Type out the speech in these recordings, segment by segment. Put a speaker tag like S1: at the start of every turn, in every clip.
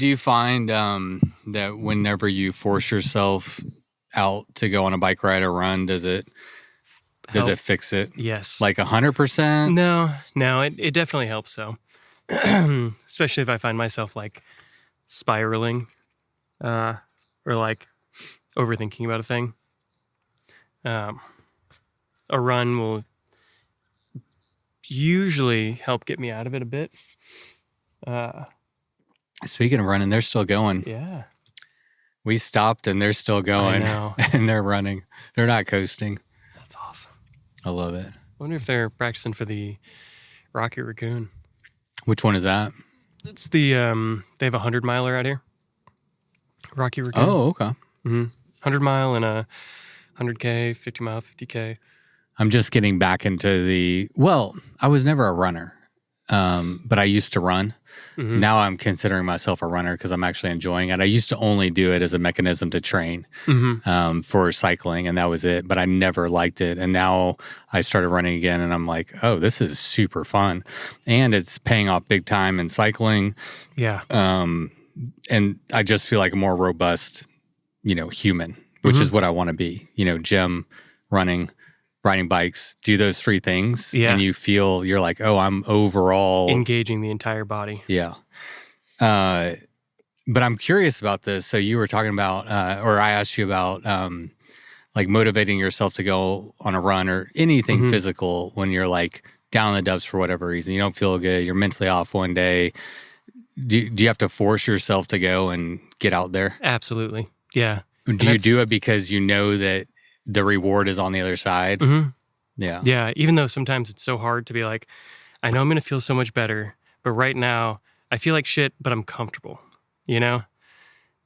S1: you find that whenever you force yourself out to go on a bike ride or run, does it fix it?
S2: Yes.
S1: Like 100%?
S2: No, it definitely helps though. Especially if I find myself like spiraling or like overthinking about a thing. A run will usually help get me out of it a bit.
S1: Speaking of running, they're still going.
S2: Yeah.
S1: We stopped and they're still going.
S2: I know.
S1: And they're running. They're not coasting.
S2: That's awesome.
S1: I love it.
S2: I wonder if they're practicing for the Rocky Raccoon.
S1: Which one is that?
S2: It's the, they have a 100-miler out here. Rocky Raccoon.
S1: Oh, okay.
S2: 100 mile and a 100K, 50 mile, 50K.
S1: I'm just getting back into I was never a runner, but I used to run. Mm-hmm. Now I'm considering myself a runner because I'm actually enjoying it. I used to only do it as a mechanism to train for cycling, and that was it. But I never liked it. And now I started running again, and I'm like, oh, this is super fun. And it's paying off big time in cycling.
S2: Yeah.
S1: And I just feel like a more robust, human, which is what I want to be. Gym, running, riding bikes, do those three things, and you're like, oh, I'm overall
S2: engaging the entire body.
S1: Yeah. But I'm curious about this. So you were talking about, or I asked you about, like motivating yourself to go on a run or anything physical when you're like down in the dumps for whatever reason. You don't feel good. You're mentally off one day. Do you have to force yourself to go and get out there?
S2: Absolutely. Yeah.
S1: Do you do it because you know that the reward is on the other side?
S2: Mm-hmm.
S1: Yeah.
S2: Yeah. Even though sometimes it's so hard to be like, I know I'm going to feel so much better, but right now I feel like shit, but I'm comfortable. I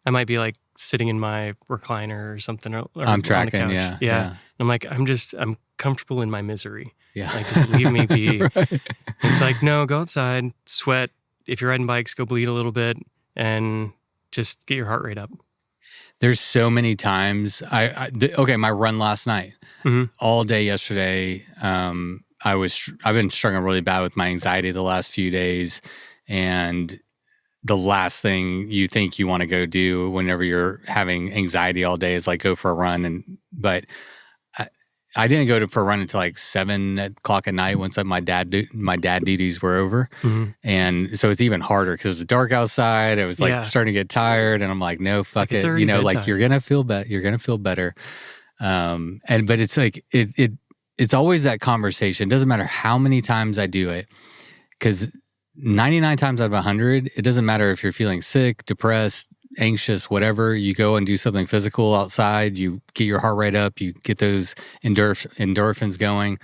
S2: might be like sitting in my recliner or something. Or
S1: I'm tracking.
S2: on the couch.
S1: Yeah.
S2: I'm like, I'm comfortable in my misery.
S1: Yeah.
S2: Like, just leave me be.
S1: Right.
S2: It's like, no, go outside, sweat. If you're riding bikes, go bleed a little bit and just get your heart rate up.
S1: There's so many times my run last night, all day yesterday. I've been struggling really bad with my anxiety the last few days, and the last thing you think you want to go do whenever you're having anxiety all day is like go for a run. But I didn't go for a run until like 7 o'clock at night once my dad duties were over. And so it's even harder because it was dark outside. I was like starting to get tired, and I'm like, no, fuck it. Like you're going to feel better. You're going to feel better. But it's like, it's always that conversation. It doesn't matter how many times I do it, because 99 times out of 100, it doesn't matter if you're feeling sick, depressed, anxious, whatever. You go and do something physical outside, you get your heart rate up, you get those endorphins going.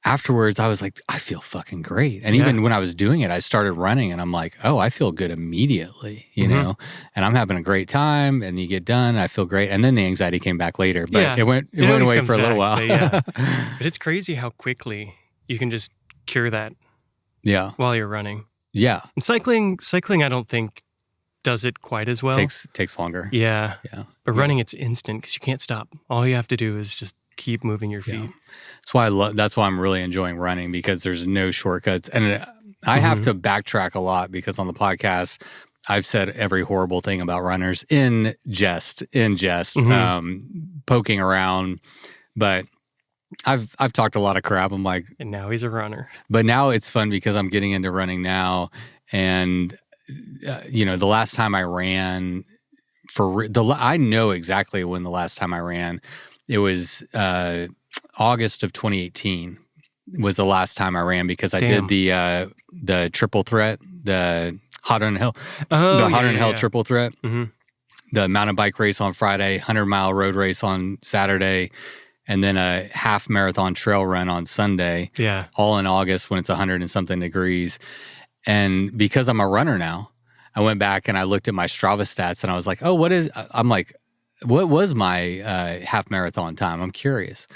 S1: Afterwards, I was like, I feel fucking great. And even when I was doing it, I started running and I'm like, oh, I feel good immediately, you know, and I'm having a great time, and you get done, I feel great. And then the anxiety came back later, but it went away for a little while.
S2: But it's crazy how quickly you can just cure that while you're running. Yeah. And cycling, I don't think does it quite as well.
S1: Takes longer.
S2: Yeah. But running, it's instant because you can't stop. All you have to do is just keep moving your feet.
S1: That's why I'm really enjoying running, because there's no shortcuts. And I have to backtrack a lot because on the podcast, I've said every horrible thing about runners in jest, poking around. But I've talked a lot of crap. I'm like,
S2: and now he's a runner.
S1: But now it's fun because I'm getting into running now, and the last time I ran I know exactly when the last time I ran. It was August of 2018 was the last time I ran, because I did the triple threat, the Hot on Hill, triple threat, the mountain bike race on Friday, 100-mile road race on Saturday, and then a half marathon trail run on Sunday. Yeah, all in August when it's 100 and something degrees. And because I'm a runner now, I went back and I looked at my Strava stats, and I was like, oh, what was my half marathon time? I'm curious.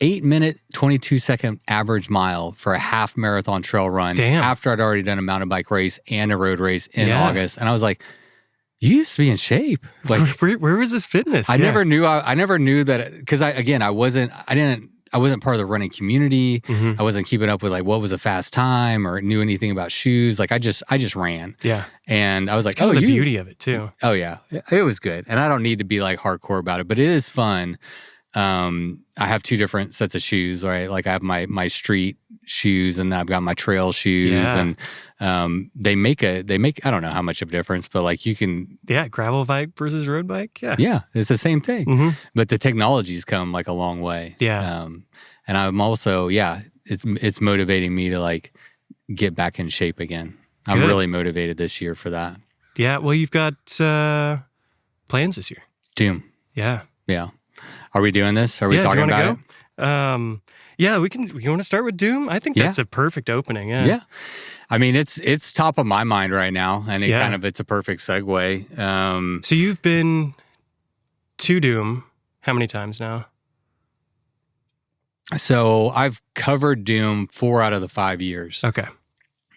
S1: 8-minute, 22-second average mile for a half marathon trail run after I'd already done a mountain bike race and a road race in August. And I was like, you used to be in shape. Like,
S2: where was this fitness?
S1: I never knew that, because I didn't part of the running community.
S2: Mm-hmm.
S1: I wasn't keeping up with like what was a fast time or knew anything about shoes. Like I just ran.
S2: Yeah.
S1: And I was like,
S2: Kind of the beauty of it too.
S1: Oh yeah, it was good. And I don't need to be like hardcore about it, but it is fun. I have 2 different sets of shoes, right? Like I have my street shoes and I've got my trail shoes, and they make I don't know how much of a difference, but like you can
S2: gravel bike versus road bike.
S1: Yeah, it's the same thing.
S2: Mm-hmm.
S1: But the technology's come like a long way. And I'm also it's motivating me to like get back in shape again. I'm really motivated this year for that.
S2: Yeah, well, you've got plans this year.
S1: Doom.
S2: Yeah.
S1: Are we doing this? Are we talking about it?
S2: Yeah, we can. You want to start with Doom? I think that's a perfect opening. Yeah.
S1: I mean, it's top of my mind right now, and it's a perfect segue.
S2: So you've been to Doom how many times now?
S1: So I've covered Doom 4 out of the 5 years.
S2: Okay.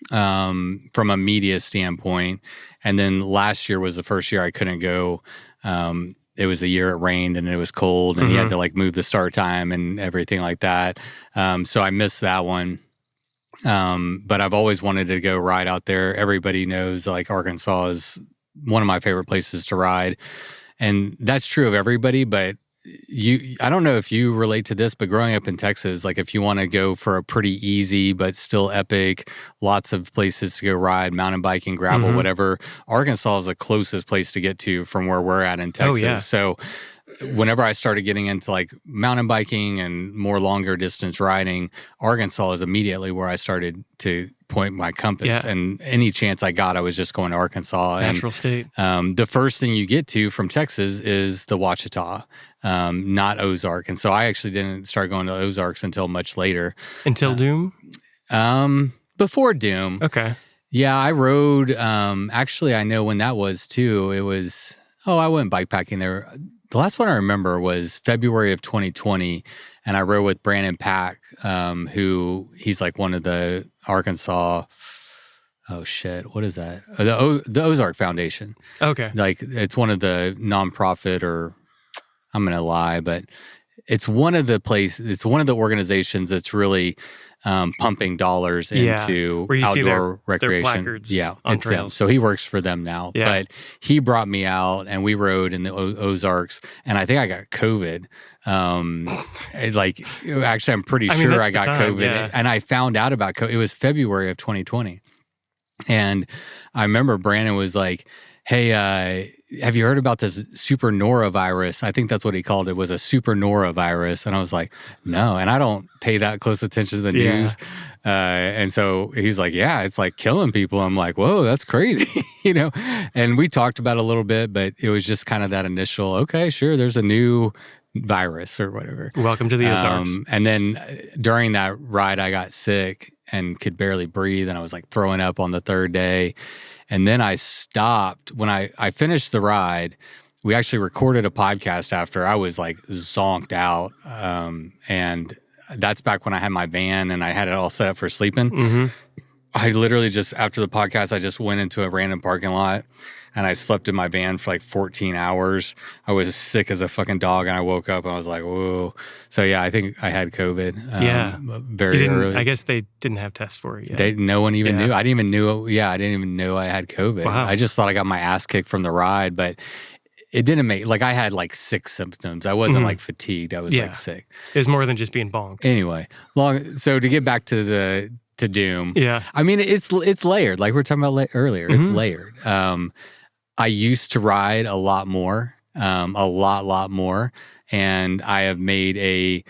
S1: From a media standpoint, and then last year was the first year I couldn't go. It was the year it rained and it was cold, and he had to like move the start time and everything like that. So I missed that one. But I've always wanted to go ride out there. Everybody knows like Arkansas is one of my favorite places to ride. And that's true of everybody, but I don't know if you relate to this, but growing up in Texas, like if you want to go for a pretty easy but still epic, lots of places to go ride, mountain biking, gravel, whatever, Arkansas is the closest place to get to from where we're at in Texas.
S2: Oh, yeah.
S1: So whenever I started getting into like mountain biking and more longer distance riding, Arkansas is immediately where I started to point my compass. And any chance I got, I was just going to Arkansas.
S2: Natural state.
S1: The first thing you get to from Texas is the Ouachita, not Ozark. And so I actually didn't start going to Ozarks until much later.
S2: Until Doom?
S1: Before Doom.
S2: Okay.
S1: Yeah, I rode. Actually, I know when that was too. It was, I went bikepacking there. The last one I remember was February of 2020, and I rode with Brandon Pack, who he's like one of the Arkansas. Oh shit! What is that? The Ozark Foundation.
S2: Okay.
S1: Like it's one of the nonprofit, or I'm gonna lie, but it's one of the it's one of the organizations that's really pumping dollars into
S2: where you
S1: outdoor
S2: see
S1: recreation.
S2: Their placards on
S1: it's
S2: trails.
S1: them. So he works for them now.
S2: Yeah.
S1: But he brought me out and we rode in the Ozarks, and I think I got COVID. Actually, I'm pretty sure I got COVID. And I found out about COVID. It was February of 2020. And I remember Brandon was like, hey, have you heard about this super norovirus? I think that's what he called it, was a super norovirus. And I was like, no. And I don't pay that close attention to the news. And so he's like, yeah, it's like killing people. I'm like, whoa, that's crazy, And we talked about it a little bit, but it was just kind of that initial, okay, sure, there's a new virus or whatever.
S2: Welcome to the Ozarks.
S1: And then during that ride, I got sick and could barely breathe. And I was like throwing up on the 3rd day. And then I stopped. When I finished the ride, we actually recorded a podcast after. I was like zonked out. And that's back when I had my van and I had it all set up for sleeping. I literally just, after the podcast, I just went into a random parking lot and I slept in my van for like 14 hours. I was sick as a fucking dog, and I woke up and I was like, whoa. So yeah, I think I had COVID. Very early.
S2: I guess they didn't have tests for it yet.
S1: No one even knew. I didn't even know I had COVID.
S2: Wow.
S1: I just thought I got my ass kicked from the ride, but it didn't make, like I had like 6 symptoms. I wasn't like fatigued. I was like sick.
S2: It was more than just being bonked.
S1: Anyway, so to get back to Doom.
S2: Yeah.
S1: I mean, it's layered. Like we were talking about earlier. It's layered. I used to ride a lot more, a lot more. And I have made a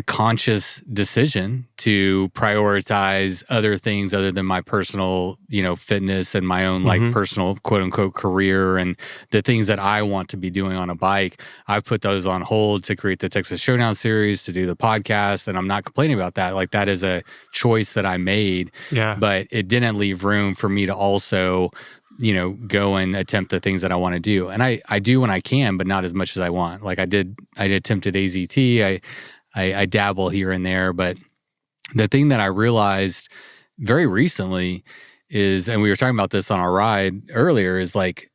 S1: conscious decision to prioritize other things other than my personal, fitness and my own like personal quote unquote career and the things that I want to be doing on a bike. I've put those on hold to create the Texas Showdown Series, to do the podcast. And I'm not complaining about that. Like that is a choice that I made.
S2: Yeah.
S1: But it didn't leave room for me to also, go and attempt the things that I want to do. And I do when I can, but not as much as I want. Like I attempted AZT. I dabble here and there, but the thing that I realized very recently is, and we were talking about this on our ride earlier, is like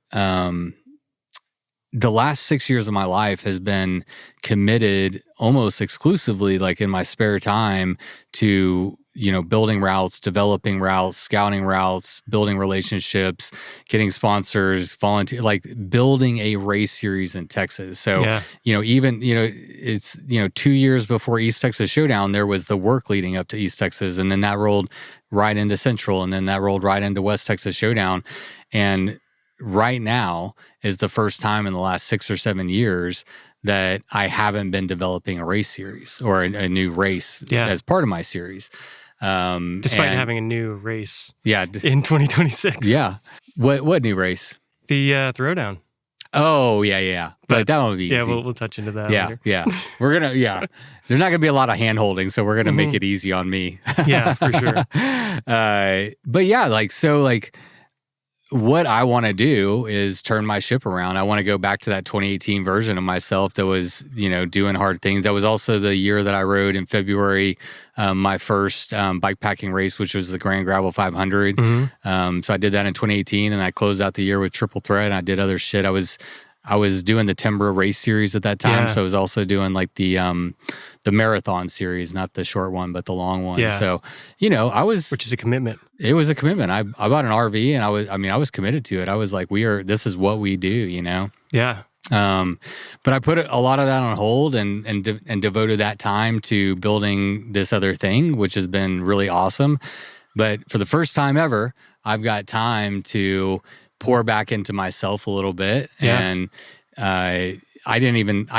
S1: the last 6 years of my life has been committed almost exclusively, like in my spare time, to, building routes, developing routes, scouting routes, building relationships, getting sponsors, volunteer, like building a race series in Texas. So, even, it's, 2 years before East Texas Showdown, there was the work leading up to East Texas. And then that rolled right into Central. And then that rolled right into West Texas Showdown. And right now is the first time in the last 6 or 7 years that I haven't been developing a race series or a new race as part of my series.
S2: Despite having a new race
S1: in
S2: 2026.
S1: Yeah. What new race?
S2: The Throwdown.
S1: Oh, yeah. But that one would be easy.
S2: Yeah, we'll touch into that later.
S1: Yeah. We're going to, there's not going to be a lot of hand-holding, so we're going to make it easy on me.
S2: Yeah, for sure.
S1: But yeah, what I want to do is turn my ship around. I want to go back to that 2018 version of myself that was, doing hard things. That was also the year that I rode in February, my first bike packing race, which was the Grand Gravel 500. So I did that in 2018, and I closed out the year with Triple Threat, and I did other shit. I was doing the Timber Race Series at that time, so I was also doing like the marathon series, not the short one, but the long one.
S2: Yeah.
S1: So, which
S2: is a commitment.
S1: It was a commitment. I bought an RV, and I was committed to it. I was like, this is what we do,
S2: Yeah.
S1: But I put a lot of that on hold and devoted that time to building this other thing, which has been really awesome. But for the first time ever, I've got time to pour back into myself a little bit.
S2: Yeah.
S1: And I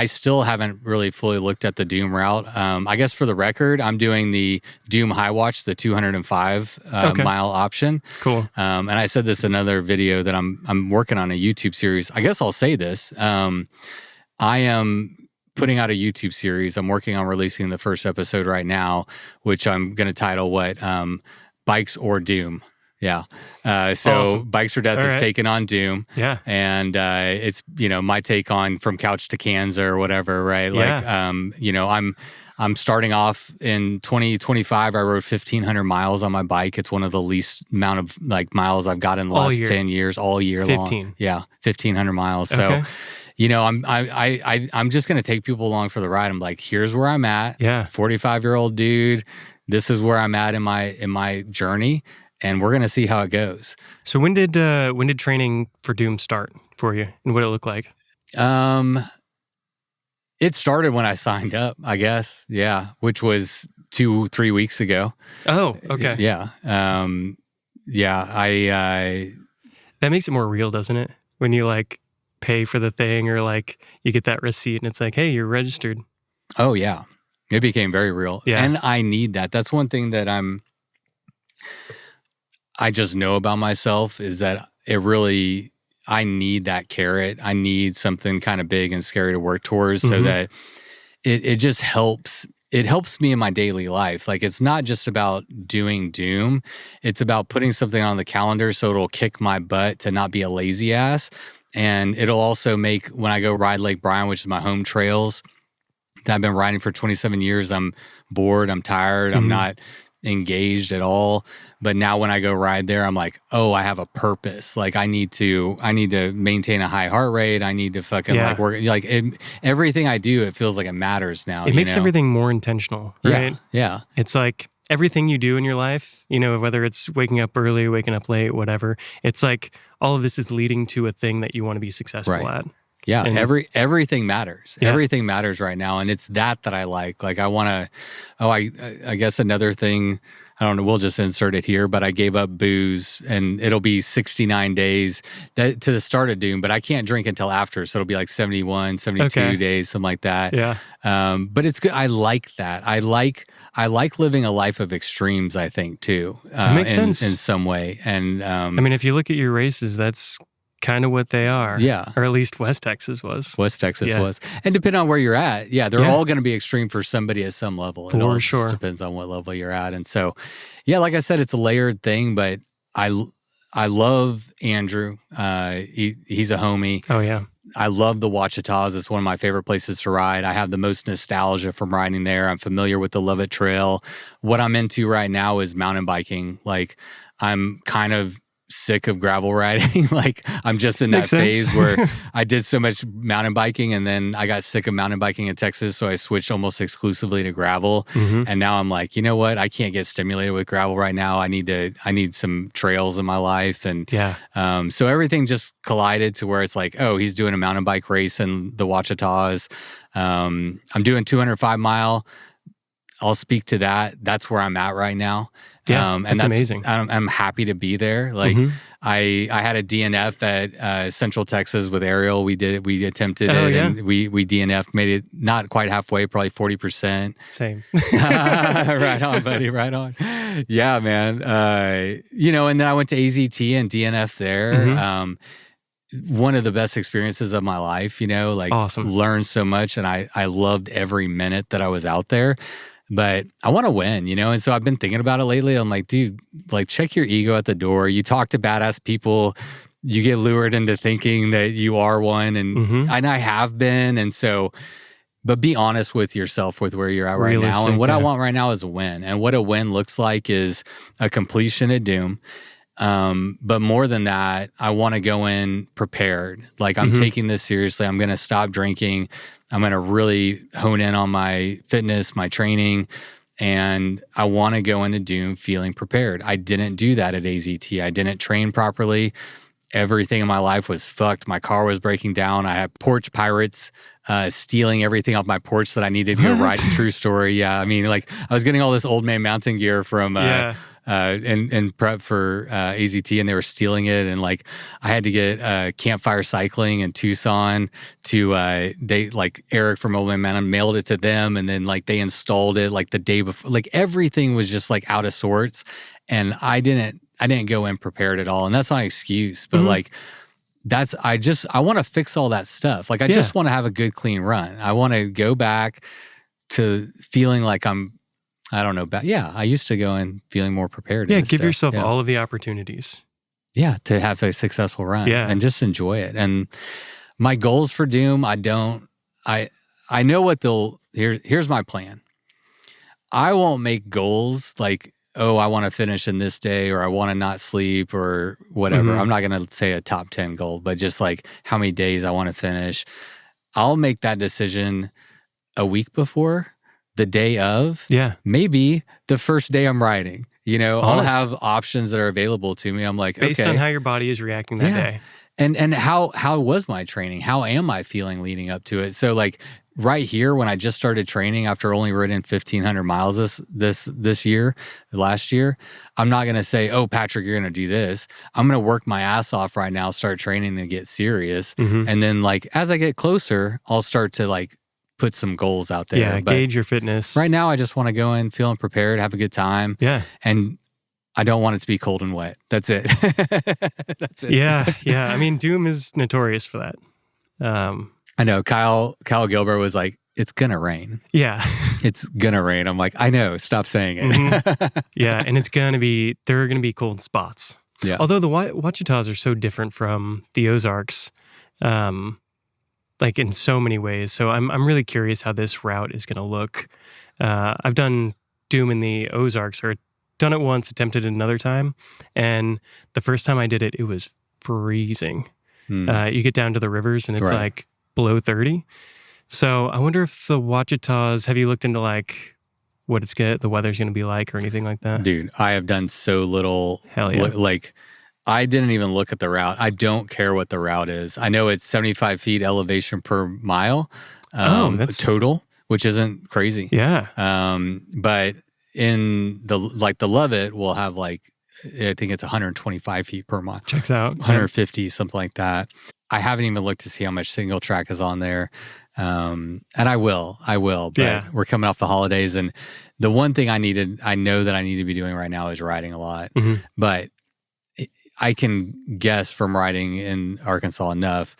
S1: still haven't really fully looked at the Doom route. I guess for the record, I'm doing the Doom High Watch, the 205 mile option.
S2: Cool.
S1: And I said this in another video that I'm working on a YouTube series. I guess I'll say this. I am putting out a YouTube series. I'm working on releasing the first episode right now, which I'm going to title Bikes or Doom. Yeah. Awesome. Bikes or Death is taken on Doom.
S2: Yeah.
S1: And it's, my take on From Couch to Kansas or whatever, right?
S2: Yeah.
S1: Like, I'm starting off in 2025. I rode 1,500 miles on my bike. It's one of the least amount of miles I've got in the last 10 years, all year
S2: 15.
S1: long. Yeah. 1,500 miles. Okay. So, I'm just going to take people along for the ride. I'm like, here's where I'm at.
S2: Yeah.
S1: 45-year-old dude. This is where I'm at in my journey. And we're going to see how it goes.
S2: So when did training for Doom start for you, and what did it look like?
S1: It started when I signed up, I guess. Yeah, which was 2-3 weeks ago.
S2: Oh, okay.
S1: Yeah. I
S2: that makes it more real, doesn't it? When you pay for the thing, or you get that receipt and it's like, hey, you're registered.
S1: Oh yeah, it became very real.
S2: Yeah.
S1: And I need that. That's one thing that I just know about myself, is that I need that carrot. I need something kind of big and scary to work towards, so that it just helps. It helps me in my daily life. Like, it's not just about doing Doom. It's about putting something on the calendar so it'll kick my butt to not be a lazy ass. And it'll also make, when I go ride Lake Bryan, which is my home trails that I've been riding for 27 years, I'm bored, I'm tired, I'm not engaged at all. But now when I go ride there, I'm like, oh, I have a purpose. Like, I need to maintain a high heart rate. I need to fucking work. Everything I do, it feels like it matters now.
S2: It makes everything more intentional, right?
S1: Yeah.
S2: It's like everything you do in your life, whether it's waking up early, waking up late, whatever, it's like all of this is leading to a thing that you want to be successful at.
S1: Yeah, and everything matters.
S2: Yeah.
S1: Everything matters right now, and it's that I like. Like, I want to. Oh, I guess another thing. I don't know. We'll just insert it here. But I gave up booze, and it'll be 69 days to the start of Doom. But I can't drink until after, so it'll be like 71, 72 days, something like that.
S2: Yeah.
S1: But it's good. I like that. I like living a life of extremes, I think, too.
S2: That makes sense
S1: in some way. And
S2: I mean, if you look at your races, that's kind of what they are.
S1: Yeah.
S2: Or at least West Texas was.
S1: West Texas was. And depending on where you're at, they're all going to be extreme for somebody at some level. It all just depends on what level you're at. And so, like I said, it's a layered thing, but I love Andrew. He's a homie.
S2: Oh, yeah.
S1: I love the Ouachitas. It's one of my favorite places to ride. I have the most nostalgia from riding there. I'm familiar with the Lovett Trail. What I'm into right now is mountain biking. Like, I'm kind of sick of gravel riding. Like I'm just in that phase where I did so much mountain biking, and then I got sick of mountain biking in Texas, so I switched almost exclusively to gravel. And now I'm like, you know what? I can't get stimulated with gravel right now. I need some trails in my life, and so everything just collided to where it's like, oh, he's doing a mountain bike race in the Ouachitas. I'm doing 205 mile. I'll speak to that. That's where I'm at right now.
S2: Yeah, and that's amazing.
S1: I'm happy to be there. Like I had a DNF at Central Texas with Ariel. We did it. We attempted it, and we DNF'd, made it not quite halfway, probably 40%.
S2: Same.
S1: Right on, buddy. Right on. Yeah, man. And then I went to AZT and DNF there. One of the best experiences of my life. Awesome. Learned so much, and I loved every minute that I was out there. But I want to win, and so I've been thinking about it lately. I'm like, dude, like check your ego at the door. You talk to badass people, you get lured into thinking that you are one, and I have been. And so, but be honest with yourself with where you're at right now. And what I want right now is a win. And what a win looks like is a completion at Doom. But more than that, I want to go in prepared. Like I'm taking this seriously. I'm going to stop drinking. I'm going to really hone in on my fitness, my training, and I want to go into Doom feeling prepared. I didn't do that at AZT. I didn't train properly. Everything in my life was fucked. My car was breaking down. I had porch pirates stealing everything off my porch that I needed to go ride. True story. Yeah. I mean, like I was getting all this old man mountain gear from and prep for AZT, and they were stealing it. And like I had to get campfire cycling in Tucson to they like Eric from Old Man Mountain mailed it to them, and then like they installed it like the day before. Like everything was just like out of sorts, and I didn't go in prepared at all. And that's not an excuse, but like I want to fix all that stuff. Like I just want to have a good clean run. I want to go back to feeling like I don't know, I used to go in feeling more prepared.
S2: Yeah, give yourself all of the opportunities.
S1: Yeah, to have a successful run and just enjoy it. And my goals for Doom, I know what here's my plan. I won't make goals like, oh, I want to finish in this day, or I want to not sleep, or whatever. I'm not going to say a top 10 goal, but just like how many days I want to finish. I'll make that decision a week before, the day of, maybe the first day I'm riding. I'll have options that are available to me. I'm like,
S2: based on how your body is reacting that day.
S1: And how was my training? How am I feeling leading up to it? So like right here, when I just started training after only riding 1,500 miles last year, I'm not going to say, oh, Patrick, you're going to do this. I'm going to work my ass off right now, start training and get serious. And then like, as I get closer, I'll start to like put some goals out there.
S2: Yeah, gauge your fitness.
S1: Right now, I just want to go in feeling prepared, have a good time.
S2: Yeah.
S1: And I don't want it to be cold and wet. That's it. That's it.
S2: Yeah. I mean, Doom is notorious for that.
S1: I know. Kyle Gilbert was like, it's going to rain.
S2: Yeah.
S1: It's going to rain. I'm like, I know. Stop saying it.
S2: Yeah. And there are going to be cold spots. Yeah. Although the Ouachitas are so different from the Ozarks, like in so many ways. So I'm really curious how this route is going to look. I've done Doom in the Ozarks, or done it once, attempted it another time. And the first time I did it, it was freezing. You get down to the rivers and it's like below 30. So I wonder if the Ouachitas, have you looked into like what the weather's going to be like or anything like that?
S1: Dude, I have done so little.
S2: Hell yeah.
S1: Like I didn't even look at the route. I don't care what the route is. I know it's 75 feet elevation per mile that's total, which isn't crazy.
S2: Yeah.
S1: But in the Lovett, we'll have like, I think it's 125 feet per mile.
S2: Checks out.
S1: 150, something like that. I haven't even looked to see how much single track is on there. And I will, but we're coming off the holidays. And the one thing I know that I need to be doing right now is riding a lot. But I can guess from riding in Arkansas enough,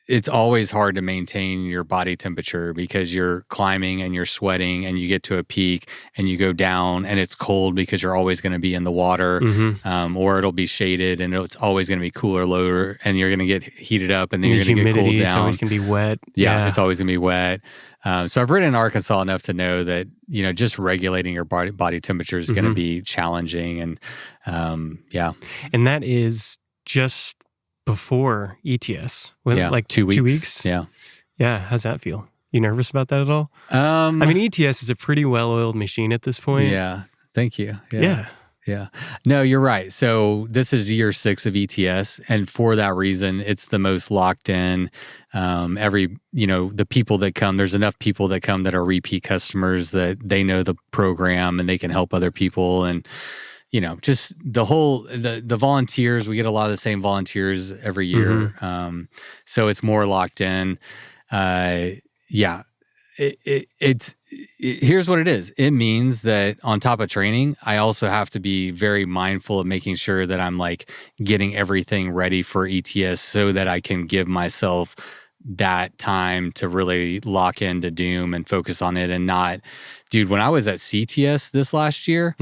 S1: it's always hard to maintain your body temperature because you're climbing and you're sweating and you get to a peak and you go down and it's cold because you're always going to be in the water, or it'll be shaded and it's always going to be cooler, lower, and you're going to get heated up and then you're going to get cooled down.
S2: It's always going to be wet.
S1: Yeah, it's always going to be wet. So I've ridden in Arkansas enough to know that, just regulating your body temperature is going to be challenging. And
S2: And that is just before ETS. Like
S1: 2 weeks.
S2: 2 weeks?
S1: Yeah.
S2: Yeah. How's that feel? You nervous about that at all? I mean, ETS is a pretty well-oiled machine at this point.
S1: Yeah. Thank you.
S2: Yeah.
S1: No, you're right. So this is year 6 of ETS. And for that reason, it's the most locked in. The people that come, there's enough people that come that are repeat customers that they know the program and they can help other people. And, just the whole, the volunteers, we get a lot of the same volunteers every year. So it's more locked in. Here's what it is. It means that on top of training, I also have to be very mindful of making sure that I'm like getting everything ready for ETS so that I can give myself that time to really lock into Doom and focus on it and not, dude, when I was at CTS this last year,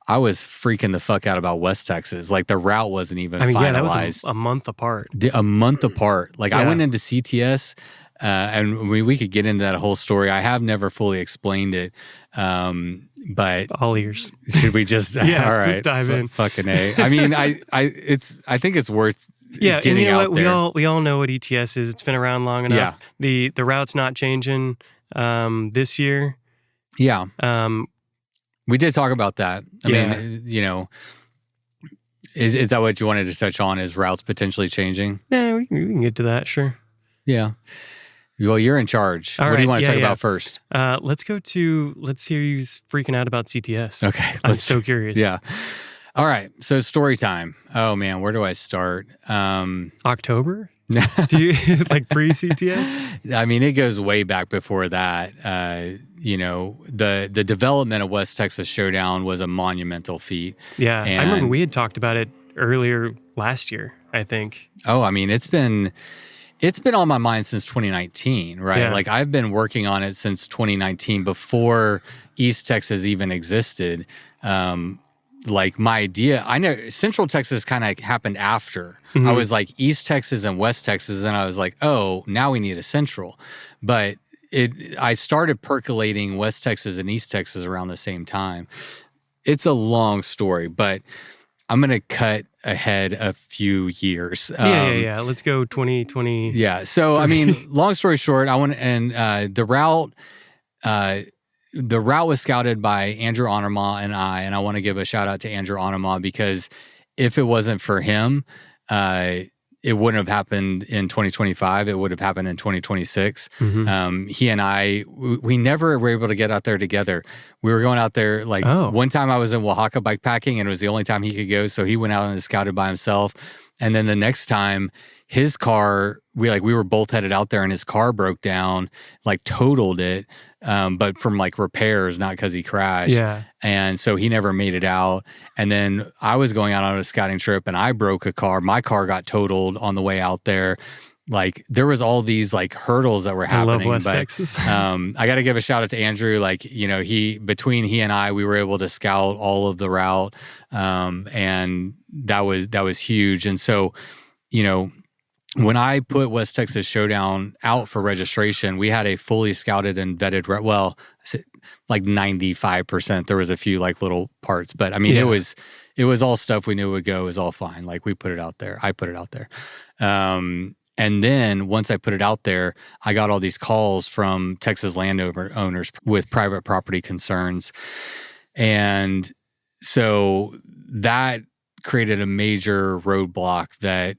S1: I was freaking the fuck out about West Texas. Like the route wasn't even finalized.
S2: Yeah, that was a month apart.
S1: A month apart. Like I went into CTS and we could get into that whole story. I have never fully explained it, but
S2: all ears.
S1: Should we just? All right,
S2: let's dive in.
S1: Fucking A. I mean, I think it's worth.
S2: Yeah, and you know what?
S1: There.
S2: We all know what ETS is. It's been around long enough. Yeah. The route's not changing this year.
S1: Yeah. We did talk about that. I mean, is that what you wanted to touch on? Is routes potentially changing?
S2: Yeah, we can get to that. Sure.
S1: Yeah. Well, you're in charge. What do you want to talk about first?
S2: Let's hear you freaking out about CTS.
S1: Okay.
S2: I'm so curious.
S1: Yeah. All right. So story time. Oh man, where do I start?
S2: October? Do you like pre-CTS?
S1: I mean, it goes way back before that. The development of West Texas Showdown was a monumental feat.
S2: Yeah. I remember we had talked about it earlier last year, I think.
S1: Oh, I mean, it's been on my mind since 2019, right?
S2: Yeah.
S1: Like I've been working on it since 2019 before East Texas even existed. Like my idea, I know Central Texas kind of happened after. I was like East Texas and West Texas, and I was like, oh, now we need a Central. But I started percolating West Texas and East Texas around the same time. It's a long story, but I'm going to cut ahead a few years.
S2: Yeah. Let's go 2020.
S1: Yeah. So, I mean, long story short, the route was scouted by Andrew Onnerma and I want to give a shout out to Andrew Onnerma because if it wasn't for him, it wouldn't have happened in 2025. It would have happened in 2026. He and I, we never were able to get out there together. We were going out there one time I was in Oaxaca bikepacking and it was the only time he could go. So he went out and scouted by himself. And then the next time his car, we were both headed out there and his car broke down, totaled it. But from repairs, not because he crashed.
S2: Yeah.
S1: And so he never made it out. And then I was going out on a scouting trip and I broke a car. My car got totaled on the way out there. There was all these hurdles that were happening.
S2: I love West Texas.
S1: I got to give a shout out to Andrew. Between he and I, we were able to scout all of the route. And that was huge. And so, when I put West Texas Showdown out for registration, we had a fully scouted and vetted 95%. There was a few little parts, but I mean, it was all stuff we knew would go. It was all fine. We put it out there. I put it out there. And then once I put it out there, I got all these calls from Texas landowners with private property concerns. And so that created a major roadblock that,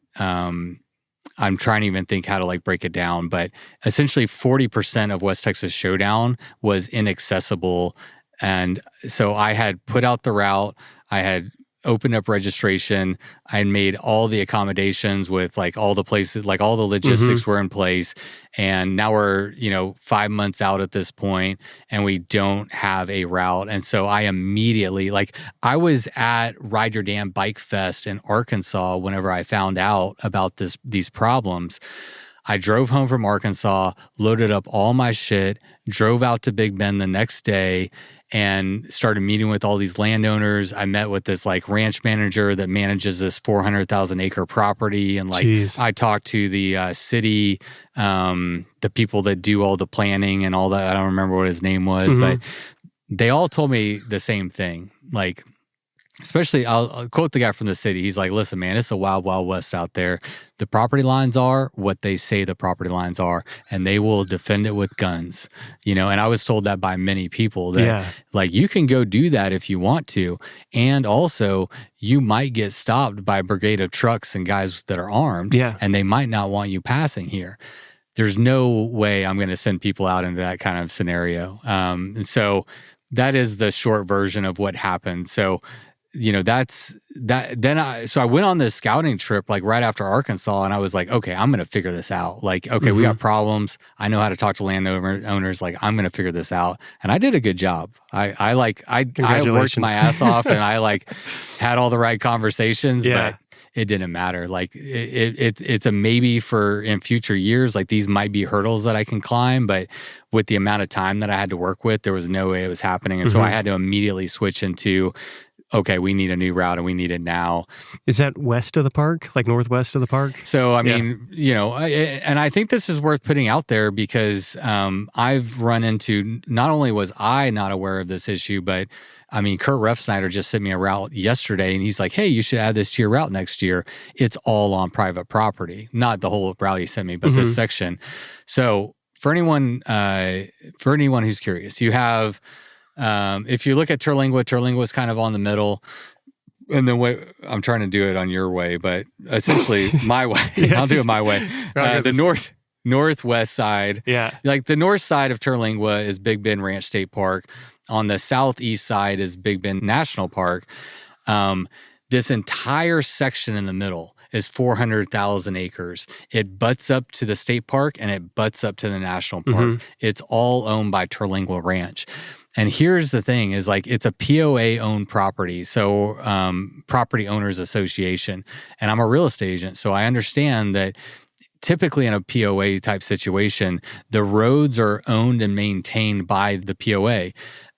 S1: I'm trying to even think how to break it down, but essentially 40% of West Texas Showdown was inaccessible. And so I had put out the route, I had opened up registration, I had made all the accommodations with all the places, all the logistics were in place. And now we're, 5 months out at this point and we don't have a route. And so I immediately, I was at Ride Your Damn Bike Fest in Arkansas whenever I found out about these problems. I drove home from Arkansas, loaded up all my shit, drove out to Big Bend the next day, and started meeting with all these landowners. I met with this like ranch manager that manages this 400,000 acre property. And like,
S2: Jeez.
S1: I talked to the city, the people that do all the planning and all that. I don't remember what his name was, but they all told me the same thing. Like, especially, I'll quote the guy from the city. He's like, listen, man, it's a wild, wild west out there. The property lines are what they say the property lines are, and they will defend it with guns, and I was told that by many people that like, you can go do that if you want to. And also you might get stopped by a brigade of trucks and guys that are armed, and they might not want you passing here. There's no way I'm going to send people out into that kind of scenario. And so that is the short version of what happened. So, that's that. Then so I went on this scouting trip like right after Arkansas, and I was like, okay, I'm going to figure this out. Like, okay, we got problems. I know how to talk to landowners. Like, I'm going to figure this out. And I did a good job. I worked my ass off, and I like had all the right conversations, but it didn't matter. Like it's a maybe for in future years. Like these might be hurdles that I can climb, but with the amount of time that I had to work with, there was no way it was happening. And so I had to immediately switch into, okay, we need a new route and we need it now.
S2: Is that west of the park, like northwest of the park?
S1: So, I mean, and I think this is worth putting out there because I've run into, not only was I not aware of this issue, but I mean, Kurt Refsnyder just sent me a route yesterday and he's like, hey, you should add this to your route next year. It's all on private property. Not the whole route he sent me, but this section. So for anyone who's curious, you have, if you look at Terlingua is kind of on the middle. And then I'm trying to do it on your way, but essentially my way. I'll do it my way. The northwest side. Yeah. Like the north side of Terlingua is Big Bend Ranch State Park. On the southeast side is Big Bend National Park. This entire section in the middle is 400,000 acres. It butts up to the state park and it butts up to the national park. It's all owned by Terlingua Ranch. And here's the thing is like, it's a POA owned property. So, Property Owners Association, and I'm a real estate agent. So I understand that typically in a POA type situation, the roads are owned and maintained by the POA.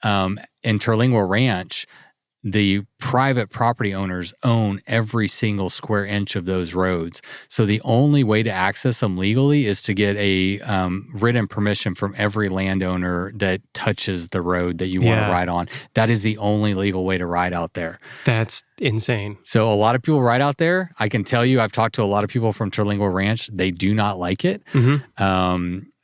S1: In Terlingua Ranch, the private property owners own every single square inch of those roads. So the only way to access them legally is to get a written permission from every landowner that touches the road that you want to ride on. That is the only legal way to ride out there.
S2: That's insane.
S1: So a lot of people ride out there. I can tell you, I've talked to a lot of people from Terlingua Ranch. They do not like it.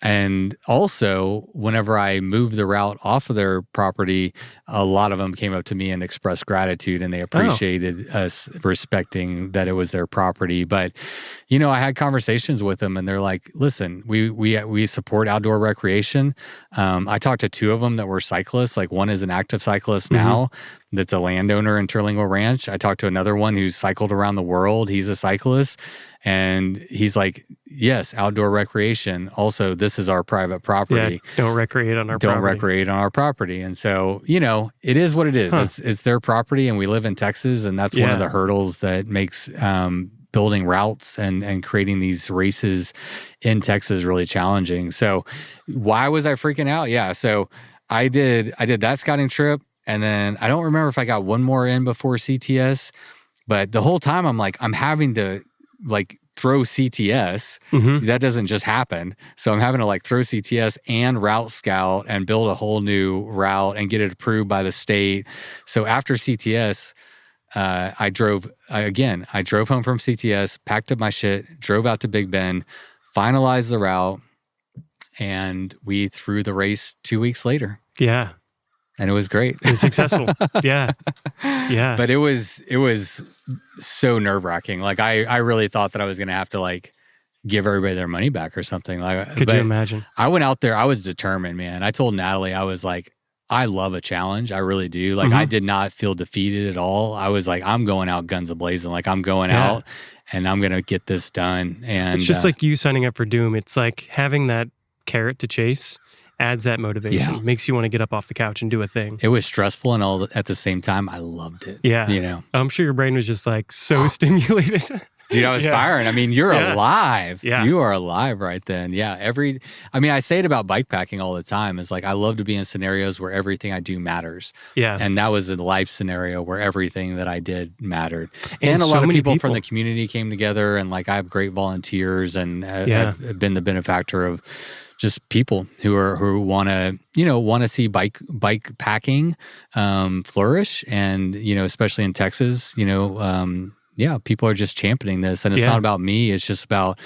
S1: And also, whenever I moved the route off of their property, a lot of them came up to me and expressed gratitude, and they appreciated us respecting that it was their property. But, I had conversations with them, and they're like, listen, we support outdoor recreation. I talked to two of them that were cyclists. Like one is an active cyclist now that's a landowner in Terlingua Ranch. I talked to another one who's cycled around the world. He's a cyclist. And he's like, yes, outdoor recreation. Also, this is our private property.
S2: Yeah, don't recreate on our property.
S1: And so, it is what it is. It's their property, and we live in Texas, and that's one of the hurdles that makes building routes and creating these races in Texas really challenging. So why was I freaking out? Yeah, so I did that scouting trip, and then I don't remember if I got one more in before CTS, but the whole time I'm like, I'm having to like throw CTS. That doesn't just happen. So I'm having to like throw CTS and route scout and build a whole new route and get it approved by the state. So after CTS, I drove home from CTS, packed up my shit, drove out to Big Bend, finalized the route, and we threw the race 2 weeks later.
S2: Yeah.
S1: And it was great.
S2: It was successful. Yeah.
S1: But it was so nerve-wracking. Like I really thought that I was going to have to like give everybody their money back or something. Like,
S2: could you imagine?
S1: I went out there. I was determined, man. I told Natalie, I was like, I love a challenge. I really do. Like I did not feel defeated at all. I was like, I'm going out guns a-blazing. Like I'm going out and I'm going to get this done. And
S2: it's just like you signing up for Doom. It's like having that carrot to chase adds that motivation, makes you want to get up off the couch and do a thing.
S1: It was stressful and all at the same time, I loved it.
S2: Yeah. I'm sure your brain was just like so stimulated.
S1: Dude, I was firing. I mean, you're alive.
S2: Yeah.
S1: You are alive right then. Yeah. I say it about bike packing all the time. It's like, I love to be in scenarios where everything I do matters.
S2: Yeah.
S1: And that was a life scenario where everything that I did mattered. And a lot of people from the community came together, and like, I have great volunteers, and I've been the benefactor of just people who want to see bike packing flourish, and especially in Texas, people are just championing this, and it's not about me. It's just about,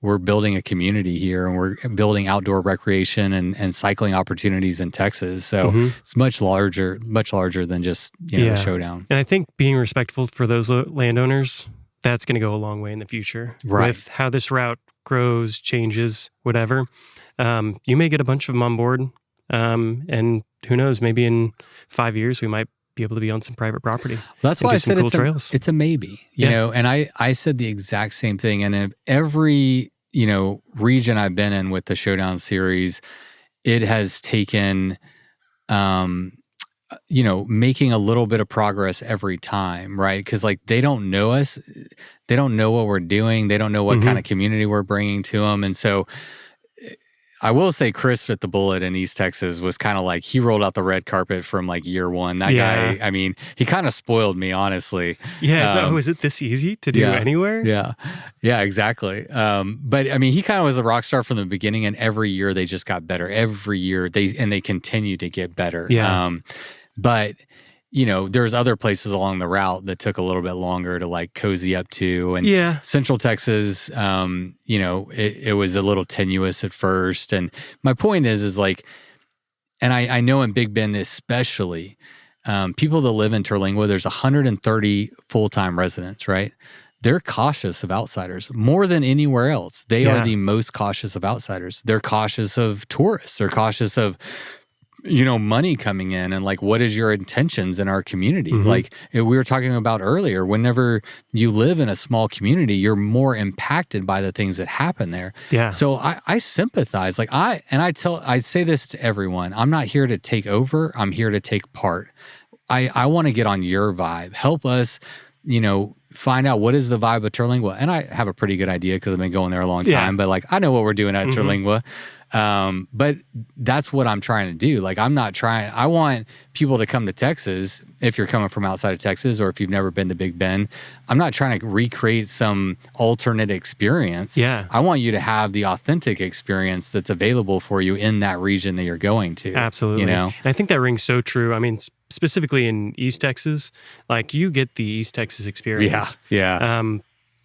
S1: we're building a community here, and we're building outdoor recreation and cycling opportunities in Texas. So it's much larger than just the showdown.
S2: And I think being respectful for those landowners, that's going to go a long way in the future.
S1: Right.
S2: With how this route grows, changes, whatever. You may get a bunch of them on board, and who knows, maybe in 5 years we might be able to be on some private property.
S1: Well, that's why I said
S2: trails.
S1: It's a maybe, you know, and I said the exact same thing. And in every, region I've been in with the Showdown Series, it has taken, making a little bit of progress every time, right? Because like, they don't know us. They don't know what we're doing. They don't know what kind of community we're bringing to them. And so I will say Chris at the Bullet in East Texas was kind of like, he rolled out the red carpet from like year one. That guy, I mean, he kind of spoiled me, honestly.
S2: Yeah. Is it this easy to do anywhere?
S1: Yeah, exactly. But I mean, he kind of was a rock star from the beginning, and every year they just got better. Every year they continue to get better.
S2: Yeah.
S1: But there's other places along the route that took a little bit longer to like cozy up to. And Central Texas, it was a little tenuous at first. And my point is like, and I know in Big Bend especially, people that live in Terlingua, there's 130 full-time residents, right? They're cautious of outsiders more than anywhere else. They are the most cautious of outsiders. They're cautious of tourists. They're cautious of money coming in, and like, what is your intentions in our community? Like we were talking about earlier, whenever you live in a small community, you're more impacted by the things that happen there. Yeah. So I sympathize. Like I say this to everyone. I'm not here to take over. I'm here to take part. I want to get on your vibe. Help us, find out what is the vibe of Terlingua. And I have a pretty good idea because I've been going there a long time, but like, I know what we're doing at Terlingua. But that's what I'm trying to do. Like, I want people to come to Texas. If you're coming from outside of Texas, or if you've never been to Big Bend, I'm not trying to recreate some alternate experience. Yeah. I want you to have the authentic experience that's available for you in that region that you're going to.
S2: Absolutely. And I think that rings so true. I mean, specifically in East Texas, like, you get the East Texas experience. Yeah.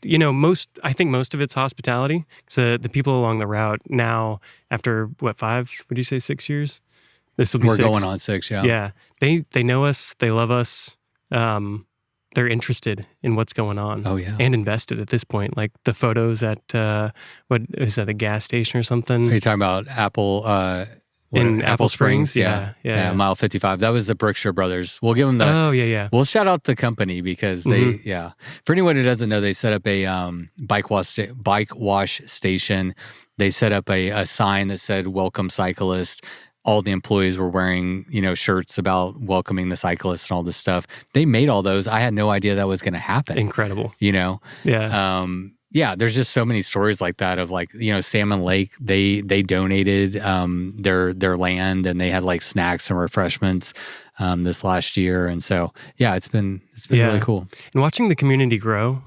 S2: I think most of it's hospitality. So the people along the route now, after what, 6 years? This will be 6.
S1: We're going on 6, yeah.
S2: Yeah. They know us, they love us. They're interested in what's going on.
S1: Oh, yeah.
S2: And invested at this point. Like the photos at, what is that, a gas station or something?
S1: Are you talking about Apple Springs? Yeah. Mile 55. That was the Brookshire Brothers. We'll give them the... We'll shout out the company because they... For anyone who doesn't know, they set up a bike wash station. They set up a sign that said, "Welcome Cyclist." All the employees were wearing, shirts about welcoming the cyclists and all this stuff. They made all those. I had no idea that was going to happen.
S2: Incredible.
S1: Yeah. There's just so many stories like that of like, Salmon Lake, they donated their land, and they had like snacks and refreshments this last year. And so, it's been really cool.
S2: And watching the community grow,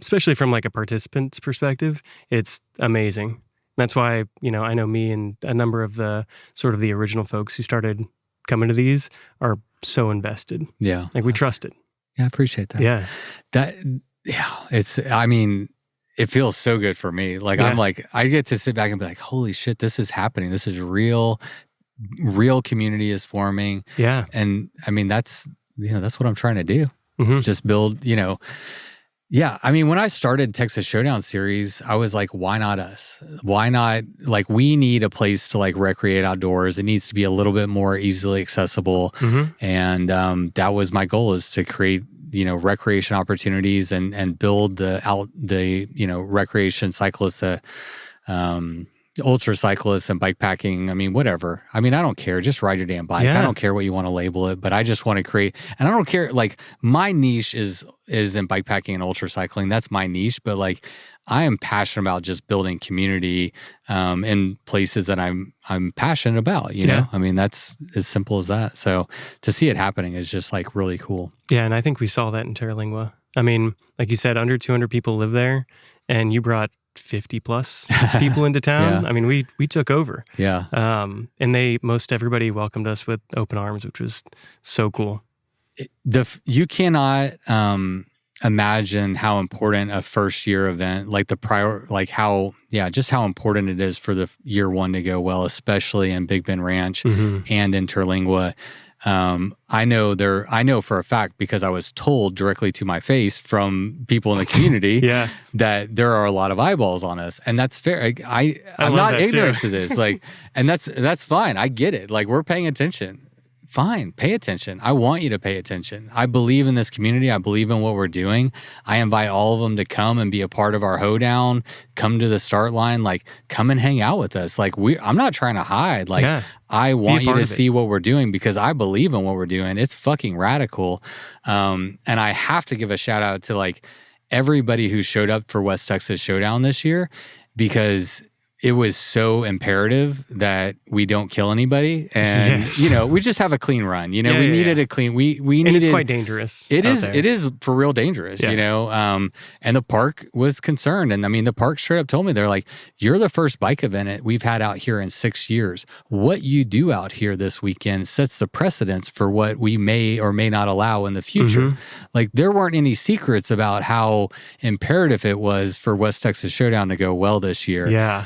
S2: especially from like a participant's perspective, it's amazing. That's why, I know me and a number of the sort of the original folks who started coming to these are so invested. Yeah. Like, we trust it.
S1: Yeah, I appreciate that. It feels so good for me. Like, I'm like, I get to sit back and be like, holy shit, this is happening. This is real community is forming. Yeah. And I mean, that's what I'm trying to do. Just build, Yeah, I mean, when I started Texas Showdown Series, I was like, why not us? Why not, like, we need a place to, like, recreate outdoors. It needs to be a little bit more easily accessible. And that was my goal, is to create, recreation opportunities and build the recreation cyclists that, ultra cyclists and bike packing. I mean, whatever. I mean, I don't care. Just ride your damn bike.
S2: Yeah.
S1: I don't care what you want to label it, but I just want to create, and I don't care. Like my niche is in bike packing and ultra cycling. That's my niche. But like, I am passionate about just building community in places that I'm passionate about. You know, I mean, that's as simple as that. So to see it happening is just like really cool.
S2: Yeah, and I think we saw that in Terralingua. I mean, like you said, under 200 people live there, and you brought 50 plus people into town.
S1: Yeah.
S2: I mean, we took over.
S1: Yeah.
S2: And most everybody welcomed us with open arms, which was so cool.
S1: You cannot imagine how important a first year event, like just how important it is for the year one to go well, especially in Big Bend Ranch and in Terlingua. I know for a fact, because I was told directly to my face from people in the community that there are a lot of eyeballs on us, and that's fair. I'm not ignorant to this, like, and that's fine. I get it. Like, we're paying attention. Fine, pay attention. I want you to pay attention. I believe in this community. I believe in what we're doing. I invite all of them to come and be a part of our hoedown, come to the start line, like come and hang out with us. Like I'm not trying to hide. Like I want you to see what we're doing because I believe in what we're doing. It's fucking radical. And I have to give a shout out to like everybody who showed up for West Texas Showdown this year, because it was so imperative that we don't kill anybody, and we just have a clean run. We needed a clean. We needed.
S2: And it's quite dangerous.
S1: It is for real dangerous. And the park was concerned, and I mean the park straight up told me, they're like, "You're the first bike event we've had out here in 6 years. What you do out here this weekend sets the precedence for what we may or may not allow in the future." Like there weren't any secrets about how imperative it was for West Texas Showdown to go well this year.
S2: Yeah.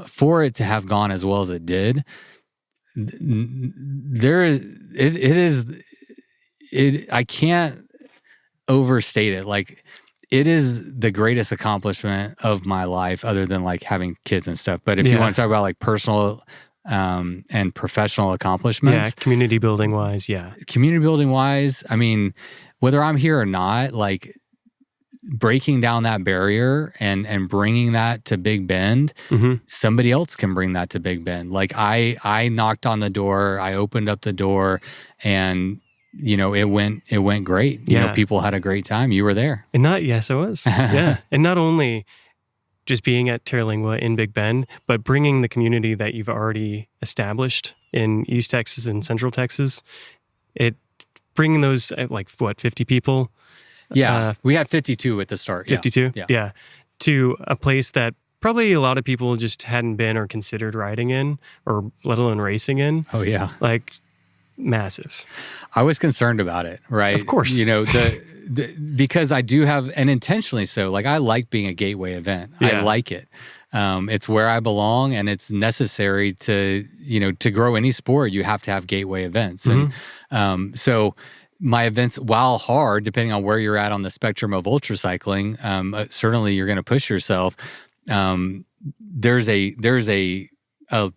S1: For it to have gone as well as it did, I can't overstate it. Like it is the greatest accomplishment of my life, other than like having kids and stuff. But if you want to talk about like personal and professional accomplishments,
S2: community building wise,
S1: I mean, whether I'm here or not, like breaking down that barrier and bringing that to Big Bend, somebody else can bring that to Big Bend. Like I knocked on the door, I opened up the door, and it went great. People had a great time. You were there.
S2: And yes, I was. Yeah. And not only just being at Terralingua in Big Bend, but bringing the community that you've already established in East Texas and Central Texas, bringing those like 50 people.
S1: Yeah, we had 52 at the start.
S2: 52? Yeah. To a place that probably a lot of people just hadn't been or considered riding in, or let alone racing in.
S1: Oh, yeah.
S2: Like, massive.
S1: I was concerned about it, right?
S2: Of course.
S1: Because I do have, and intentionally so, like I like being a gateway event. I like it. It's where I belong, and it's necessary to grow any sport. You have to have gateway events. And so my events, while hard, depending on where you're at on the spectrum of ultra cycling, certainly you're going to push yourself. There's a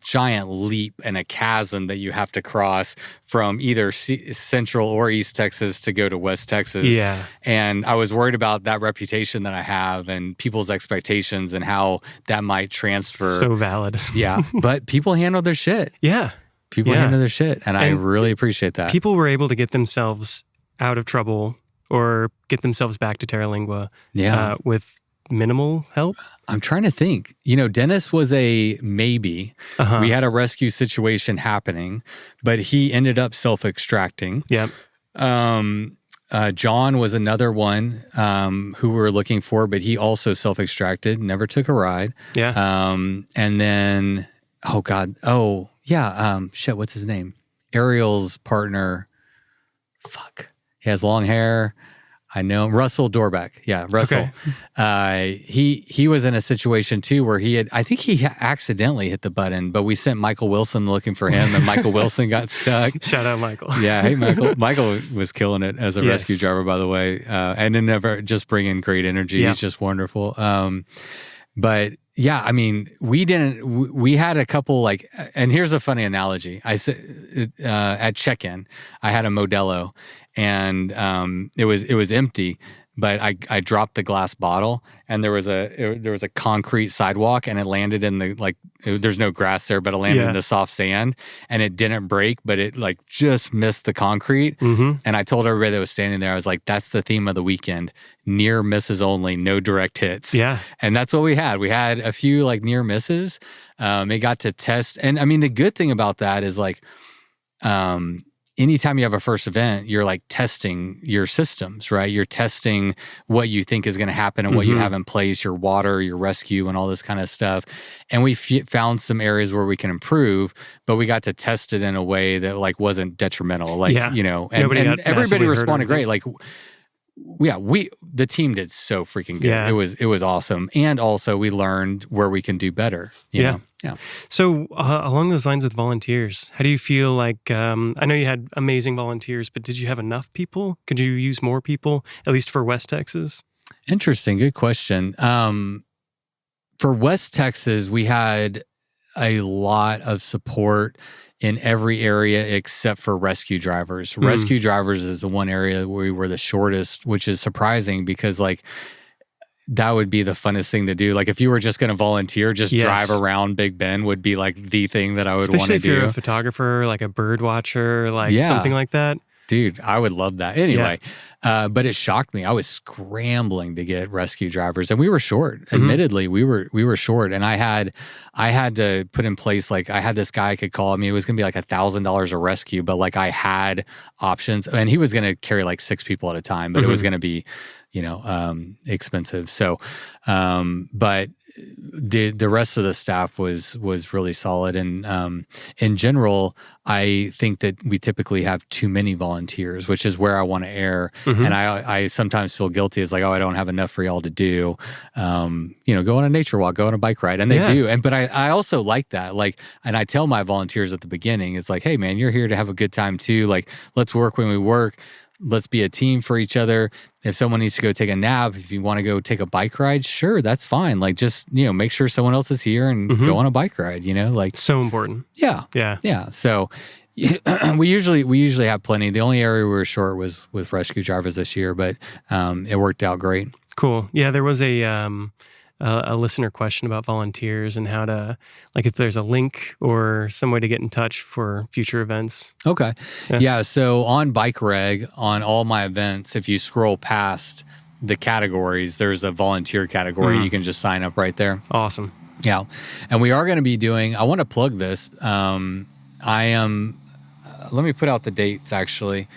S1: giant leap and a chasm that you have to cross from either Central or East Texas to go to West Texas.
S2: Yeah.
S1: And I was worried about that reputation that I have and people's expectations and how that might transfer.
S2: So valid.
S1: Yeah. But people handle their shit.
S2: Yeah.
S1: People handle their shit, and I really appreciate that.
S2: People were able to get themselves out of trouble or get themselves back to Terralingua with minimal help.
S1: I'm trying to think. Dennis was a maybe. We had a rescue situation happening, but he ended up self-extracting.
S2: Yep.
S1: John was another one who we were looking for, but he also self-extracted, never took a ride.
S2: Yeah.
S1: And then, shit, what's his name? Ariel's partner. Fuck. He has long hair. I know him. Russell Dorbeck. Yeah, Russell. Okay. He was in a situation too where I think he accidentally hit the button, but we sent Michael Wilson looking for him, and Michael Wilson got stuck.
S2: Shout out Michael.
S1: Yeah, hey Michael. Michael was killing it as a rescue driver, by the way, and then never just bringing great energy. Yeah. He's just wonderful. But yeah, I mean, we had a couple and here's a funny analogy. I said at check-in, I had a Modelo, and it was empty, but I dropped the glass bottle, and there was a concrete sidewalk, and it landed in there's no grass there, but it landed in the soft sand, and it didn't break, but it like just missed the concrete.
S2: Mm-hmm.
S1: And I told everybody that was standing there, I was like, that's the theme of the weekend: near misses only, no direct hits.
S2: Yeah,
S1: and that's what we had. We had a few like near misses. It got to test, and I mean the good thing about that is like. Anytime you have a first event, you're like testing your systems, right? You're testing what you think is going to happen and what you have in place, your water, your rescue, and all this kind of stuff. And we found some areas where we can improve, but we got to test it in a way that like wasn't detrimental. Like, and everybody responded great. Like, the team did so freaking good.
S2: Yeah.
S1: It was awesome. And also we learned where we can do better. You know?
S2: Yeah. So along those lines with volunteers, how do you feel like, I know you had amazing volunteers, but did you have enough people? Could you use more people, at least for West Texas?
S1: Interesting. Good question. For West Texas, we had a lot of support in every area except for rescue drivers. Rescue drivers is the one area where we were the shortest, which is surprising because like that would be the funnest thing to do. Like if you were just going to volunteer, just drive around Big Bend would be like the thing that I would want to do.
S2: Especially if you're a photographer, like a bird watcher, like something like that.
S1: Dude, I would love that. Anyway, but it shocked me. I was scrambling to get rescue drivers, and we were short. Admittedly, we were short, and I had to put in place, like I had this guy I could call. I mean, it was going to be like $1,000 a rescue, but like I had options, and he was going to carry like 6 people at a time, but it was going to be, expensive. So, but the rest of the staff was really solid, and in general, I think that we typically have too many volunteers, which is where I want to err. And I sometimes feel guilty as like, oh, I don't have enough for y'all to do. Go on a nature walk, go on a bike ride, and they do. But I also like that. Like, and I tell my volunteers at the beginning, it's like, hey man, you're here to have a good time too. Like, let's work when we work. Let's be a team for each other. If someone needs to go take a nap, if you want to go take a bike ride, sure, that's fine. Like just, make sure someone else is here and go on a bike ride, like
S2: so important.
S1: Yeah. So we usually have plenty. The only area we were short was with rescue drivers this year, but it worked out great.
S2: Cool. Yeah. There was a listener question about volunteers and how to, like, if there's a link or some way to get in touch for future events.
S1: Okay. Yeah. So on Bike Reg, on all my events, if you scroll past the categories, there's a volunteer category. You can just sign up right there.
S2: Awesome.
S1: Yeah. And we are going to be doing, I want to plug this. Let me put out the dates actually.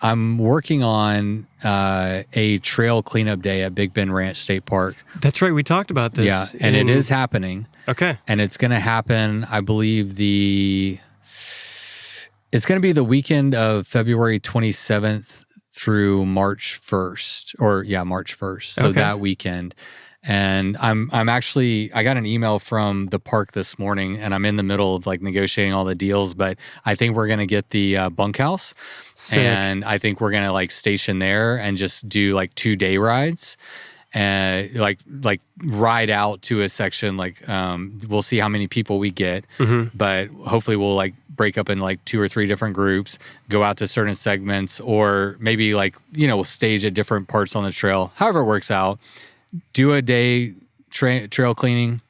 S1: I'm working on a trail cleanup day at Big Bend Ranch State Park.
S2: That's right. We talked about this.
S1: Yeah, and it is happening.
S2: Okay.
S1: And it's going to happen, I believe, it's going to be the weekend of February 27th through March 1st. March 1st. So that weekend. And I'm actually, I got an email from the park this morning, and I'm in the middle of like negotiating all the deals, but I think we're going to get the bunkhouse. Sick. And I think we're going to like station there and just do like 2-day rides and like ride out to a section. Like, we'll see how many people we get, but hopefully we'll like break up in like 2 or 3 different groups, go out to certain segments, or maybe like, we'll stage at different parts on the trail, however it works out. Do a day trail cleaning,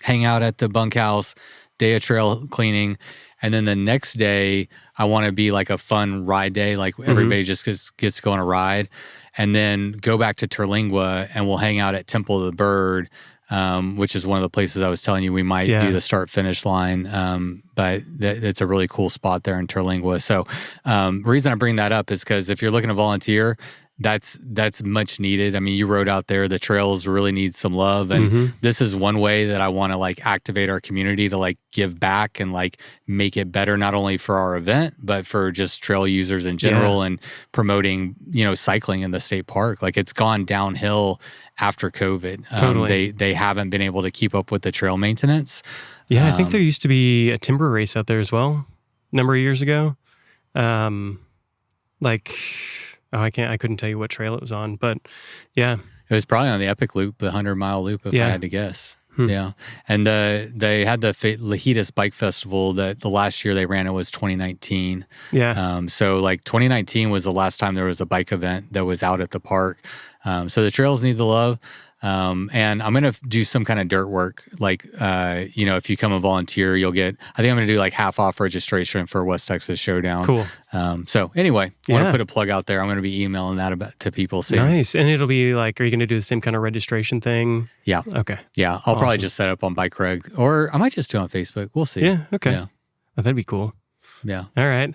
S1: hang out at the bunkhouse, day of trail cleaning, and then the next day I want to be like a fun ride day, like everybody just gets to go on a ride, and then go back to Terlingua and we'll hang out at Temple of the Bird, which is one of the places I was telling you we might do the start-finish line, but it's a really cool spot there in Terlingua. So the reason I bring that up is because if you're looking to volunteer, that's much needed. I mean, you rode out there, the trails really need some love. And this is one way that I want to like activate our community to like give back and like make it better, not only for our event, but for just trail users in general and promoting, cycling in the state park. Like it's gone downhill after COVID.
S2: Totally.
S1: They haven't been able to keep up with the trail maintenance.
S2: Yeah. I think there used to be a timber race out there as well, a number of years ago. I couldn't tell you what trail it was on, but yeah.
S1: It was probably on the Epic Loop, the 100-mile loop, if I had to guess. Yeah. And they had the Lajitas Bike Festival that the last year they ran it was 2019.
S2: Yeah.
S1: So like 2019 was the last time there was a bike event that was out at the park. So the trails need the love. And I'm going to do some kind of dirt work. Like, if you come and volunteer, you'll get, I think I'm going to do like half off registration for West Texas Showdown.
S2: Cool.
S1: So anyway, I want to put a plug out there. I'm going to be emailing that to people soon.
S2: Nice. And it'll be like, are you going to do the same kind of registration thing?
S1: Yeah.
S2: Okay.
S1: Yeah. I'll probably just set up on Bike Reg, or I might just do it on Facebook. We'll see.
S2: Yeah. Okay.
S1: Yeah.
S2: Oh, that'd be cool.
S1: Yeah.
S2: All right.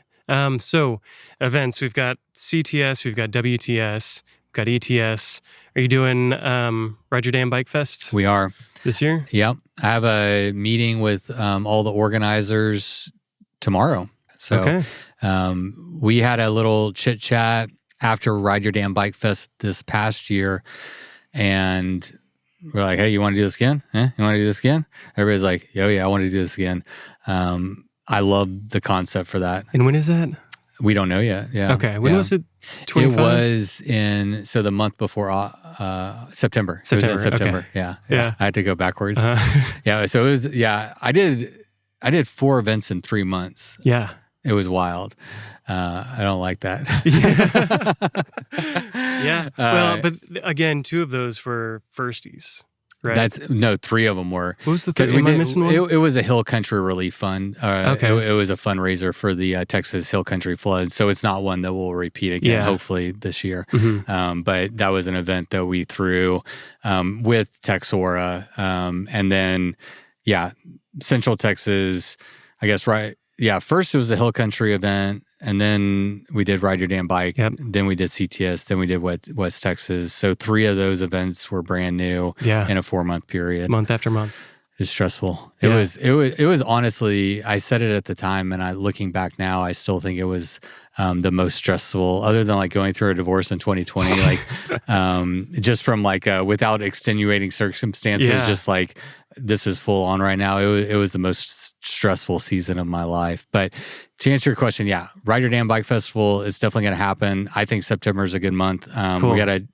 S2: So events, we've got CTS, we've got WTS, we've got ETS. Are you doing Ride Your Damn Bike Fest?
S1: We are.
S2: This year?
S1: Yep. I have a meeting with all the organizers tomorrow. So we had a little chit chat after Ride Your Damn Bike Fest this past year. And we're like, hey, you want to do this again? You want to do this again? Everybody's like, oh yeah, I want to do this again. I love the concept for that.
S2: And when is that?
S1: We don't know yet. Yeah.
S2: Okay. When was it? 25?
S1: It was the month before September. It was in September. Okay. Yeah. I had to go backwards. Yeah. So it was, I did 4 events in 3 months.
S2: Yeah.
S1: It was wild. I don't like that.
S2: Yeah. Well, but again, 2 of those were firsties. Right.
S1: 3 of them were.
S2: What was the third? Am I missing one?
S1: It was a Hill Country Relief Fund.
S2: Okay.
S1: It was a fundraiser for the Texas Hill Country flood. So it's not one that we'll repeat again, hopefully this year. Mm-hmm. But that was an event that we threw with Texora. And then, Central Texas, I guess, right? Yeah, first it was a Hill Country event. And then we did Ride Your Damn Bike. Yep. Then we did CTS. Then we did West Texas. So 3 of those events were brand new in a 4-month period.
S2: Month after month.
S1: It was stressful. It was honestly, I said it at the time, and looking back now, I still think it was the most stressful, other than like going through a divorce in 2020, like just from like without extenuating circumstances, just like this is full on right now. It was the most stressful season of my life. But to answer your question, Ride Your Damn Bike Festival is definitely going to happen. I think September is a good month. Cool. We got to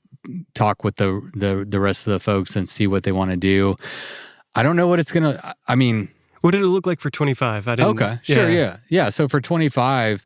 S1: talk with the rest of the folks and see what they want to do. I don't know what it's going to,
S2: what did it look like for 25?
S1: Okay, sure, yeah. So for 25,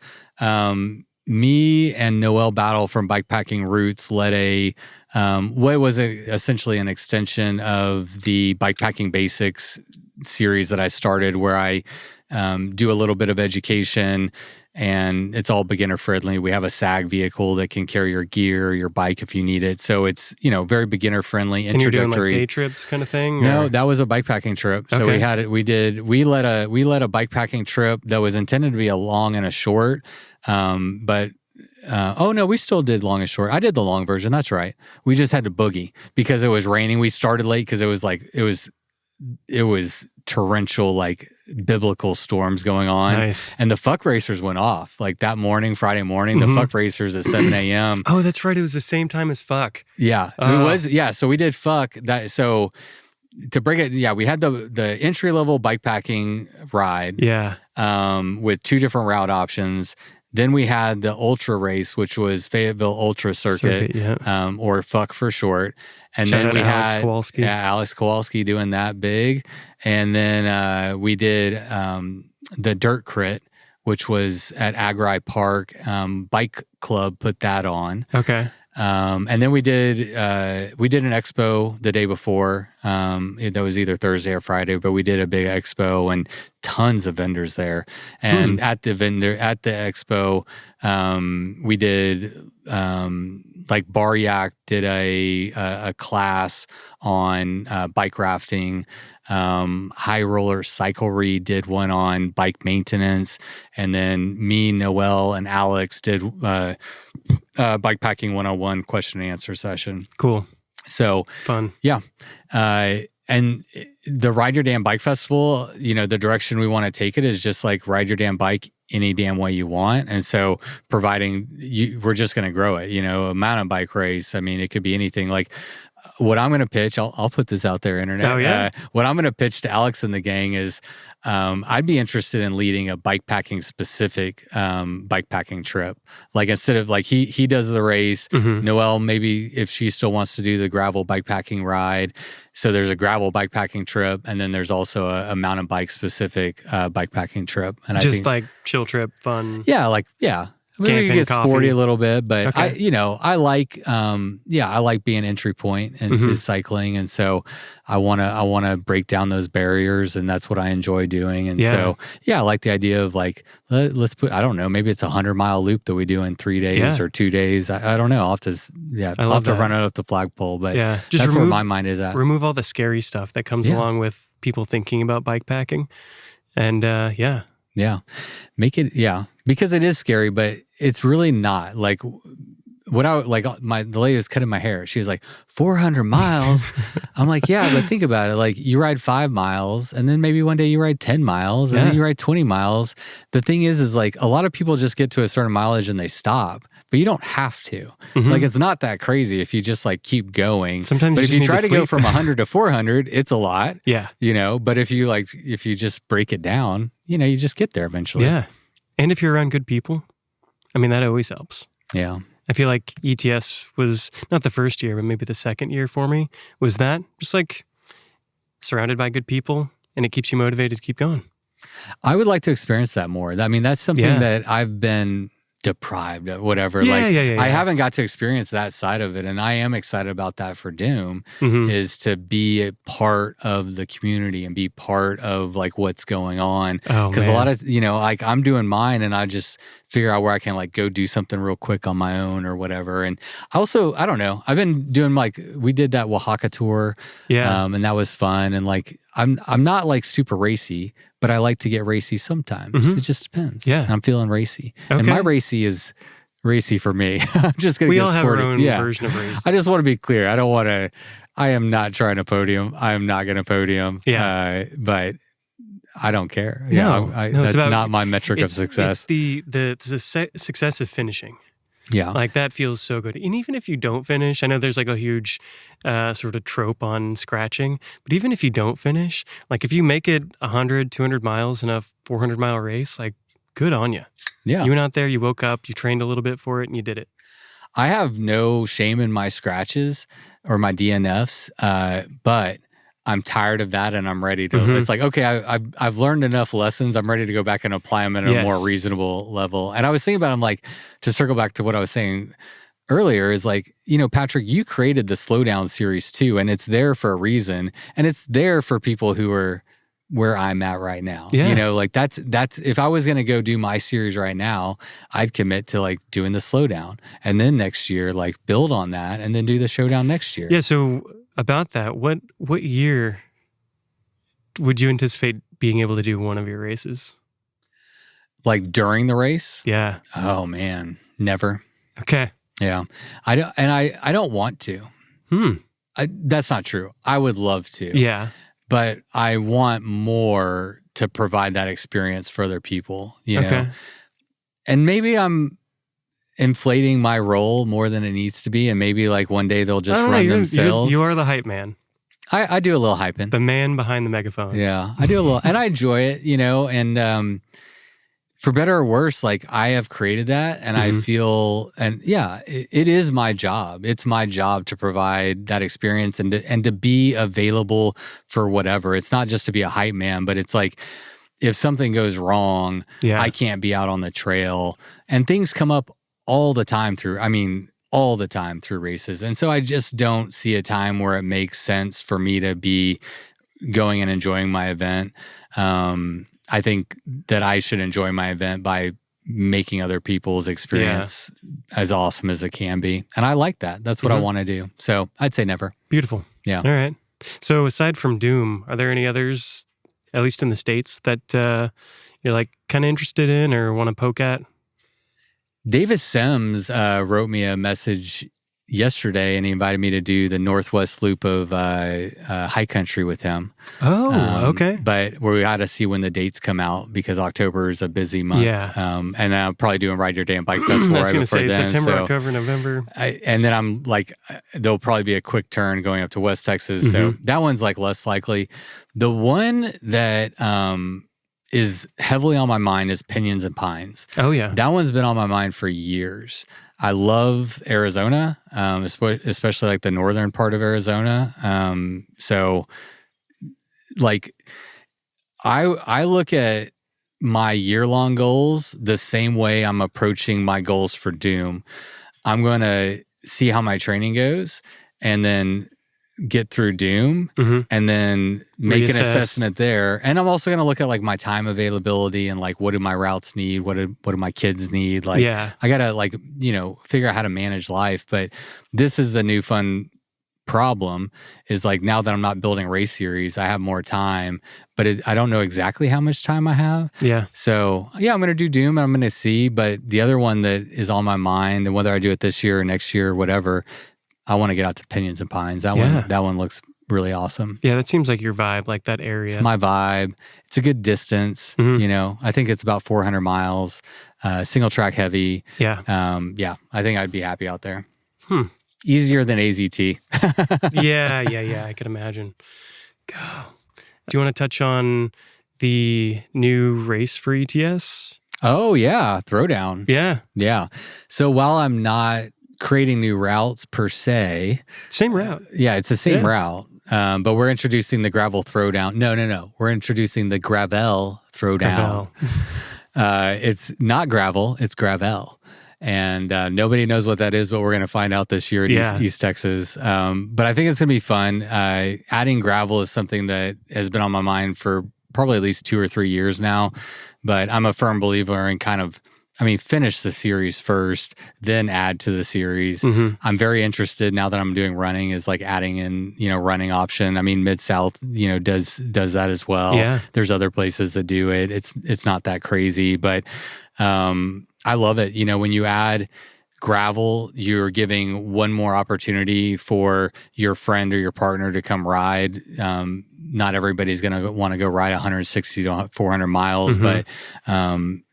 S1: me and Noel Battle from Bikepacking Roots led what was essentially an extension of the Bikepacking Basics series that I started, where I do a little bit of education, and it's all beginner friendly. We have a SAG vehicle that can carry your gear, your bike if you need it. So it's, very beginner friendly, introductory.
S2: And you're doing like day trips kind of thing?
S1: No, that was a bikepacking trip. So we led a bikepacking trip that was intended to be a long and a short. But we still did long and short. I did the long version. That's right. We just had to boogie because it was raining. We started late because it was torrential, like biblical storms going on.
S2: Nice.
S1: And the fuck racers went off like that morning, Friday morning. The fuck racers at 7 a.m.
S2: Oh, that's right. It was the same time as fuck.
S1: Yeah, it was. Yeah, so we did fuck that. So to break it, we had the entry level bikepacking ride.
S2: Yeah.
S1: With 2 different route options. Then we had the ultra race, which was Fayetteville Ultra Circuit, or FUCK for short. And then we had Alex Kowalski doing that big. And then we did the Dirt Crit, which was at Agri Park. Bike Club put that on.
S2: Okay.
S1: And then we did an expo the day before. That was either Thursday or Friday, but we did a big expo and tons of vendors there. And at the expo, we did like Bar Yak did a class on bike rafting. High Roller Cyclery did one on bike maintenance, and then me, Noel, and Alex did bikepacking 101 question and answer session.
S2: Cool.
S1: So
S2: fun.
S1: Yeah. And the Ride Your Damn Bike Festival, the direction we want to take it is just like ride your damn bike any damn way you want. And so we're just going to grow it, a mountain bike race. I mean, it could be anything. Like what I'm going to pitch, I'll put this out there, internet.
S2: Oh, yeah?
S1: What I'm going to pitch to Alex and the gang is I'd be interested in leading a bikepacking specific bikepacking trip. Like instead of like he does the race, Noelle, maybe if she still wants to do the gravel bikepacking ride. So there's a gravel bikepacking trip, and then there's also a mountain bike specific bikepacking trip. And
S2: just
S1: I think,
S2: like chill trip, fun.
S1: yeah, like, yeah. Maybe you get sporty a little bit, but okay. I like being entry point into cycling, and so I wanna break down those barriers, and that's what I enjoy doing. And so I like the idea of like let's put, I don't know, maybe it's a 100-mile loop that we do in 3 days or 2 days. I don't know. I'll have to run it up the flagpole, but just that's where my mind is at.
S2: Remove all the scary stuff that comes along with people thinking about bikepacking, and
S1: Yeah. Make it, because it is scary, but it's really not. Like, the lady was cutting my hair. She was like, 400 miles? I'm like, yeah, but think about it. Like, you ride 5 miles, and then maybe one day you ride 10 miles, and then you ride 20 miles. The thing is like, a lot of people just get to a certain mileage and they stop. But you don't have to. Like, it's not that crazy if you just like keep going.
S2: Sometimes,
S1: but if you try to go from 100 to 400, it's a lot.
S2: Yeah.
S1: But if you just break it down, you just get there eventually.
S2: Yeah. And if you're around good people, I mean, that always helps.
S1: Yeah.
S2: I feel like ETS was not the first year, but maybe the second year for me was that just like surrounded by good people, and it keeps you motivated to keep going.
S1: I would like to experience that more. I mean, that's something that I've been deprived of, whatever. I haven't got to experience that side of it, and I am excited about that for Doom, is to be a part of the community and be part of like what's going on. Because a lot of like I'm doing mine, and I just figure out where I can like go do something real quick on my own or whatever. And also, I don't know, I've been doing like, we did that Oaxaca tour, and that was fun. And like I'm not like super racy, but I like to get racy sometimes. It just depends.
S2: Yeah.
S1: I'm feeling racy. Okay. And my racy is racy for me. I'm just going to get sporty. We all have our own
S2: version of racy.
S1: I just want to be clear. I am not trying to podium. I am not going to podium. Yeah. But I don't care.
S2: No,
S1: that's not my metric of success.
S2: It's the success of finishing.
S1: Yeah.
S2: Like that feels so good. And even if you don't finish, I know there's like a huge sort of trope on scratching, but even if you don't finish, like if you make it 100, 200 miles in a 400-mile race, like good on you.
S1: Yeah.
S2: You went out there, you woke up, you trained a little bit for it, and you did it.
S1: I have no shame in my scratches or my DNFs, but I'm tired of that, and I'm ready to. It's like, okay, I've learned enough lessons. I'm ready to go back and apply them at a more reasonable level. And I was thinking about them, like, to circle back to what I was saying earlier, is like, Patrick, you created the Showdown Series too, and it's there for a reason, and it's there for people who are where I'm at right now.
S2: Yeah.
S1: Like that's if I was going to go do my series right now, I'd commit to like doing the Showdown, and then next year like build on that, and then do the Showdown next year.
S2: Yeah. So about that, what year would you anticipate being able to do one of your races?
S1: Like during the race?
S2: Yeah.
S1: Oh man, never.
S2: Okay.
S1: Yeah. I don't want to. That's not true. I would love to.
S2: Yeah.
S1: But I want more to provide that experience for other people, know? And maybe I'm inflating my role more than it needs to be, and maybe like one day they'll just run themselves.
S2: You are the hype man.
S1: I do a little hyping.
S2: The man behind the megaphone.
S1: Yeah, I do a little, and I enjoy it, and for better or worse, like I have created that, and I feel, and it is my job. It's my job to provide that experience and to be available for whatever. It's not just to be a hype man, but it's like, if something goes wrong, I can't be out on the trail, and things come up all the time through races. And so I just don't see a time where it makes sense for me to be going and enjoying my event. I think that I should enjoy my event by making other people's experience as awesome as it can be. And I like that. That's what I want to do. So I'd say never.
S2: Beautiful.
S1: Yeah.
S2: All right. So aside from Doom, are there any others, at least in the States, that you're like kind of interested in or want to poke at?
S1: Davis Sims wrote me a message yesterday, and he invited me to do the northwest loop of high country with him.
S2: Oh, okay.
S1: But we got to see when the dates come out because October is a busy month.
S2: Yeah.
S1: And I'm probably doing Ride Your Damn Bike Festival right before then.
S2: September,
S1: so
S2: October, November.
S1: And then I'm like, there'll probably be a quick turn going up to West Texas. So that one's like less likely. The one that is heavily on my mind is Pinions and Pines.
S2: Oh, yeah.
S1: That one's been on my mind for years. I love Arizona, especially like the northern part of Arizona. So like I look at my year-long goals the same way I'm approaching my goals for Doom. I'm going to see how my training goes and then get through Doom and then make an assessment there. And I'm also going to look at like my time availability and like what do my routes need? What do my kids need? Like I got to like, figure out how to manage life. But this is the new fun problem is like now that I'm not building race series, I have more time, but I don't know exactly how much time I have.
S2: Yeah.
S1: So I'm going to do Doom and I'm going to see. But the other one that is on my mind, and whether I do it this year or next year or whatever, I want to get out to Pinions and Pines. That one looks really awesome.
S2: Yeah, that seems like your vibe, like that area.
S1: It's my vibe. It's a good distance. I think it's about 400 miles, single track heavy.
S2: Yeah.
S1: I think I'd be happy out there. Easier than AZT.
S2: Yeah, I can imagine. Do you want to touch on the new race for ETS?
S1: Oh, yeah. Throwdown. Yeah. So while I'm not creating new routes per se.
S2: Same route.
S1: It's the same route. But we're introducing the gravel throwdown. No. We're introducing the gravel throwdown. It's not gravel, it's gravel. And nobody knows what that is, but we're going to find out this year at East Texas. But I think it's going to be fun. Adding gravel is something that has been on my mind for probably at least 2 or 3 years now. But I'm a firm believer in finish the series first, then add to the series. I'm very interested now that I'm doing running is like adding in, running option. Mid-South, does that as well.
S2: Yeah.
S1: There's other places that do it. It's not that crazy, but I love it. When you add gravel, you're giving one more opportunity for your friend or your partner to come ride. Not everybody's going to want to go ride 160 to 400 miles, but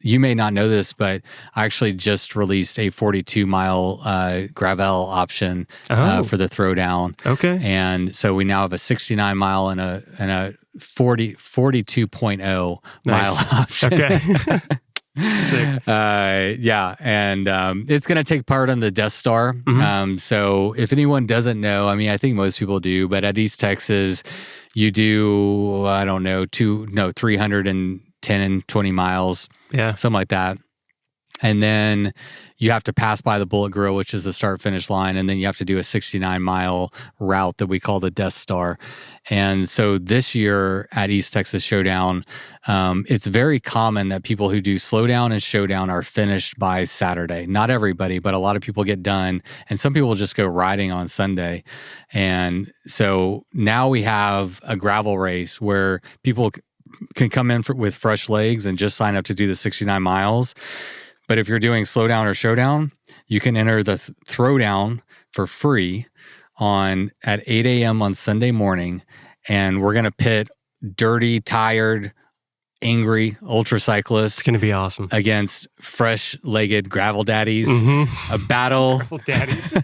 S1: you may not know this, but I actually just released a 42-mile gravel option for the throwdown.
S2: Okay.
S1: And so we now have a 69 mile and a 42.0 mile option.
S2: Okay.
S1: Sick. And it's going to take part on the Death Star. So if anyone doesn't know, I think most people do, but at East Texas, you do, 310 and 20 miles, something like that. And then you have to pass by the Bullet Grill, which is the start-finish line, and then you have to do a 69-mile route that we call the Death Star. And so this year at East Texas Showdown, it's very common that people who do Slowdown and Showdown are finished by Saturday. Not everybody, but a lot of people get done, and some people just go riding on Sunday. And so now we have a gravel race where people can come in with fresh legs and just sign up to do the 69 miles. But if you're doing Slowdown or Showdown, you can enter the throwdown for free at 8 a.m. on Sunday morning. And we're going to pit dirty, tired, angry ultra cyclists.
S2: It's going to be awesome.
S1: Against fresh-legged gravel daddies. A battle.
S2: Gravel daddies.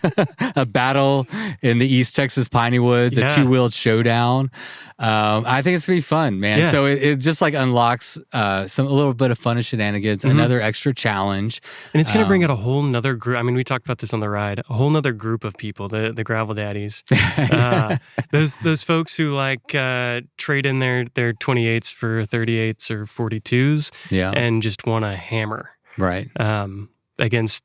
S1: A battle in the East Texas Piney Woods, a 2-wheeled showdown. I think it's going to be fun, man.
S2: Yeah.
S1: So it just like unlocks a little bit of fun and shenanigans, another extra challenge.
S2: And it's going to bring out a whole nother group. We talked about this on the ride, a whole nother group of people, the gravel daddies. Those folks who like trade in their 28s for 38s or 42s and just want to hammer.
S1: Right.
S2: Against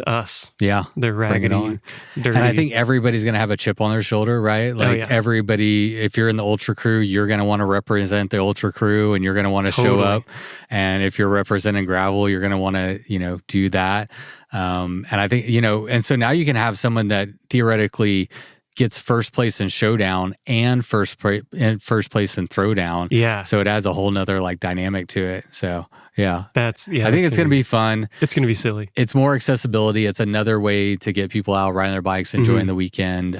S2: us.
S1: Yeah.
S2: The raggedy, dirty.
S1: And I think everybody's going to have a chip on their shoulder, right? Like everybody, if you're in the ultra crew, you're going to want to represent the ultra crew and you're going to want to show up. And if you're representing gravel, you're going to want to, do that. And I think, and so now you can have someone that theoretically gets first place in Showdown and first place in Throwdown.
S2: Yeah.
S1: So it adds a whole nother like dynamic to it. So Yeah.
S2: I think
S1: it's going to be fun.
S2: It's going to be silly.
S1: It's more accessibility. It's another way to get people out riding their bikes, enjoying the weekend.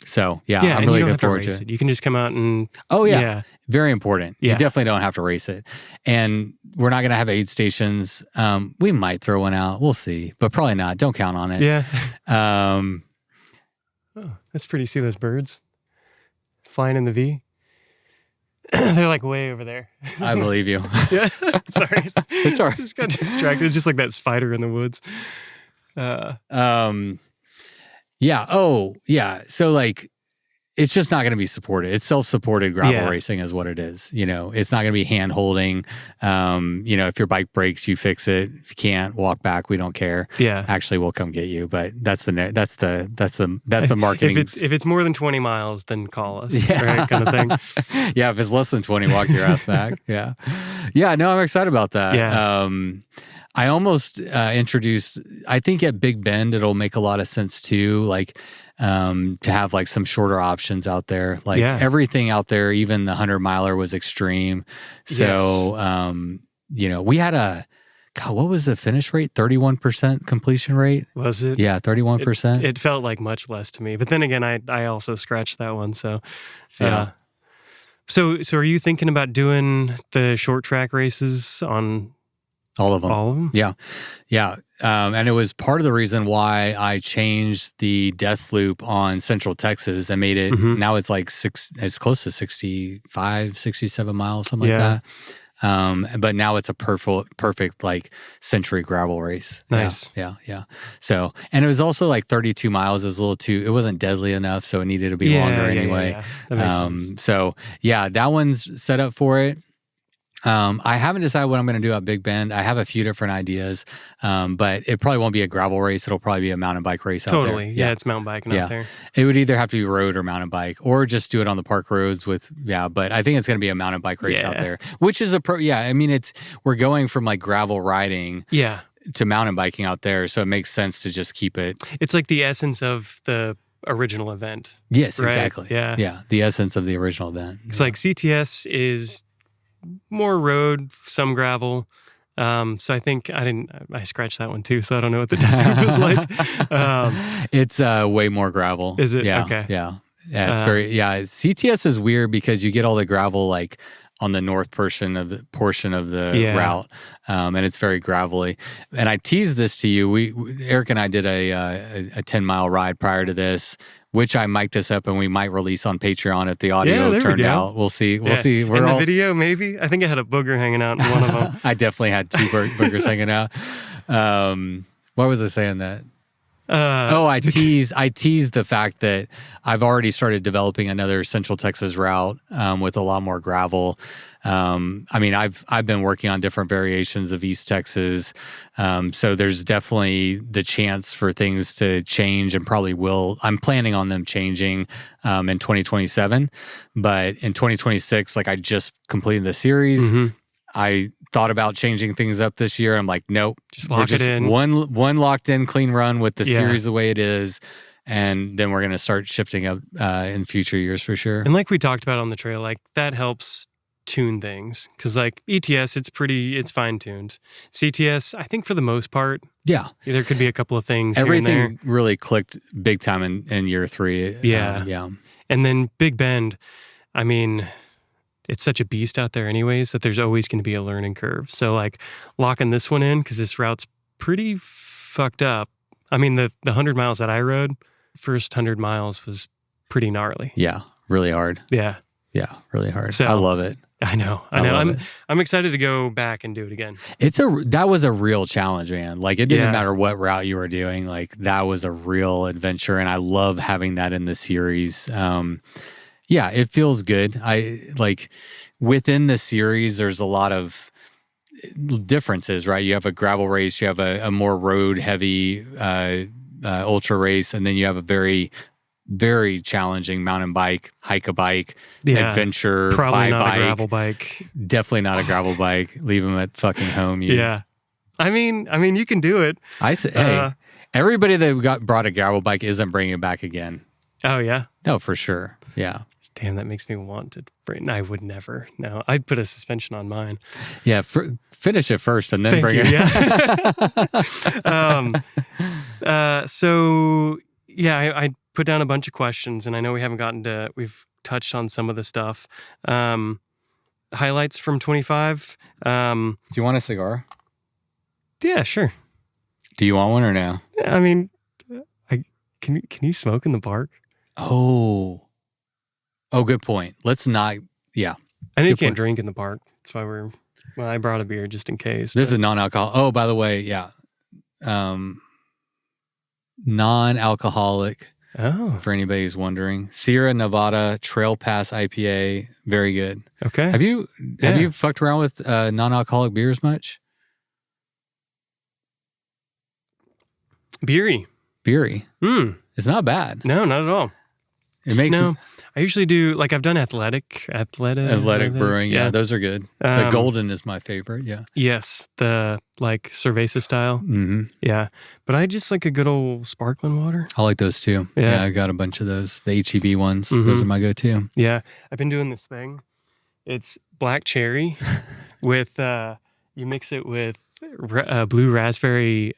S1: So I'm really looking forward to it.
S2: You can just come out and...
S1: Oh, yeah. Very important.
S2: Yeah.
S1: You definitely don't have to race it. And we're not going to have aid stations. We might throw one out. We'll see, but probably not. Don't count on it.
S2: Yeah. That's pretty. See those birds flying in the V? They're like way over there.
S1: I believe you.
S2: Yeah. Sorry.
S1: It's all right.
S2: Just got distracted. Just like that spider in the woods.
S1: Yeah. Oh, yeah. So like, it's just not going to be supported. It's self-supported gravel racing is what it is. It's not going to be hand holding. If your bike breaks, you fix it. If you can't, walk back. We don't care.
S2: Yeah.
S1: Actually, we'll come get you. But that's the marketing.
S2: If it's more than 20 miles, then call us. Right, kind of thing.
S1: Yeah. If it's less than 20, walk your ass back. Yeah. Yeah. No, I'm excited about that.
S2: Yeah.
S1: I almost introduced. I think at Big Bend, it'll make a lot of sense too. Like. To have like some shorter options out there, like everything out there, even the 100-miler was extreme. So, we had what was the finish rate? 31% completion rate.
S2: Was it?
S1: Yeah, 31%.
S2: It felt like much less to me, but then again, I also scratched that one. So, So are you thinking about doing the short track races on?
S1: All of them.
S2: All of them?
S1: Yeah. Yeah. And it was part of the reason why I changed the death loop on Central Texas and made it, now it's like it's close to 65, 67 miles, something like that. But now it's a perfect like century gravel race.
S2: Nice.
S1: Yeah. So, and it was also like 32 miles. It was it wasn't deadly enough. So it needed to be longer anyway.
S2: Yeah. That makes sense.
S1: So that one's set up for it. I haven't decided what I'm going to do at Big Bend. I have a few different ideas, but it probably won't be a gravel race. It'll probably be a mountain bike race out there.
S2: Totally. Yeah, it's mountain biking out there.
S1: It would either have to be road or mountain bike, or just do it on the park roads but I think it's going to be a mountain bike race out there, which is I mean, we're going from like gravel riding to mountain biking out there. So it makes sense to just keep it.
S2: It's like the essence of the original event.
S1: Yes,
S2: right?
S1: Exactly.
S2: Yeah.
S1: Yeah. The essence of the original event.
S2: It's like CTS is more road, some gravel. So I think I scratched that one too, so I don't know what the death was like.
S1: It's way more gravel.
S2: Is it?
S1: Yeah.
S2: Okay.
S1: Yeah. Yeah. It's CTS is weird because you get all the gravel like on the north portion of the route. And it's very gravelly. And I teased this to you. Eric and I did a 10-mile ride prior to this, which I mic'd us up and we might release on Patreon if the audio turned out. We'll see. We'll see.
S2: In the video, maybe? I think I had a booger hanging out in one of them.
S1: I definitely had two boogers hanging out. What was I saying that? I teased the fact that I've already started developing another Central Texas route with a lot more gravel. I mean, I've been working on different variations of East Texas, so there's definitely the chance for things to change, and probably will. I'm planning on them changing in 2027, but in 2026, like I just completed the series. I thought about changing things up this year. I'm like, nope,
S2: just lock it in.
S1: One locked in, clean run with the series the way it is, and then we're gonna start shifting up in future years for sure.
S2: And like we talked about on the trail, like that helps tune things because like ETS, it's fine tuned. CTS, I think for the most part, there could be a couple of things.
S1: Everything really clicked big time in year 3.
S2: Yeah. And then Big Bend, I mean, it's such a beast out there anyways that there's always going to be a learning curve. So like locking this one in because this route's pretty fucked up. I mean, the 100 miles that I rode, first 100 miles was pretty gnarly.
S1: Yeah, really hard.
S2: Yeah,
S1: really hard.
S2: So,
S1: I love it.
S2: I know. I'm excited to go back and do it again.
S1: That was a real challenge, man. Like it didn't matter what route you were doing. Like that was a real adventure, and I love having that in the series. Yeah, it feels good. I like within the series, there's a lot of differences, right? You have a gravel race, you have a more road heavy ultra race, and then you have a very, very challenging mountain bike, hike a bike, adventure,
S2: probably not
S1: bike.
S2: A gravel bike.
S1: Definitely not a gravel bike. Leave them at fucking home.
S2: Yeah. I mean, you can do it.
S1: I say, hey, everybody that brought a gravel bike isn't bringing it back again.
S2: Oh yeah.
S1: No, for sure. Yeah.
S2: Damn, that makes me want to bring. I would never. No, I'd put a suspension on mine.
S1: Yeah, finish it first and then
S2: Thank
S1: bring
S2: you,
S1: it.
S2: Yeah. So yeah, I put down a bunch of questions, and I know we've touched on some of the stuff. Highlights from 25.
S1: Do you want a cigar?
S2: Yeah, sure.
S1: Do you want one or no?
S2: I mean, can you smoke in the park?
S1: Oh, good point. Let's not. Yeah,
S2: I know you can't drink in the park. That's why I brought a beer just in case.
S1: This is non-alcohol. Oh, by the way, yeah, non-alcoholic.
S2: Oh,
S1: for anybody who's wondering, Sierra Nevada Trail Pass IPA, very good.
S2: Okay.
S1: Have you fucked around with non-alcoholic beers much?
S2: Beery.
S1: It's not bad.
S2: No, not at all.
S1: It makes
S2: I usually do, like, I've done athletic
S1: brewing. Yeah, those are good. The golden is my favorite. Yeah.
S2: Yes, the like cerveza style.
S1: Mm-hmm.
S2: Yeah, but I just like a good old sparkling water.
S1: I like those too. Yeah, I got a bunch of those. The HEB ones.
S2: Mm-hmm.
S1: Those are my go-to.
S2: Yeah, I've been doing this thing. It's black cherry with you mix it with blue raspberry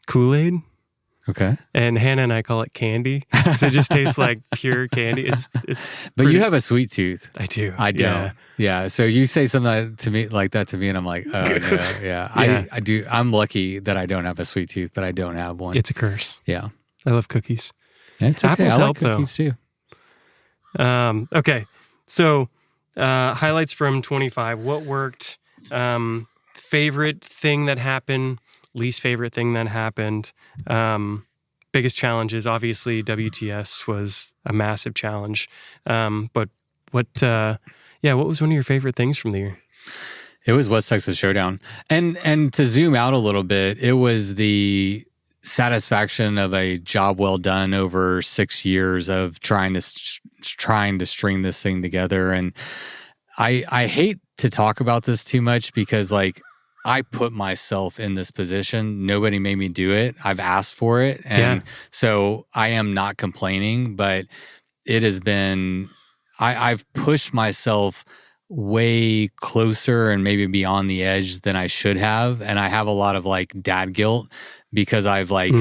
S2: Kool-Aid.
S1: Okay.
S2: And Hannah and I call it candy because it just tastes like pure candy. It's.
S1: But you have a sweet tooth.
S2: I do.
S1: I don't. Yeah. So you say something to me like that to me, and I'm like, oh no, yeah. I do. I'm lucky that I don't have a sweet tooth, but I don't have one.
S2: It's a curse.
S1: Yeah.
S2: I love cookies.
S1: It's okay.
S2: Apples
S1: I like
S2: help,
S1: cookies too.
S2: Okay. So highlights from 25. What worked? Favorite thing that happened? Least favorite thing that happened. Biggest challenges, obviously WTS was a massive challenge. But what was one of your favorite things from the year?
S1: It was West Texas Showdown. And to zoom out a little bit, it was the satisfaction of a job well done over 6 years of trying to string this thing together. And I hate to talk about this too much because, like, I put myself in this position. Nobody made me do it. I've asked for it. And so I am not complaining, but it has been, I've pushed myself way closer and maybe beyond the edge than I should have. And I have a lot of like dad guilt because I've like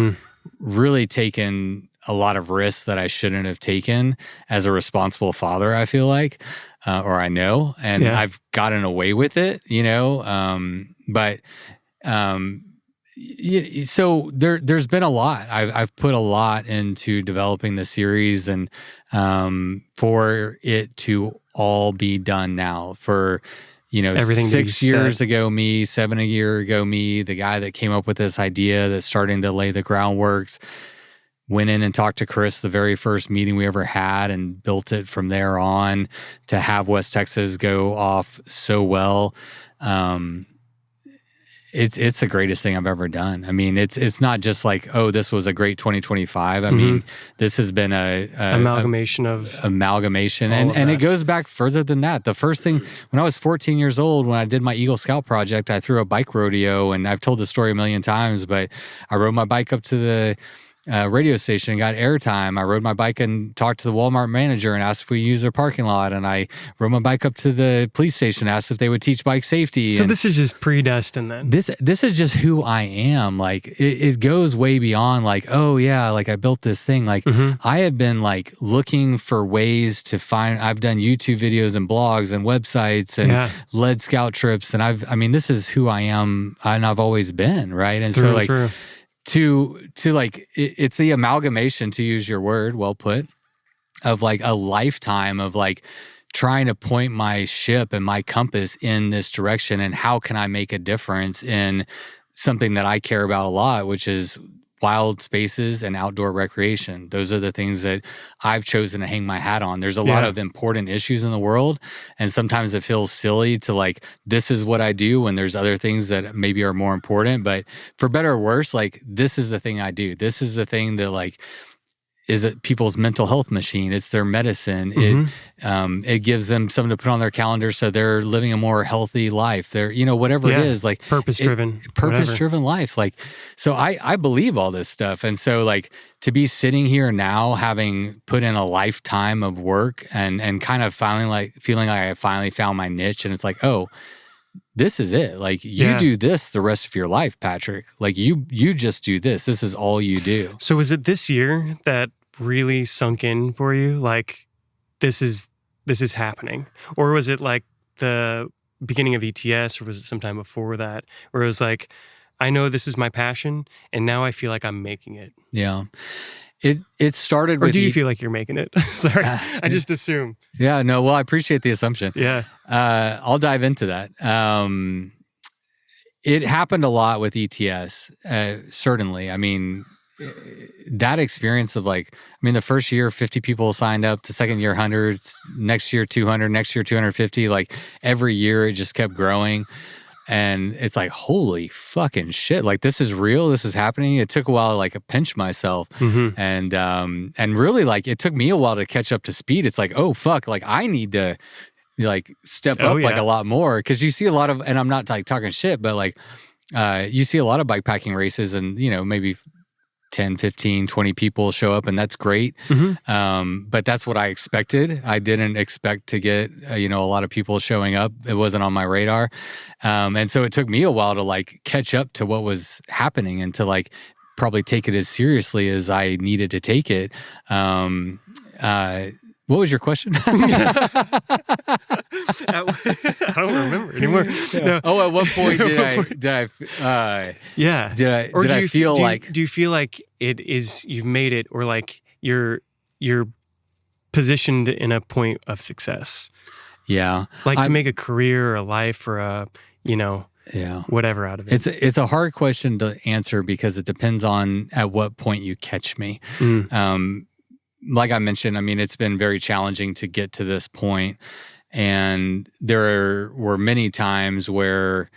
S1: really taken a lot of risks that I shouldn't have taken as a responsible father, I feel like, or I know, and I've gotten away with it, you know? So there's been a lot. I've put a lot into developing the series, and for it to all be done now, for everything 6 years ago me, 7 years ago me, the guy that came up with this idea that's starting to lay the groundworks, went in and talked to Chris the very first meeting we ever had and built it from there on to have West Texas go off so well. It's the greatest thing I've ever done. I mean, it's not just like, oh, this was a great 2025. I mean, this has been a amalgamation, and it goes back further than that. The first thing, when I was 14 years old, when I did my Eagle Scout project, I threw a bike rodeo, and I've told the story a million times, but I rode my bike up to the radio station and got airtime. I rode my bike and talked to the Walmart manager and asked if we use their parking lot. And I rode my bike up to the police station, asked if they would teach bike safety.
S2: So this is just predestined then?
S1: This is just who I am. Like it goes way beyond like, oh yeah, like I built this thing. Like I have been like looking for ways to find, I've done YouTube videos and blogs and websites and led scout trips. And this is who I am and I've always been. Right. And so like, to like, it's the amalgamation, to use your word, well put, of like a lifetime of like trying to point my ship and my compass in this direction. And how can I make a difference in something that I care about a lot, which is wild spaces and outdoor recreation. Those are the things that I've chosen to hang my hat on. There's a lot of important issues in the world, and sometimes it feels silly to like, this is what I do when there's other things that maybe are more important. But for better or worse, like this is the thing I do. This is the thing that like, is it people's mental health machine. It's their medicine. It gives them something to put on their calendar so they're living a more healthy life. They're, whatever it is, like
S2: purpose-driven
S1: life. Like, so I believe all this stuff. And so like to be sitting here now, having put in a lifetime of work and kind of feeling like I finally found my niche, and it's like, oh, this is it. Like you do this the rest of your life, Patrick. Like you just do this. This is all you do.
S2: So was it this year that really sunk in for you? Like this is happening? Or was it like the beginning of ETS, or was it sometime before that? Where it was like, I know this is my passion and now I feel like I'm making it.
S1: Yeah. It started with...
S2: Or do you feel like you're making it? Sorry, I just assume.
S1: Yeah, no, well, I appreciate the assumption.
S2: Yeah.
S1: I'll dive into that. It happened a lot with ETS, certainly. I mean, that experience of the first year, 50 people signed up, the second year, hundreds, next year, 200, next year, 250. Like every year it just kept growing. And it's like, holy fucking shit. Like, this is real. This is happening. It took a while to like pinch myself. And really like, it took me a while to catch up to speed. It's like, oh fuck, like I need to like step up like a lot more. Cause you see a lot of, and I'm not like talking shit, but like, you see a lot of bikepacking races and, maybe 10, 15, 20 people show up, and that's great. But that's what I expected. I didn't expect to get, a lot of people showing up. It wasn't on my radar. And so it took me a while to like catch up to what was happening and to like probably take it as seriously as I needed to take it. What was your question?
S2: I don't remember anymore. No.
S1: Oh, at what point did I feel like...
S2: Do you feel like it is, you've made it, or like you're positioned in a point of success?
S1: Yeah.
S2: Like to make a career or a life or a, whatever out of it.
S1: It's a hard question to answer because it depends on at what point you catch me. Like I mentioned, I mean, it's been very challenging to get to this point. And there were many times where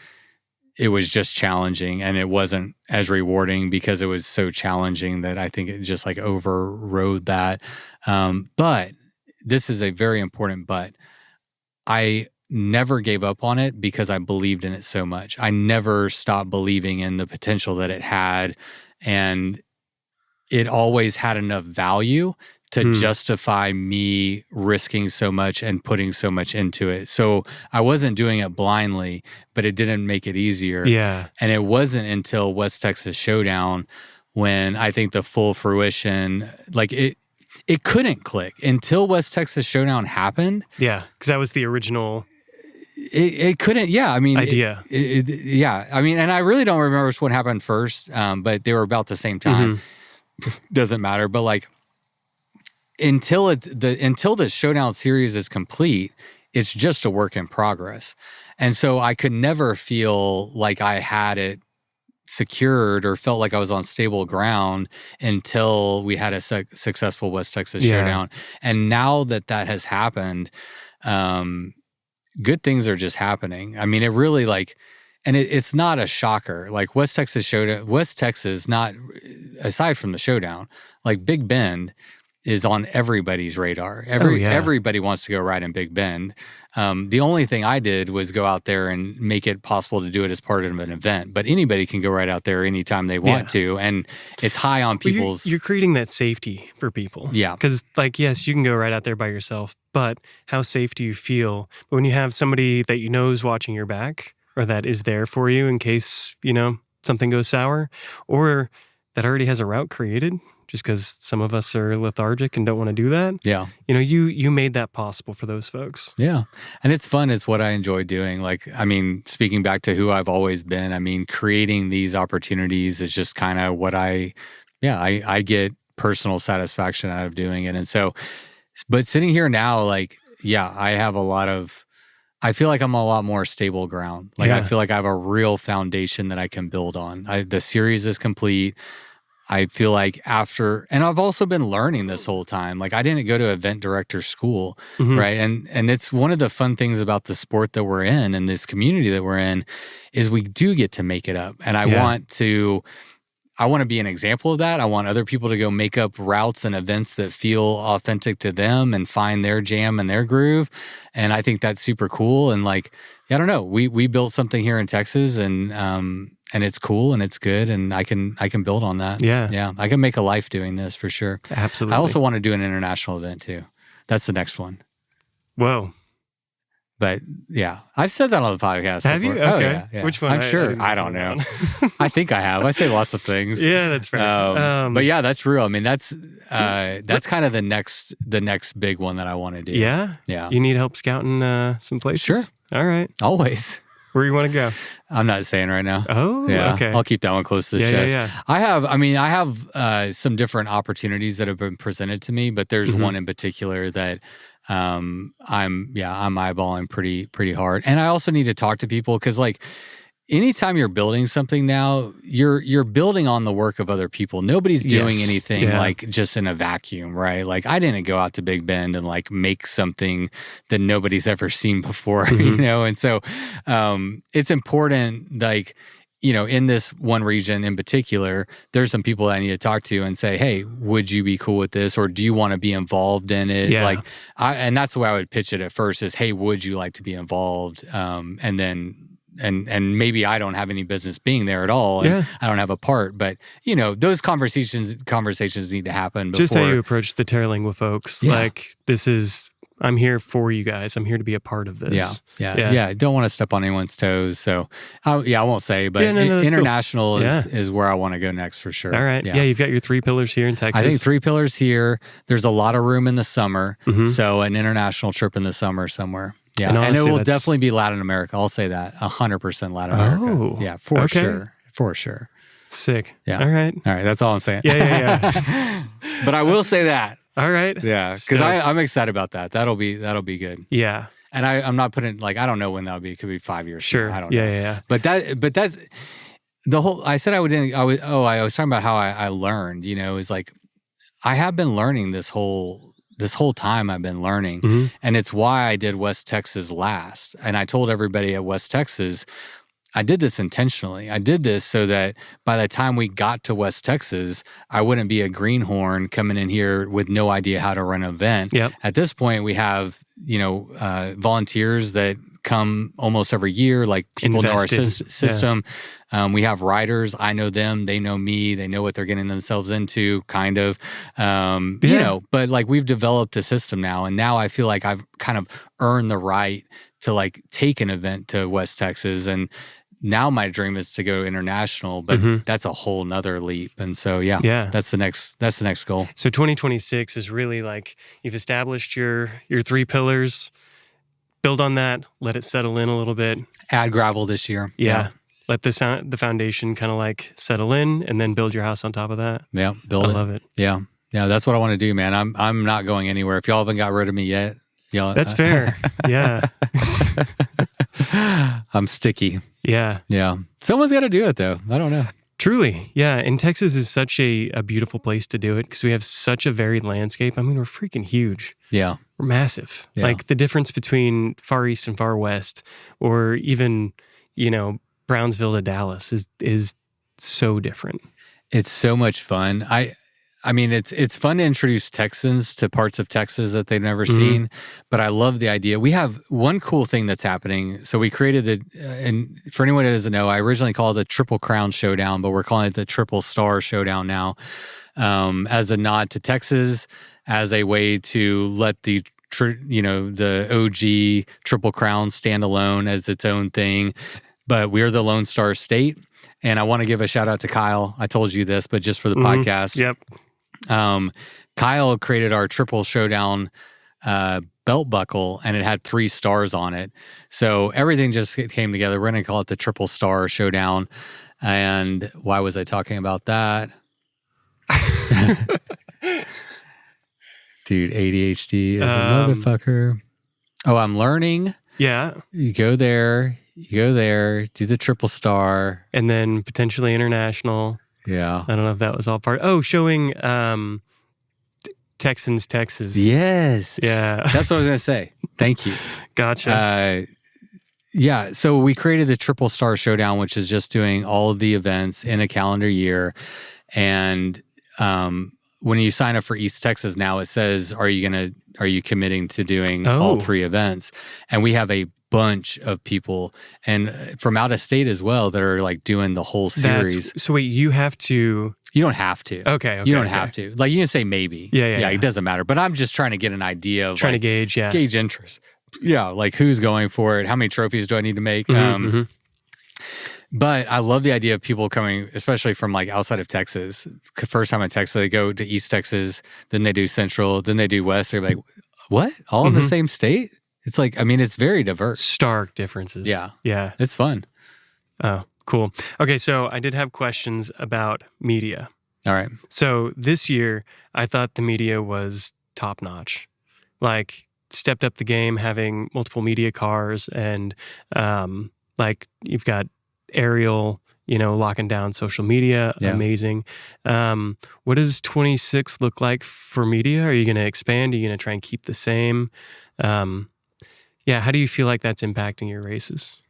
S1: it was just challenging and it wasn't as rewarding because it was so challenging that I think it just like overrode that. But this is a very important but. I never gave up on it because I believed in it so much. I never stopped believing in the potential that it had. And it always had enough value to justify me risking so much and putting so much into it. So I wasn't doing it blindly, but it didn't make it easier.
S2: Yeah.
S1: And it wasn't until West Texas Showdown when I think the full fruition, like it couldn't click until West Texas Showdown happened.
S2: Yeah, because that was the original...
S1: It couldn't, yeah. I mean,
S2: idea.
S1: Yeah. I mean, and I really don't remember what happened first, but they were about the same time. Doesn't matter. But like, until the Showdown series is complete, it's just a work in progress. And so I could never feel like I had it secured or felt like I was on stable ground until we had a successful West Texas Showdown. And now that has happened, good things are just happening. I mean, it really like, and it's not a shocker. Like West Texas, not aside from the Showdown, like Big Bend is on everybody's radar. Everybody wants to go ride in Big Bend. The only thing I did was go out there and make it possible to do it as part of an event. But anybody can go right out there anytime they want to, and it's high on people's...
S2: You're creating that safety for people.
S1: Yeah.
S2: Because, like, yes, you can go right out there by yourself, but how safe do you feel? But when you have somebody that you know is watching your back, or that is there for you in case, something goes sour, or that already has a route created, just because some of us are lethargic and don't want to do that.
S1: Yeah.
S2: You made that possible for those folks.
S1: Yeah. And it's fun. It's what I enjoy doing. Like, I mean, speaking back to who I've always been, I mean, creating these opportunities is just kind of what I get personal satisfaction out of doing it. And so, but sitting here now, like, I feel like I'm a lot more stable ground. Like, I feel like I have a real foundation that I can build on. The series is complete. I feel like and I've also been learning this whole time. Like I didn't go to event director school, right? And it's one of the fun things about the sport that we're in and this community that we're in is we do get to make it up. And I I want to be an example of that. I want other people to go make up routes and events that feel authentic to them and find their jam and their groove. And I think that's super cool. And like, I don't know, we built something here in Texas, and it's cool and it's good, and I can build on that. Yeah. I can make a life doing this for sure.
S2: Absolutely.
S1: I also want to do an international event too. That's the next one.
S2: Whoa.
S1: But yeah, I've said that on the podcast.
S2: Have
S1: before.
S2: you? Okay.
S1: Oh, yeah.
S2: Which one?
S1: I'm sure. I don't know. I think I have. I say lots of things.
S2: Yeah, that's fair.
S1: But yeah, that's real. I mean, that's kind of the next big one that I want to do.
S2: Yeah?
S1: Yeah.
S2: You need help scouting some places?
S1: Sure.
S2: All right.
S1: Always.
S2: Where you want to go?
S1: I'm not saying right now.
S2: Oh,
S1: yeah.
S2: okay.
S1: I'll keep that one close to the chest.
S2: Yeah.
S1: I have some different opportunities that have been presented to me, but there's one in particular that I'm eyeballing pretty hard. And I also need to talk to people, because like anytime you're building something now, you're building on the work of other people. Nobody's doing anything like just in a vacuum, right? Like I didn't go out to Big Bend and like make something that nobody's ever seen before, you know? And so it's important, like, you know, in this one region in particular, there's some people that I need to talk to and say, hey, would you be cool with this? Or do you want to be involved in it?
S2: Yeah.
S1: Like, and that's the way I would pitch it at first is, hey, would you like to be involved? And then, and maybe I don't have any business being there at all. And I don't have a part, but you know, those conversations need to happen before.
S2: Just how you approach the Terlingua folks.
S1: Yeah.
S2: Like, I'm here for you guys. I'm here to be a part of this.
S1: Yeah. Don't want to step on anyone's toes. So, I won't say, but international
S2: cool.
S1: is where I want to go next for sure.
S2: All right. Yeah. You've got your 3 pillars here in Texas.
S1: I think 3 pillars here. There's a lot of room in the summer. So an international trip in the summer somewhere. Yeah. And, honestly, it will definitely be Latin America. I'll say that. 100% Latin America.
S2: Oh.
S1: Yeah, for sure. For sure.
S2: Sick.
S1: Yeah.
S2: All right.
S1: That's all I'm saying.
S2: Yeah.
S1: But I will say that.
S2: All right.
S1: Yeah, because I'm excited about that. That'll be good.
S2: Yeah.
S1: And I'm not putting, like, I don't know when that'll be. It could be 5 years.
S2: Sure.
S1: I don't know.
S2: Yeah.
S1: But that's the whole. I said I was talking about how I learned. You know, is like I have been learning this whole time. I've been learning, and it's why I did West Texas last. And I told everybody at West Texas, I did this intentionally. I did this so that by the time we got to West Texas, I wouldn't be a greenhorn coming in here with no idea how to run an event.
S2: Yep.
S1: At this point, we have, volunteers that come almost every year, like people know our system. Yeah. We have riders. I know them. They know me. They know what they're getting themselves into, kind of. But like we've developed a system now. And now I feel like I've kind of earned the right to like take an event to West Texas. And now my dream is to go international, but that's a whole nother leap. And so, that's the next goal.
S2: So 2026 is really like you've established your 3 pillars, build on that, let it settle in a little bit.
S1: Add gravel this year.
S2: Yeah. Let the foundation kind of like settle in and then build your house on top of that.
S1: Yeah. I
S2: love it.
S1: Yeah. Yeah. That's what I want to do, man. I'm not going anywhere. If y'all haven't got rid of me yet,
S2: that's fair. Yeah.
S1: I'm sticky.
S2: Yeah.
S1: Yeah. Someone's got to do it though. I don't know.
S2: Truly. Yeah. And Texas is such a beautiful place to do it because we have such a varied landscape. I mean, we're freaking huge.
S1: Yeah.
S2: We're massive.
S1: Yeah.
S2: Like the difference between far east and far west, or even, Brownsville to Dallas is so different.
S1: It's so much fun. I mean, it's fun to introduce Texans to parts of Texas that they've never seen, but I love the idea. We have one cool thing that's happening. So we created and for anyone that doesn't know, I originally called it the Triple Crown Showdown, but we're calling it the Triple Star Showdown now, as a nod to Texas, as a way to let the OG Triple Crown stand alone as its own thing. But we're the Lone Star State, and I want to give a shout out to Kyle. I told you this, but just for the podcast.
S2: Yep.
S1: Kyle created our Triple Showdown belt buckle, and it had 3 stars on it. So everything just came together. We're going to call it the Triple Star Showdown. And why was I talking about that? Dude, ADHD is a motherfucker. Oh, I'm learning.
S2: Yeah.
S1: You go there, do the Triple Star.
S2: And then potentially international.
S1: Yeah.
S2: I don't know if that was all part. Oh, showing Texans, Texas.
S1: Yes.
S2: Yeah.
S1: That's what I was going to say. Thank you.
S2: Gotcha.
S1: Yeah, so we created the Triple Star Showdown, which is just doing all of the events in a calendar year. And when you sign up for East Texas now, it says, are you committing to doing all 3 events? And we have a bunch of people and from out of state as well that are like doing the whole series.
S2: So wait, you have to...
S1: You don't have to.
S2: Okay.
S1: You don't have to. Like, you can say maybe.
S2: Yeah.
S1: It doesn't matter. But I'm just trying to get an idea of
S2: to gauge
S1: interest. Yeah, like who's going for it? How many trophies do I need to make? But I love the idea of people coming, especially from like outside of Texas. First time in Texas, they go to East Texas, then they do Central, then they do West. They're like, what? All in the same state? It's like, I mean, it's very diverse.
S2: Stark differences.
S1: Yeah. It's fun.
S2: Oh, cool. Okay, so I did have questions about media.
S1: All right.
S2: So this year, I thought the media was top notch. Like, stepped up the game, having multiple media cars, and like you've got Ariel, locking down social media. Yeah. Amazing. What does 26 look like for media? Are you going to expand? Are you going to try and keep the same? How do you feel like that's impacting your races?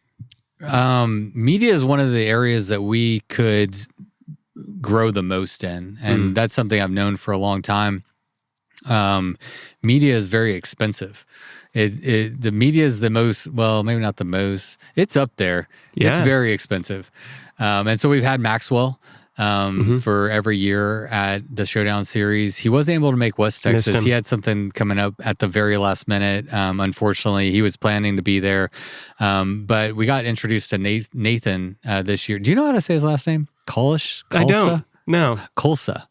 S1: Media is one of the areas that we could grow the most in, and that's something I've known for a long time. Media is very expensive. The media is the most, well, maybe not the most, it's up there. Yeah. It's very expensive. And so we've had Maxwell for every year at the Showdown Series. He wasn't able to make West Texas. He had something coming up at the very last minute. Unfortunately, he was planning to be there. But we got introduced to Nathan this year. Do you know how to say his last name? Kolsa?
S2: I don't. No.
S1: Kolsa.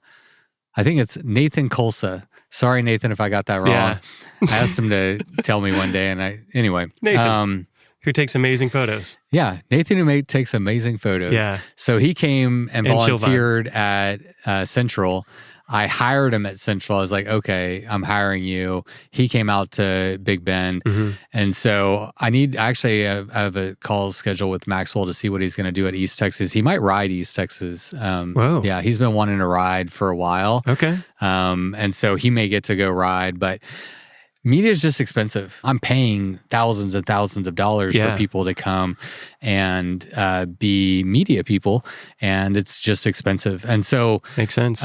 S1: I think it's Nathan Kolsa. Sorry, Nathan, if I got that wrong. Yeah. I asked him to tell me one day, and anyway.
S2: Nathan, who takes amazing photos.
S1: Yeah, Nathan who takes amazing photos. Yeah. So he came and volunteered at Central. I hired him at Central. I was like, okay, I'm hiring you. He came out to Big Bend. And so I have a call scheduled with Maxwell to see what he's going to do at East Texas. He might ride East Texas.
S2: Whoa.
S1: Yeah, he's been wanting to ride for a while.
S2: Okay.
S1: And so he may get to go ride, but media is just expensive. I'm paying thousands and thousands of dollars for people to come and be media people, and it's just expensive. And so
S2: makes sense.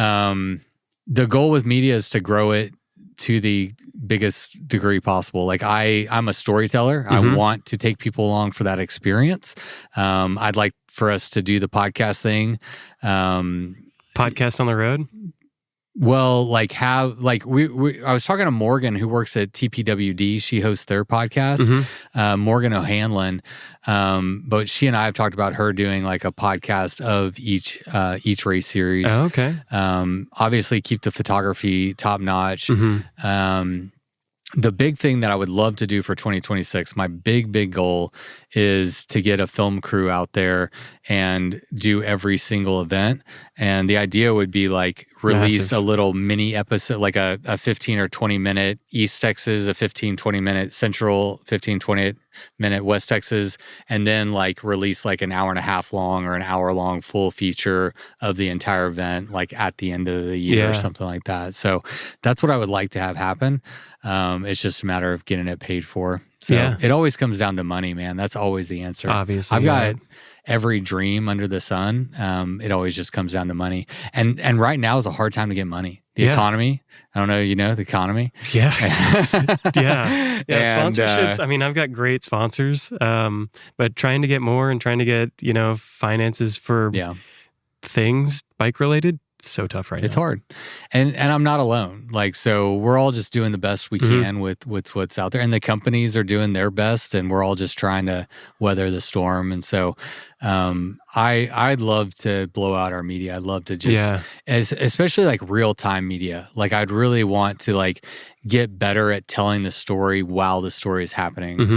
S1: The goal with media is to grow it to the biggest degree possible. Like I'm a storyteller. I want to take people along for that experience. I'd like for us to do the podcast thing.
S2: Podcast on the road?
S1: Well, I was talking to Morgan, who works at TPWD. She hosts their podcast, Morgan O'Hanlon. But she and I have talked about her doing like a podcast of each race series.
S2: Oh, okay.
S1: Obviously keep the photography top notch. The big thing that I would love to do for 2026, my big goal is to get a film crew out there and do every single event. And the idea would be like release a little mini episode, like a 15 or 20 minute East Texas, a 15, 20 minute Central, 15, 20 minute West Texas, and then like release like an hour and a half long or an hour long full feature of the entire event, like at the end of the year or something like that. So that's what I would like to have happen. It's just a matter of getting it paid for. So it always comes down to money, man. That's always the answer.
S2: Obviously.
S1: I've got every dream under the sun. It always just comes down to money. And right now is a hard time to get money. The economy. I don't know, the economy.
S2: Yeah. And, sponsorships. I mean, I've got great sponsors, but trying to get more and trying to get, finances for things bike related, so tough right now.
S1: It's hard. And I'm not alone. Like, so we're all just doing the best we can with what's out there. And the companies are doing their best, and we're all just trying to weather the storm. And so I'd love to blow out our media. I'd love to just, especially like real time media. Like I'd really want to like get better at telling the story while the story is happening.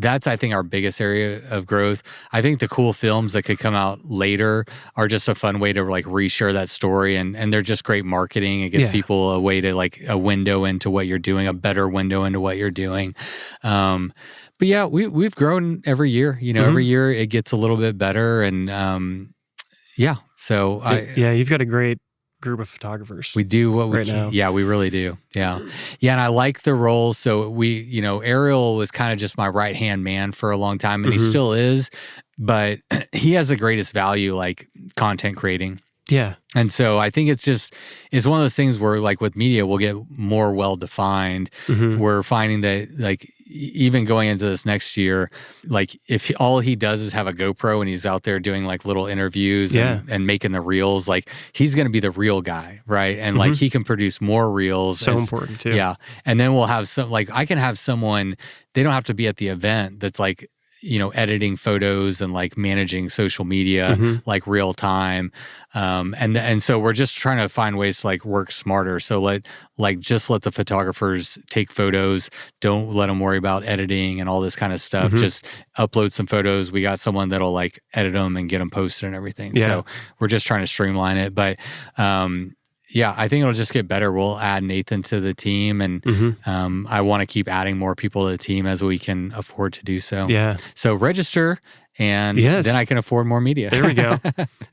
S1: That's, I think, our biggest area of growth. I think the cool films that could come out later are just a fun way to like reshare that story. And they're just great marketing. It gives people a way to like a window into what you're doing, a better window into what you're doing. But yeah, we've grown every year. Every year it gets a little bit better. And so
S2: you've got a great group of photographers.
S1: We do what we
S2: right
S1: can.
S2: now.
S1: Yeah, we really do. Yeah. Yeah. And I like the role. So Ariel was kind of just my right-hand man for a long time, and he still is, but he has the greatest value, like content creating.
S2: Yeah.
S1: And so I think it's one of those things where, like, with media, we'll get more well-defined. We're finding that, like, even going into this next year, like, if all he does is have a GoPro and he's out there doing like little interviews and making the reels, like, he's going to be the reel guy, right? And like, he can produce more reels.
S2: So important too.
S1: Yeah. And then we'll have I can have someone, they don't have to be at the event, that's like, editing photos and like managing social media, like real time. And so we're just trying to find ways to like work smarter. So just let the photographers take photos. Don't let them worry about editing and all this kind of stuff. Just upload some photos. We got someone that'll like edit them and get them posted and everything.
S2: Yeah.
S1: So we're just trying to streamline it. But, yeah, I think it'll just get better. We'll add Nathan to the team, and I want to keep adding more people to the team as we can afford to do so.
S2: Yeah.
S1: So register, and then I can afford more media.
S2: There we go.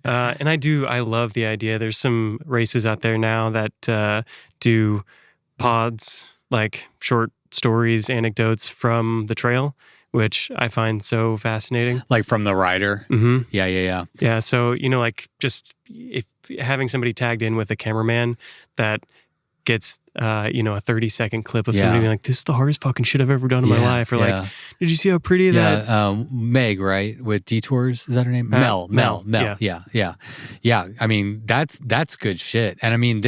S2: And I love the idea. There's some races out there now that do pods, like short stories, anecdotes from the trail, which I find so fascinating.
S1: Like from the rider? Yeah.
S2: Yeah, so, like, just if having somebody tagged in with a cameraman that gets, a 30-second clip of somebody being like, this is the hardest fucking shit I've ever done in my life. Or like, did you see how pretty that...
S1: Meg, right? With Detours, is that her name? Mel. Yeah. I mean, that's good shit. And I mean,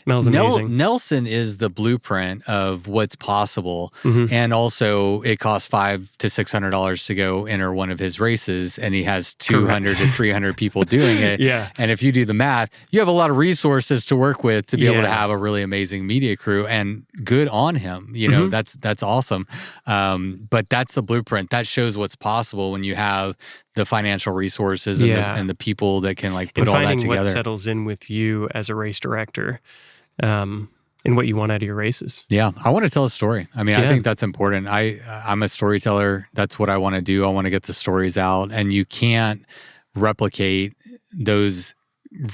S2: Mel's amazing.
S1: Nelson is the blueprint of what's possible. And also, it costs $500 to $600 to go enter one of his races, and he has 200 to 300 people doing it. And if you do the math, you have a lot of resources to work with to be able to have a really amazing media crew, and good on him. That's awesome. But that's the blueprint. That shows what's possible when you have the financial resources and the people that can like put all that together.
S2: Finding what settles in with you as a race director, and what you want out of your races. Yeah,
S1: I want to tell a story. I mean, I think that's important. I'm a storyteller. That's what I want to do. I want to get the stories out, and you can't replicate those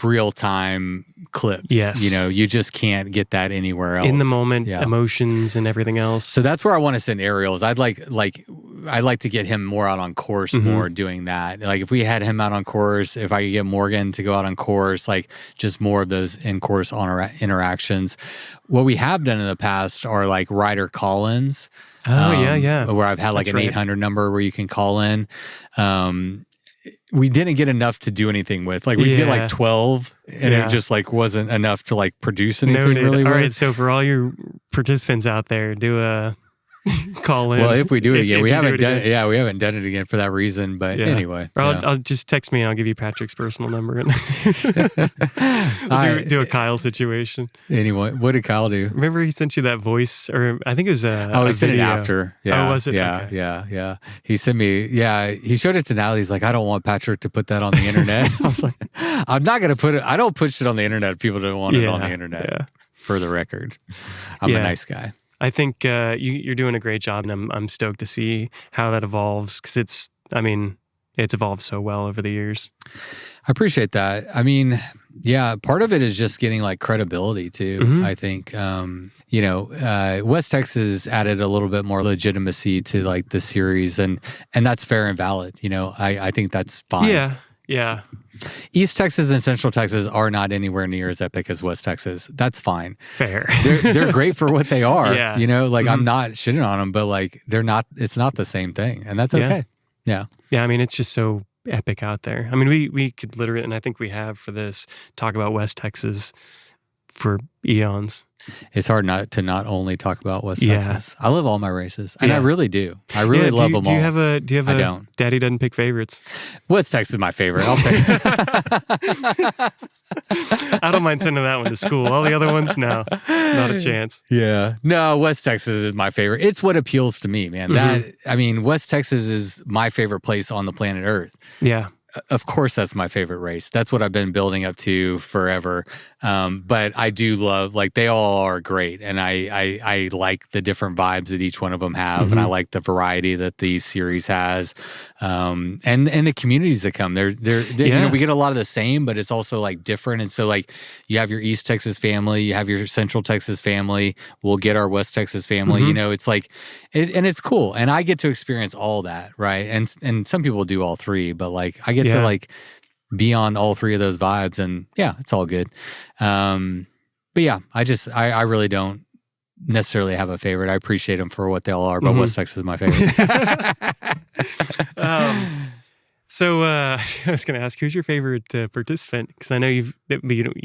S1: real-time clips.
S2: Yes.
S1: You just can't get that anywhere else.
S2: In the moment, emotions and everything else.
S1: So that's where I want to send Ariel's. I'd like to get him more out on course, more doing that. Like, if we had him out on course, if I could get Morgan to go out on course, like just more of those in-course interactions. What we have done in the past are like rider call-ins. Where I've had like an 800 number where you can call in. We didn't get enough to do anything with. Like, we did like 12, and it just like wasn't enough to like produce anything really well.
S2: All right, so for all your participants out there, do a call in.
S1: Well, if we do it again, we haven't done it. Yeah, we haven't done it again for that reason. But anyway,
S2: or I'll just text me and I'll give you Patrick's personal number, and we'll do a Kyle situation.
S1: Anyway, what did Kyle do?
S2: Remember he sent you that voice, or I think it was
S1: he sent it after. Yeah.
S2: Oh, was it?
S1: Yeah,
S2: okay.
S1: yeah. He sent me. Yeah, he showed it to Natalie. He's like, I don't want Patrick to put that on the internet. I was like, I'm not gonna put it. I don't push it on the internet if people don't want it on the internet. Yeah. For the record, I'm a nice guy.
S2: I think you're doing a great job, and I'm stoked to see how that evolves, because it's evolved so well over the years.
S1: I appreciate that. I mean, part of it is just getting like credibility too. I think, West Texas added a little bit more legitimacy to like the series, and that's fair and valid. I think that's fine.
S2: Yeah.
S1: East Texas and Central Texas are not anywhere near as epic as West Texas. That's fine.
S2: Fair.
S1: They're great for what they are.
S2: Yeah.
S1: I'm not shitting on them, but like they're not. It's not the same thing, and that's okay. Yeah.
S2: I mean, it's just so epic out there. I mean, we could literally, and I think we have for this, talk about West Texas for eons.
S1: It's hard not only talk about West Texas. I love all my races, and I really do. I really love them all.
S2: Do you have a
S1: don't.
S2: Daddy doesn't pick favorites?
S1: West Texas is my favorite. I'll pick.
S2: I don't mind sending that one to school. All the other ones, no, not a chance.
S1: Yeah, no, West Texas is my favorite. It's what appeals to me, man. West Texas is my favorite place on the planet Earth.
S2: Yeah.
S1: of course, that's my favorite race. That's what I've been building up to forever. But I do love, like, they all are great. And I like the different vibes that each one of them have. And I like the variety that the series has. And the communities that come. They're you know, we get a lot of the same, but it's also like different. And so, like, you have your East Texas family, you have your Central Texas family, we'll get our West Texas family. You know, it's like, and it's cool. And I get to experience all that, right? And some people do all three, but like I get to like be on all three of those vibes, and yeah, it's all good. But yeah, I really don't necessarily have a favorite. I appreciate them for what they all are, but West Texas is my favorite.
S2: So I was going to ask, who's your favorite participant? Because I know you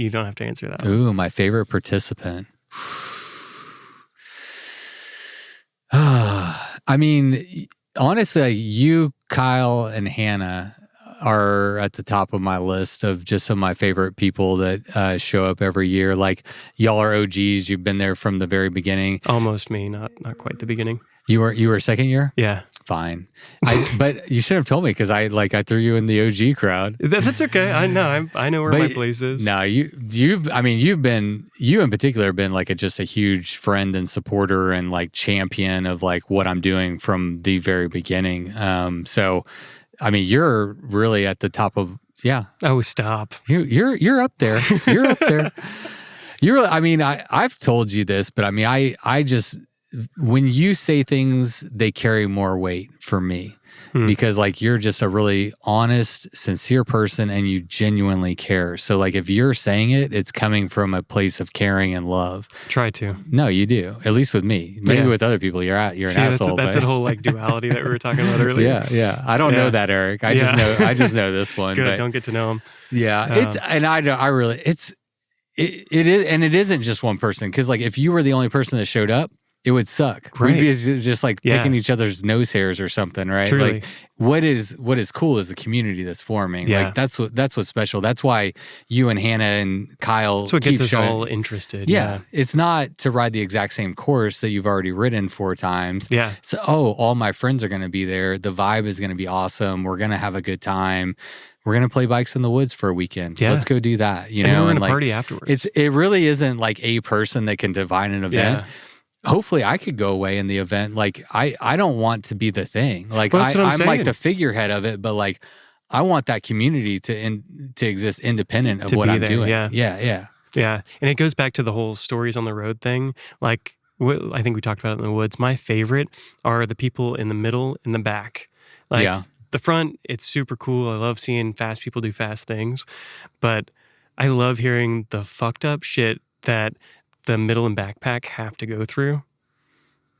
S2: don't have to answer that.
S1: Ooh, my favorite participant. I mean, honestly, you, Kyle, and Hannah are at the top of my list of just some of my favorite people that show up every year. Like, y'all are OGs. You've been there from the very beginning.
S2: Almost me, not quite the beginning.
S1: You were second year?
S2: Yeah.
S1: Fine. But you should have told me, because I threw you in the OG crowd.
S2: That's okay. I know where my place is.
S1: No, you in particular have been like just a huge friend and supporter and like champion of like what I'm doing from the very beginning. So I mean, you're really at the top of
S2: Oh, stop.
S1: You're up there. You're up there. I mean, I've told you this, but I mean, I just, when you say things, they carry more weight for me because like you're just a really honest, sincere person and you genuinely care. So like if you're saying it, it's coming from a place of caring and love.
S2: Try to.
S1: No, you do. At least with me. Maybe with other people, you're an asshole.
S2: That's a whole like duality that we were talking about earlier.
S1: Yeah. I don't know that, Eric. I just know this one.
S2: Good.
S1: But
S2: Don't get to know him.
S1: Yeah. It is, and it isn't just one person. Because like if you were the only person that showed up, it would suck.
S2: Right.
S1: We'd be just like picking each other's nose hairs or something, right?
S2: Truly.
S1: Like what is cool is the community that's forming.
S2: Yeah.
S1: Like that's what's special. That's why you and Hannah and Kyle
S2: that's what
S1: keep
S2: gets us
S1: showing,
S2: all interested.
S1: Yeah. It's not to ride the exact same course that you've already ridden 4 times.
S2: Yeah.
S1: So all my friends are going to be there. The vibe is going to be awesome. We're going to have a good time. We're going to play bikes in the woods for a weekend. Yeah. Let's go do that. You know,
S2: we're going to
S1: like,
S2: party afterwards.
S1: It really isn't like a person that can define an event.
S2: Yeah.
S1: Hopefully I could go away in the event. Like I don't want to be the thing. Like
S2: well, I'm
S1: like the figurehead of it, but like I want that community to exist independent of what I'm doing. Yeah.
S2: And it goes back to the whole stories on the road thing. Like I think we talked about it in the woods. My favorite are the people in the middle and the back. Like the front, it's super cool. I love seeing fast people do fast things, but I love hearing the fucked up shit that the middle and backpack have to go through.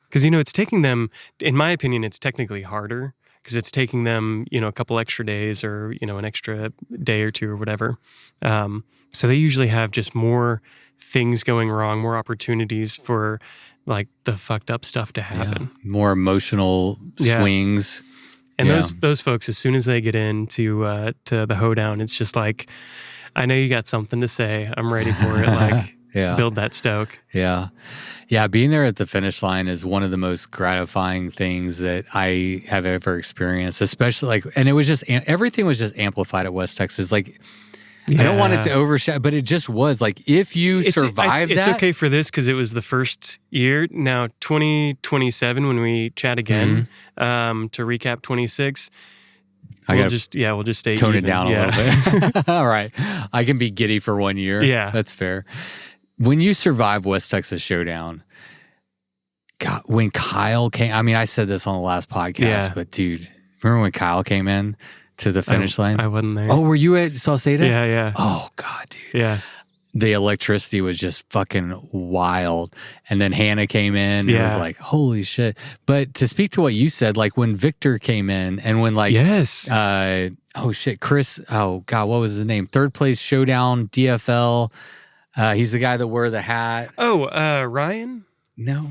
S2: Because, you know, it's taking them, in my opinion, it's technically harder because it's taking them, you know, a couple extra days or, you know, an extra day or two or whatever. So they usually have just more things going wrong, more opportunities for like the fucked up stuff to happen.
S1: Yeah. More emotional swings.
S2: And those folks, as soon as they get into to the hoedown, it's just like, I know you got something to say. I'm ready for it. Like, build that stoke.
S1: Yeah. Being there at the finish line is one of the most gratifying things that I have ever experienced, especially like, and it was just, everything was just amplified at West Texas. Like, I don't want it to overshadow, but it just was like, if you survive that.
S2: It's okay for this because it was the first year. Now, 2027, when we chat again, to recap 26, we'll just stay
S1: tone
S2: even.
S1: It down a little bit. All right. I can be giddy for 1 year.
S2: Yeah.
S1: That's fair. When you survive West Texas Showdown, God, when Kyle came, I mean, I said this on the last podcast, but dude, remember when Kyle came in to the finish line?
S2: I wasn't there.
S1: Oh, were you at Sauceda?
S2: Yeah.
S1: Oh, God, dude.
S2: Yeah.
S1: The electricity was just fucking wild. And then Hannah came in and it was like, holy shit. But to speak to what you said, like when Victor came in and when like, Chris, oh God, what was his name? 3rd place Showdown, DFL. He's the guy that wore the hat.
S2: Oh, Ryan?
S1: No.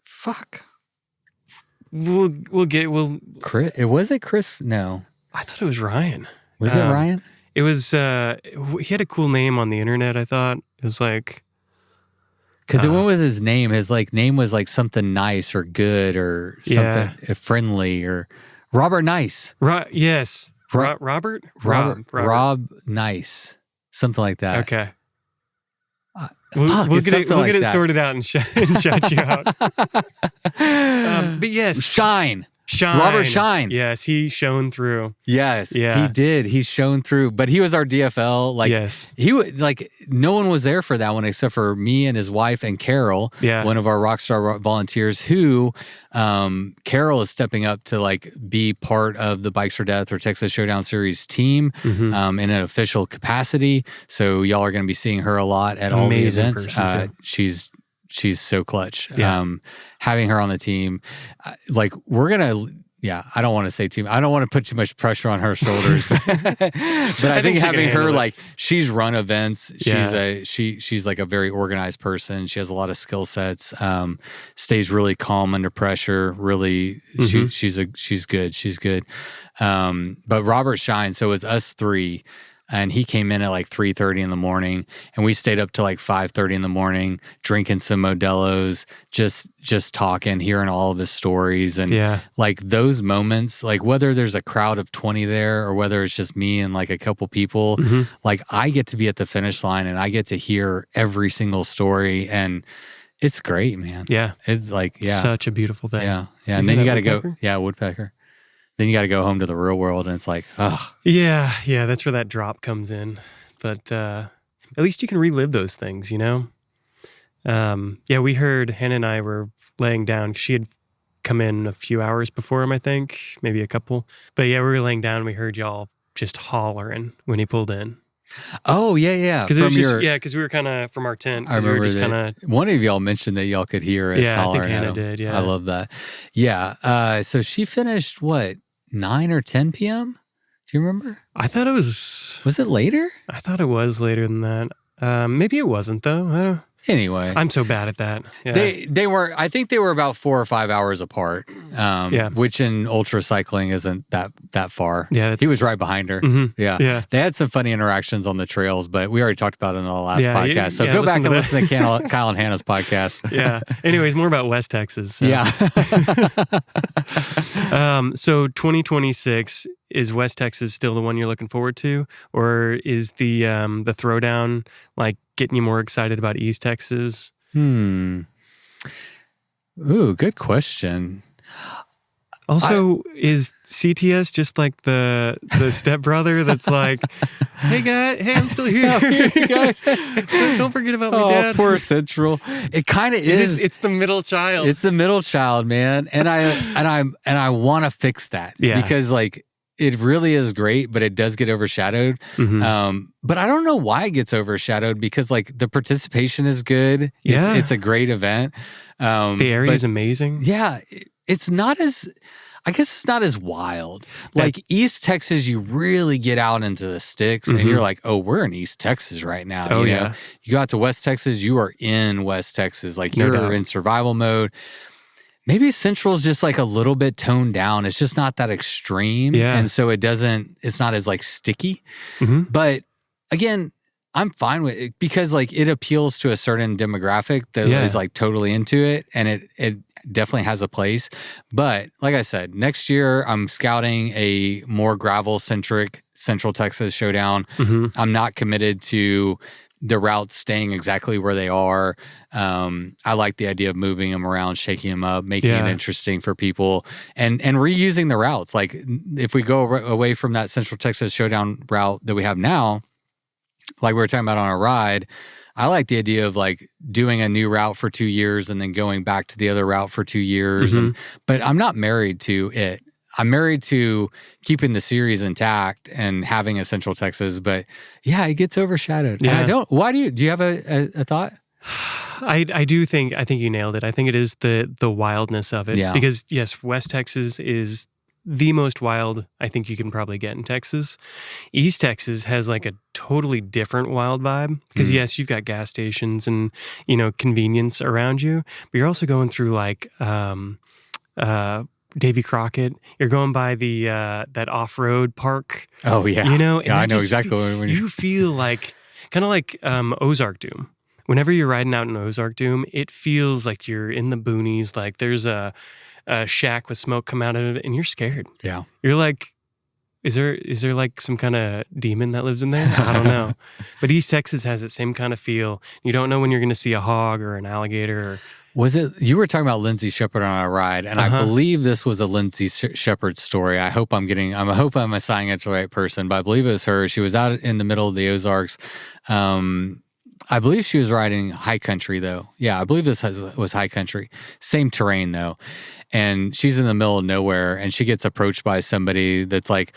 S2: Fuck. We'll
S1: Chris, was it Chris? No.
S2: I thought it was Ryan.
S1: Was it Ryan?
S2: It was, he had a cool name on the internet, I thought. It was like...
S1: Because what was his name? His like name was like something nice or good or something friendly or Robert Nice.
S2: Yes. Robert?
S1: Rob Nice. Something like that.
S2: Okay. We'll get it sorted out and shout you out. But yes.
S1: Shine. Robert Shine.
S2: Yes, he shone through.
S1: Yes, he did. He shone through. But he was our DFL. Like,
S2: yes.
S1: No one was there for that one except for me and his wife and Carol, one of our Rockstar volunteers, who Carol is stepping up to like be part of the Bikes for Death or Texas Showdown Series team in an official capacity. So y'all are going to be seeing her a lot at all the events. She's so clutch. Having her on the team, we're gonna. Yeah, I don't want to say team. I don't want to put too much pressure on her shoulders, but I think having her she's run events. She's like a very organized person. She has a lot of skill sets. Stays really calm under pressure. Really, she's good. She's good. But Robert Shine. So it was us three. And he came in at like 3:30 in the morning, and we stayed up to like 5:30 in the morning, drinking some Modelo's, just talking, hearing all of his stories. And like those moments, like whether there's a crowd of 20 there or whether it's just me and like a couple people, like I get to be at the finish line and I get to hear every single story, and it's great, man. Yeah. It's like,
S2: such a beautiful thing.
S1: Yeah. Yeah. And then you got to go. Yeah. Woodpecker. Then you got to go home to the real world, and it's like, oh.
S2: Yeah, that's where that drop comes in. But at least you can relive those things, you know? We heard Hannah and I were laying down. She had come in a few hours before him, I think, maybe a couple. But yeah, we were laying down, and we heard y'all just hollering when he pulled in.
S1: Oh, yeah.
S2: Because we were kind of from our tent.
S1: I remember that one of y'all mentioned that y'all could hear us hollering.
S2: I think Hannah did,
S1: I love that. Yeah. So she finished, 9 or 10 p.m.? Do you remember?
S2: I thought it was...
S1: Was it later?
S2: I thought it was later than that. Maybe it wasn't, though. I don't...
S1: Anyway.
S2: I'm so bad at that. Yeah.
S1: They were, I think they were about 4 or 5 hours apart, which in ultra cycling isn't that far.
S2: Yeah,
S1: he was right behind her. Yeah. They had some funny interactions on the trails, but we already talked about it in the last podcast. So go back and listen to Kyle and Hannah's podcast.
S2: Yeah. Anyways, more about West Texas. So.
S1: Yeah.
S2: So 2026, is West Texas still the one you're looking forward to? Or is the throwdown like getting you more excited about East Texas?
S1: Ooh, good question.
S2: Also, is CTS just like the stepbrother that's like, hey I'm still here, guys. Don't forget about my dad.
S1: Poor Central. It kind of is.
S2: It's the middle child.
S1: It's the middle child, man. And I want to fix that because like it really is great, but it does get overshadowed. But I don't know why it gets overshadowed because like the participation is good. It's a great event.
S2: The area is amazing.
S1: Yeah. It's not as wild. Like East Texas, you really get out into the sticks and you're like, oh, we're in East Texas right now.
S2: Oh,
S1: you know? You go out to West Texas, you are in West Texas. Like you're in survival mode. Maybe Central's just like a little bit toned down. It's just not that extreme. Yeah. And so it's not as like sticky. But again, I'm fine with it because like it appeals to a certain demographic that is like totally into it, and it definitely has a place. But like I said, next year I'm scouting a more gravel centric Central Texas Showdown. I'm not committed to the routes staying exactly where they are. I like the idea of moving them around, shaking them up, making it interesting for people, and reusing the routes. Like if we go away from that Central Texas Showdown route that we have now, like we were talking about on our ride, I like the idea of like doing a new route for 2 years and then going back to the other route for 2 years. But I'm not married to it. I'm married to keeping the series intact and having a Central Texas. But yeah, it gets overshadowed. Yeah. And why do you have a thought?
S2: I think you nailed it. I think it is the wildness of it. Yeah. Because yes, West Texas is the most wild I think you can probably get in Texas. East Texas has like a totally different wild vibe because yes, you've got gas stations and, convenience around you, but you're also going through like Davy Crockett. You're going by the that off-road park.
S1: Oh yeah.
S2: And
S1: I know exactly what
S2: you feel like kind of like Ozark Doom. Whenever you're riding out in Ozark Doom, it feels like you're in the boonies. Like there's a shack with smoke come out of it, and you're scared.
S1: Yeah.
S2: You're like, is there like some kind of demon that lives in there? I don't know. But East Texas has that same kind of feel. You don't know when you're going to see a hog or an alligator. Or,
S1: Was it, you were talking about Lindsay Shepherd on our ride, and I believe this was a Lindsay Shepherd story. I hope I'm assigning it to the right person, but I believe it was her. She was out in the middle of the Ozarks. I believe she was riding high country though. Yeah, I believe this was high country. Same terrain though. And she's in the middle of nowhere, and she gets approached by somebody that's like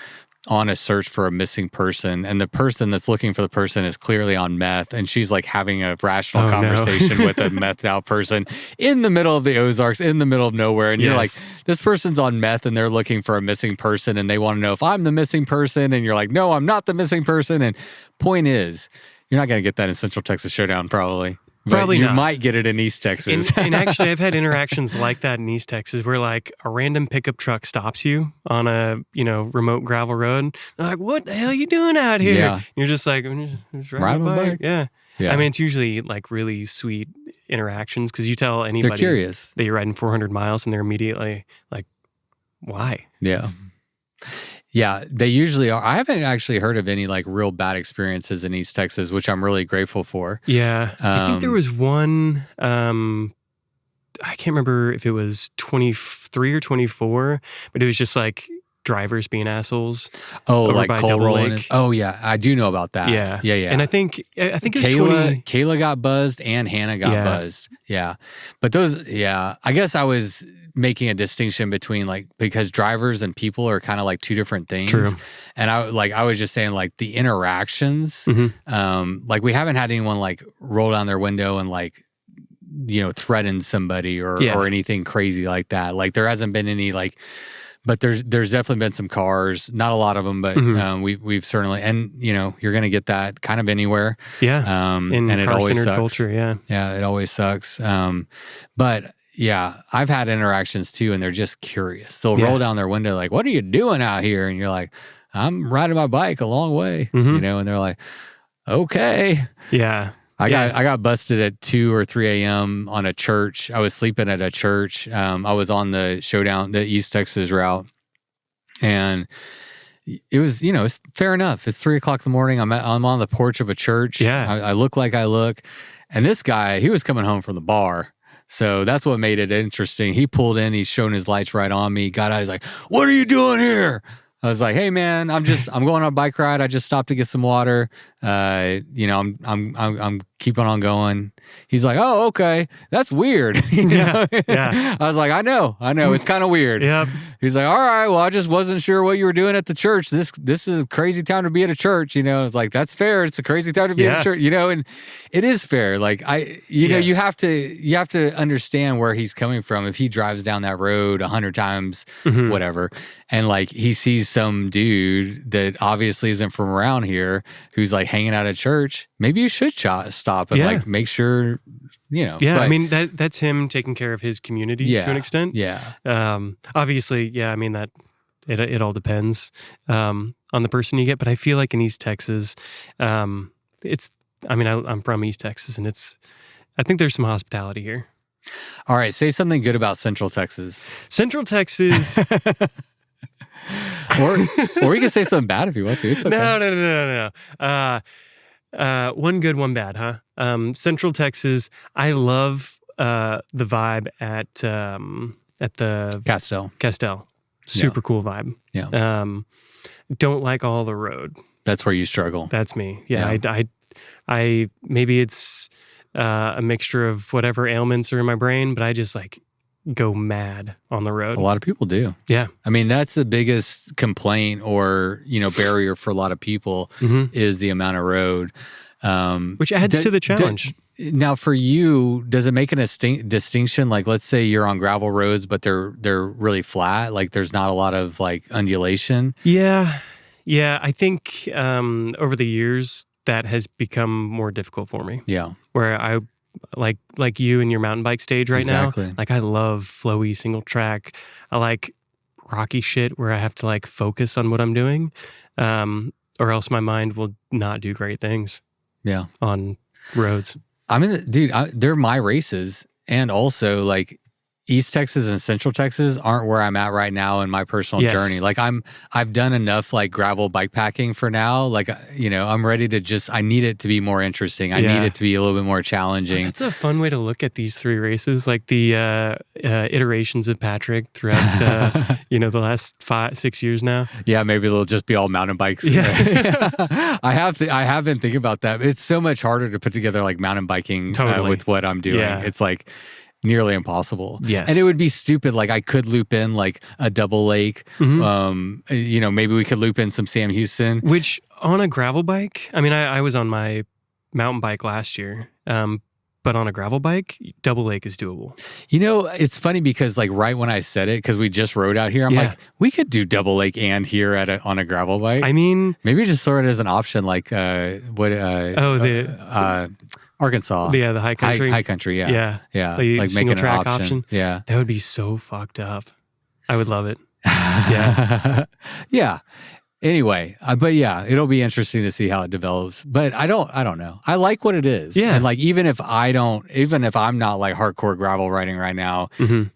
S1: on a search for a missing person, and the person that's looking for the person is clearly on meth, and she's like having a rational conversation with a methed out person in the middle of the Ozarks, in the middle of nowhere, and you're like, this person's on meth and they're looking for a missing person, and they want to know if I'm the missing person, and you're like, no, I'm not the missing person. And point is, you're not going to get that in Central Texas Showdown probably. Probably you might get it in East Texas.
S2: And actually, I've had interactions like that in East Texas where like a random pickup truck stops you on a remote gravel road. They're like, "What the hell are you doing out here?"
S1: Yeah.
S2: And you're just like, "I'm just riding
S1: my bike."
S2: Yeah.
S1: Yeah.
S2: I mean, it's usually like really sweet interactions because you tell anybody
S1: they're curious
S2: that you're riding 400 miles, and they're immediately like, "Why?"
S1: Yeah. Yeah, they usually are. I haven't actually heard of any like real bad experiences in East Texas, which I'm really grateful for.
S2: Yeah. I think there was one, I can't remember if it was 23 or 24, but it was just like drivers being assholes.
S1: Oh, like coal rolling. Oh yeah, I do know about that.
S2: Yeah.
S1: Yeah.
S2: And I think it was
S1: Kayla got buzzed and Hannah got buzzed. Yeah. But those, I guess I was making a distinction between like, because drivers and people are kind of like two different things.
S2: True.
S1: And I was just saying like the interactions, like we haven't had anyone like roll down their window and like, threaten somebody or anything crazy like that. Like there hasn't been any like, but there's definitely been some cars, not a lot of them, but we've certainly, and you're going to get that kind of anywhere.
S2: Yeah.
S1: And it always sucks.
S2: Culture,
S1: Yeah, it always sucks. But yeah, I've had interactions too, and they're just curious. They'll roll down their window like, "What are you doing out here?" And you're like, "I'm riding my bike a long way," and they're like, "Okay."
S2: Yeah.
S1: I got busted at 2 or 3 a.m. on a church. I was sleeping at a church. I was on the Showdown, the East Texas route, and it was, it's fair enough. It's 3 o'clock in the morning. I'm on the porch of a church.
S2: Yeah.
S1: I look like I look, and this guy, he was coming home from the bar. So that's what made it interesting. He pulled in, he's showing his lights right on me. Got out, he's like, "What are you doing here?" I was like, "Hey man, I'm going on a bike ride. I just stopped to get some water. I'm keeping on going." He's like, "Oh, okay. That's weird."
S2: Yeah.
S1: I was like, I know. It's kind of weird.
S2: Yep.
S1: He's like, "All right, well, I just wasn't sure what you were doing at the church. This is a crazy time to be at a church." It's like, that's fair. It's a crazy time to be at a church, and it is fair. Like you have to understand where he's coming from. If he drives down that road 100 times, whatever, and like he sees some dude that obviously isn't from around here who's like hanging out at church, maybe you should stop and like make sure,
S2: Yeah,
S1: but,
S2: I mean that's him taking care of his community to an extent.
S1: Yeah.
S2: Obviously, I mean that it all depends on the person you get, but I feel like in East Texas, I'm from East Texas, and I think there's some hospitality here.
S1: All right, say something good about Central Texas.
S2: Central Texas.
S1: or you can say something bad if you want to. It's okay.
S2: No. One good, one bad, huh? Central Texas. I love the vibe at the Castell. Super cool vibe.
S1: Yeah.
S2: Don't like all the road.
S1: That's where you struggle.
S2: That's me. Yeah. I maybe it's a mixture of whatever ailments are in my brain, but I just like go mad on the road.
S1: A lot of people do.
S2: Yeah.
S1: I mean, that's the biggest complaint or, barrier for a lot of people is the amount of road.
S2: Which adds to the challenge.
S1: Now, for you, does it make a distinction? Like, let's say you're on gravel roads, but they're really flat. Like, there's not a lot of like undulation.
S2: Yeah. I think over the years that has become more difficult for me.
S1: Yeah.
S2: Where I like you and your mountain bike stage right now. Like I love flowy single track. I like rocky shit where I have to like focus on what I'm doing, or else my mind will not do great things.
S1: Yeah,
S2: on roads.
S1: I mean, dude, they're my races, and also like East Texas and Central Texas aren't where I'm at right now in my personal journey. Like I've done enough like gravel bike packing for now. Like, I'm ready to I need it to be more interesting. I need it to be a little bit more challenging.
S2: That's a fun way to look at these 3 races, like the iterations of Patrick throughout, the last 5-6 years now.
S1: Yeah, maybe they'll just be all mountain bikes.
S2: Yeah.
S1: I have been thinking about that. It's so much harder to put together like mountain biking with what I'm doing. Yeah. It's like nearly impossible.
S2: Yes.
S1: And it would be stupid. Like I could loop in like a double lake. Mm-hmm. Maybe we could loop in some Sam Houston.
S2: Which on a gravel bike, I mean, I was on my mountain bike last year. But on a gravel bike, double lake is doable.
S1: It's funny because like right when I said it, because we just rode out here, I'm like, we could do double lake and here on a gravel bike.
S2: I mean,
S1: maybe just throw it as an option, like Arkansas.
S2: Yeah, the high country.
S1: High country, yeah. Yeah.
S2: Like making an option.
S1: Yeah.
S2: That would be so fucked up. I would love it. Yeah.
S1: Yeah. Anyway, but yeah, it'll be interesting to see how it develops. But I don't know. I like what it is.
S2: Yeah.
S1: And like even if I'm not like hardcore gravel riding right now,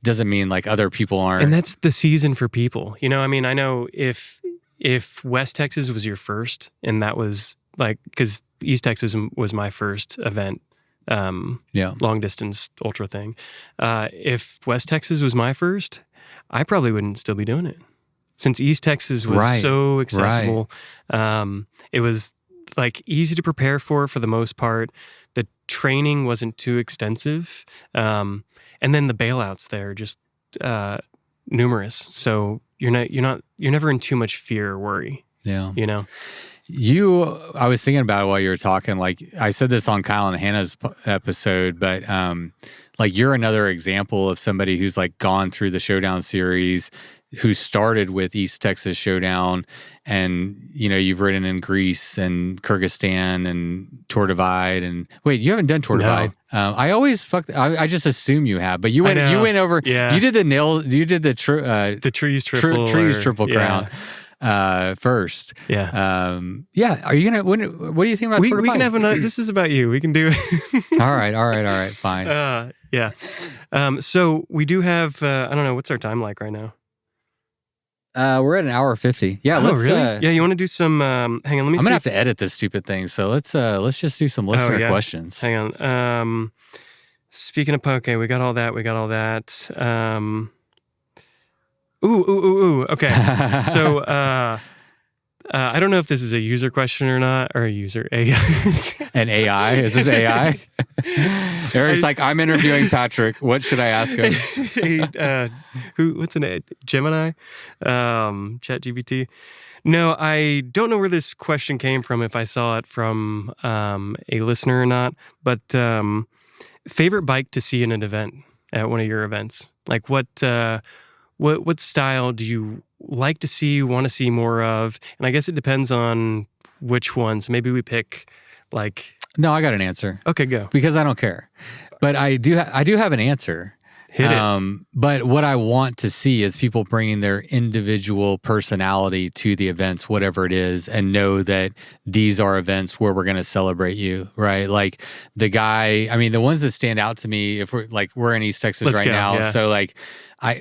S1: doesn't mean like other people aren't.
S2: And that's the season for people. I mean, I know if West Texas was your first, and that was like, because East Texas was my first event, long distance ultra thing. If West Texas was my first, I probably wouldn't still be doing it. Since East Texas was so accessible, it was like easy to prepare for the most part. The training wasn't too extensive, and then the bailouts there just numerous. So you're never in too much fear or worry.
S1: Yeah, I was thinking about it while you were talking. Like I said this on Kyle and Hannah's episode, but like you're another example of somebody who's like gone through the Showdown Series, who started with East Texas Showdown, and you've ridden in Greece and Kyrgyzstan and Tour Divide. And wait, you haven't done Tour Divide? I always I just assume you have, but you went over. Yeah. You did the trees triple crown. First.
S2: Yeah.
S1: Are you gonna? What do you think about Tour Divide?
S2: We can have another. This is about you. We can do it.
S1: All right. Fine.
S2: Yeah. So we do have. I don't know. What's our time like right now?
S1: We're at 1:50. Yeah.
S2: Oh, really? Yeah. You want to do some? Hang on. Let me.
S1: I'm gonna have to edit this stupid thing. So let's just do some listener questions.
S2: Hang on. Speaking of okay, we got all that. Ooh. Okay. So, I don't know if this is a user question or not, or
S1: An AI? Is this AI? Eric's like, I'm interviewing Patrick. What should I ask him?
S2: What's an Gemini? ChatGPT. No, I don't know where this question came from, if I saw it from a listener or not, but favorite bike to see in an event, at one of your events? Like what style do you like to see, want to see more of? And I guess it depends on which ones. Maybe we pick like...
S1: No, I got an answer.
S2: Okay, go.
S1: Because I don't care. But I do have an answer.
S2: Hit it.
S1: But what I want to see is people bringing their individual personality to the events, whatever it is, and know that these are events where we're going to celebrate you, right? Like the ones that stand out to me, if we're in East Texas now. Yeah. So like, I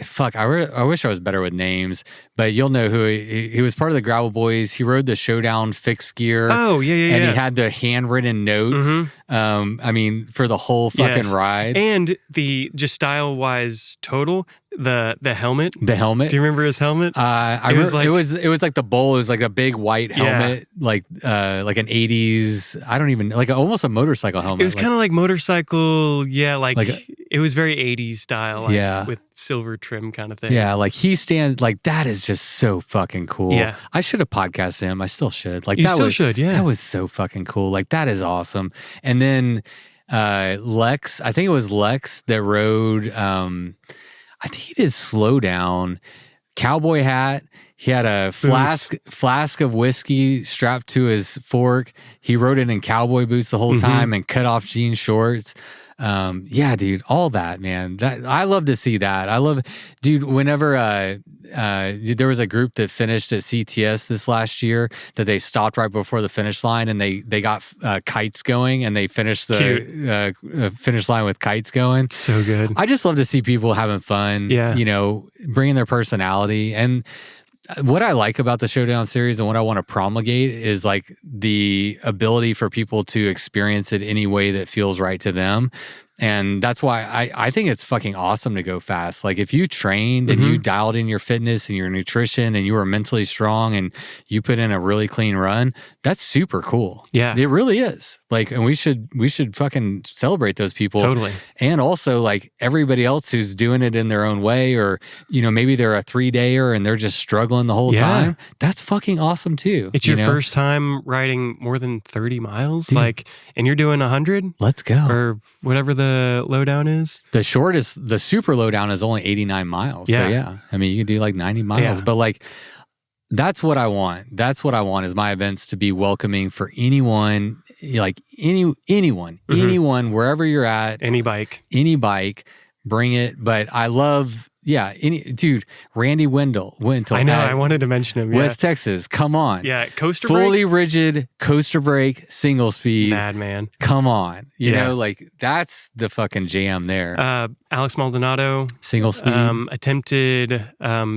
S1: wish I was better with names, but you'll know who he was. Part of the Gravel Boys. He rode the Showdown fixed gear.
S2: Oh yeah.
S1: And he had the handwritten notes. Mm-hmm. For the whole fucking ride.
S2: And the just style wise total, the helmet.
S1: The helmet.
S2: Do you remember his helmet?
S1: It was like the bowl. It was like a big white helmet, like an 80s. I don't even like almost a motorcycle helmet.
S2: It was kind of like motorcycle. Yeah, like it was very 80s style. Like, with silver trim kind of thing.
S1: Yeah, like he stands like that is just so fucking cool.
S2: Yeah,
S1: I should have podcasted him. I still should. Like
S2: you should. Yeah,
S1: that was so fucking cool. Like that is awesome. And then Lex, I think it was Lex that rode. I think he did Slowdown, cowboy hat. He had a flask of whiskey strapped to his fork. He rode it in cowboy boots the whole time and cut off jean shorts. Yeah, dude, all that, man. I love to see that. Dude, whenever there was a group that finished at CTS this last year that they stopped right before the finish line and they got kites going and they finished the finish line with kites going.
S2: So good.
S1: I just love to see people having fun, bringing their personality. And what I like about the Showdown series and what I want to promulgate is like the ability for people to experience it any way that feels right to them. And that's why I think it's fucking awesome to go fast. Like if you trained and you dialed in your fitness and your nutrition and you were mentally strong and you put in a really clean run, that's super cool.
S2: Yeah.
S1: It really is. Like, and we should fucking celebrate those people.
S2: Totally.
S1: And also like everybody else who's doing it in their own way, or, maybe they're a 3-dayer and they're just struggling the whole time. That's fucking awesome too.
S2: It's your first time riding more than 30 miles, dude. And you're doing 100?
S1: Let's go.
S2: Or whatever the lowdown is.
S1: The super lowdown is only 89 miles. Yeah. So yeah, I mean, you can do like 90 miles, but like, that's what I want. That's what I want is my events to be welcoming for anyone, like anyone, wherever you're at.
S2: Any bike,
S1: bring it. But I love, dude, Randy Wendell.
S2: I know, I wanted to mention him.
S1: West Texas, come on.
S2: Yeah, coaster
S1: Fully rigid, coaster brake, single speed.
S2: Madman.
S1: Come on. You know, like that's the fucking jam there.
S2: Alex Maldonado.
S1: Single speed.
S2: Attempted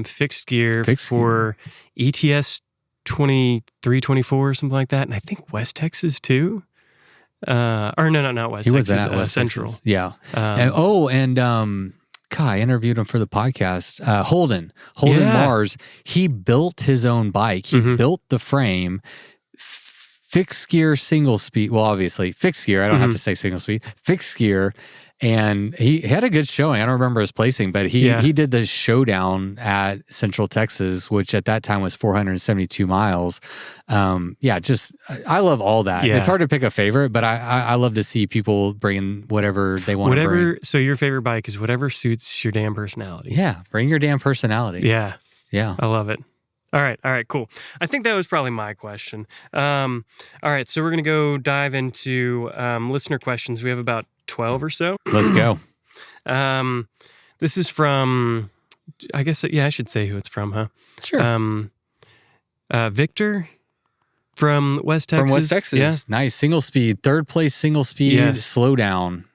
S2: fixed gear for ETS 2324 or something like that. And I think West Texas too. Or no, not West Texas.
S1: He was at West Central. Texas. Yeah. I interviewed him for the podcast. Holden Mars, he built his own bike. He built the frame, fixed gear, single speed. Well, obviously fixed gear. I don't have to say single speed. Fixed gear. And he had a good showing. I don't remember his placing, but he did the showdown at Central Texas, which at that time was 472 miles. I love all that. Yeah. It's hard to pick a favorite, but I love to see people bring whatever they want to bring.
S2: So your favorite bike is whatever suits your damn personality.
S1: Yeah, bring your damn personality.
S2: Yeah.
S1: Yeah.
S2: I love it. All right, cool. I think that was probably my question. All right, so we're going to go dive into listener questions. We have about 12 or so.
S1: Let's go.
S2: This is from, I guess, I should say who it's from, huh?
S1: Sure.
S2: Victor from West Texas.
S1: From West Texas. Yeah. Nice. Single speed. Third place single speed. Slow down.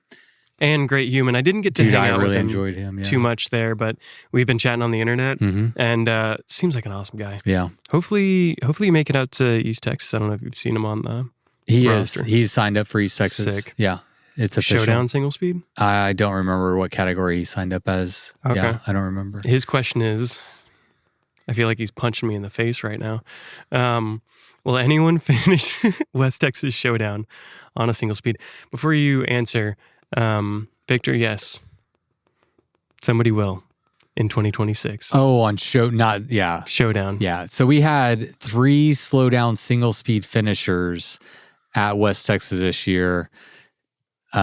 S2: And great human. I didn't get to hang out with him,
S1: enjoyed him
S2: too much there, but we've been chatting on the internet, and seems like an awesome guy.
S1: Yeah.
S2: Hopefully you make it out to East Texas. I don't know if you've seen him on the roster.
S1: He's signed up for East Texas.
S2: Sick.
S1: Yeah. It's official.
S2: Showdown single speed?
S1: I don't remember what category he signed up as. Okay. Yeah, I don't remember.
S2: His question is, I feel like he's punching me in the face right now. Will anyone finish West Texas Showdown on a single speed? Before you answer, Victor, yes. Somebody will in 2026.
S1: Oh, on
S2: Showdown.
S1: Yeah. So we had 3 slowdown single speed finishers at West Texas this year. We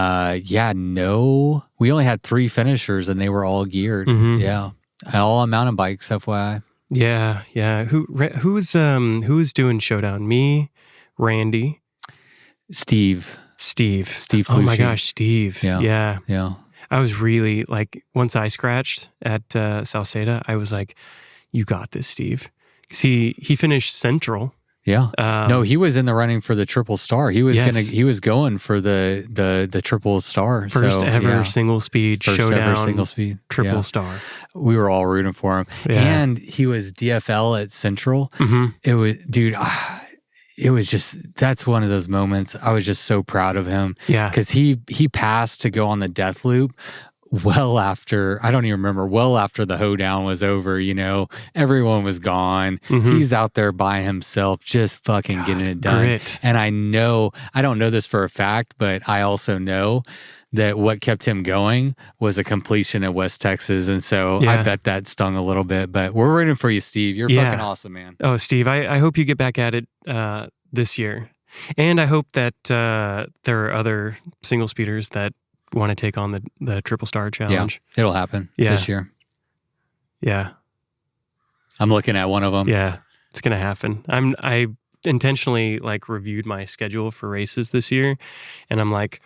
S1: only had 3 finishers and they were all geared. Yeah. All on mountain bikes, FYI.
S2: Yeah. Who was doing Showdown? Me, Randy,
S1: Steve
S2: Flucci. Oh my gosh, Steve. Yeah. I was really once I scratched at Salceda, I was like, you got this, Steve. Because he finished Central.
S1: Yeah. No, he was in the running for the triple star. He was going for the triple star.
S2: First ever single speed Showdown triple star.
S1: We were all rooting for him. Yeah. And he was DFL at Central. It was, dude, it was just, that's one of those moments. I was just so proud of him.
S2: Yeah.
S1: Because he passed to go on the death loop well after the hoedown was over, everyone was gone. He's out there by himself, just fucking getting it done.
S2: Grit.
S1: And I don't know this for a fact, but I also know that what kept him going was a completion at West Texas. And so I bet that stung a little bit, but we're rooting for you, Steve. You're fucking awesome, man.
S2: Oh, Steve, I hope you get back at it this year. And I hope that there are other single speeders that want to take on the triple star challenge.
S1: Yeah, it'll happen this year.
S2: Yeah.
S1: I'm looking at one of them.
S2: Yeah, it's gonna happen. I intentionally like reviewed my schedule for races this year, and I'm like,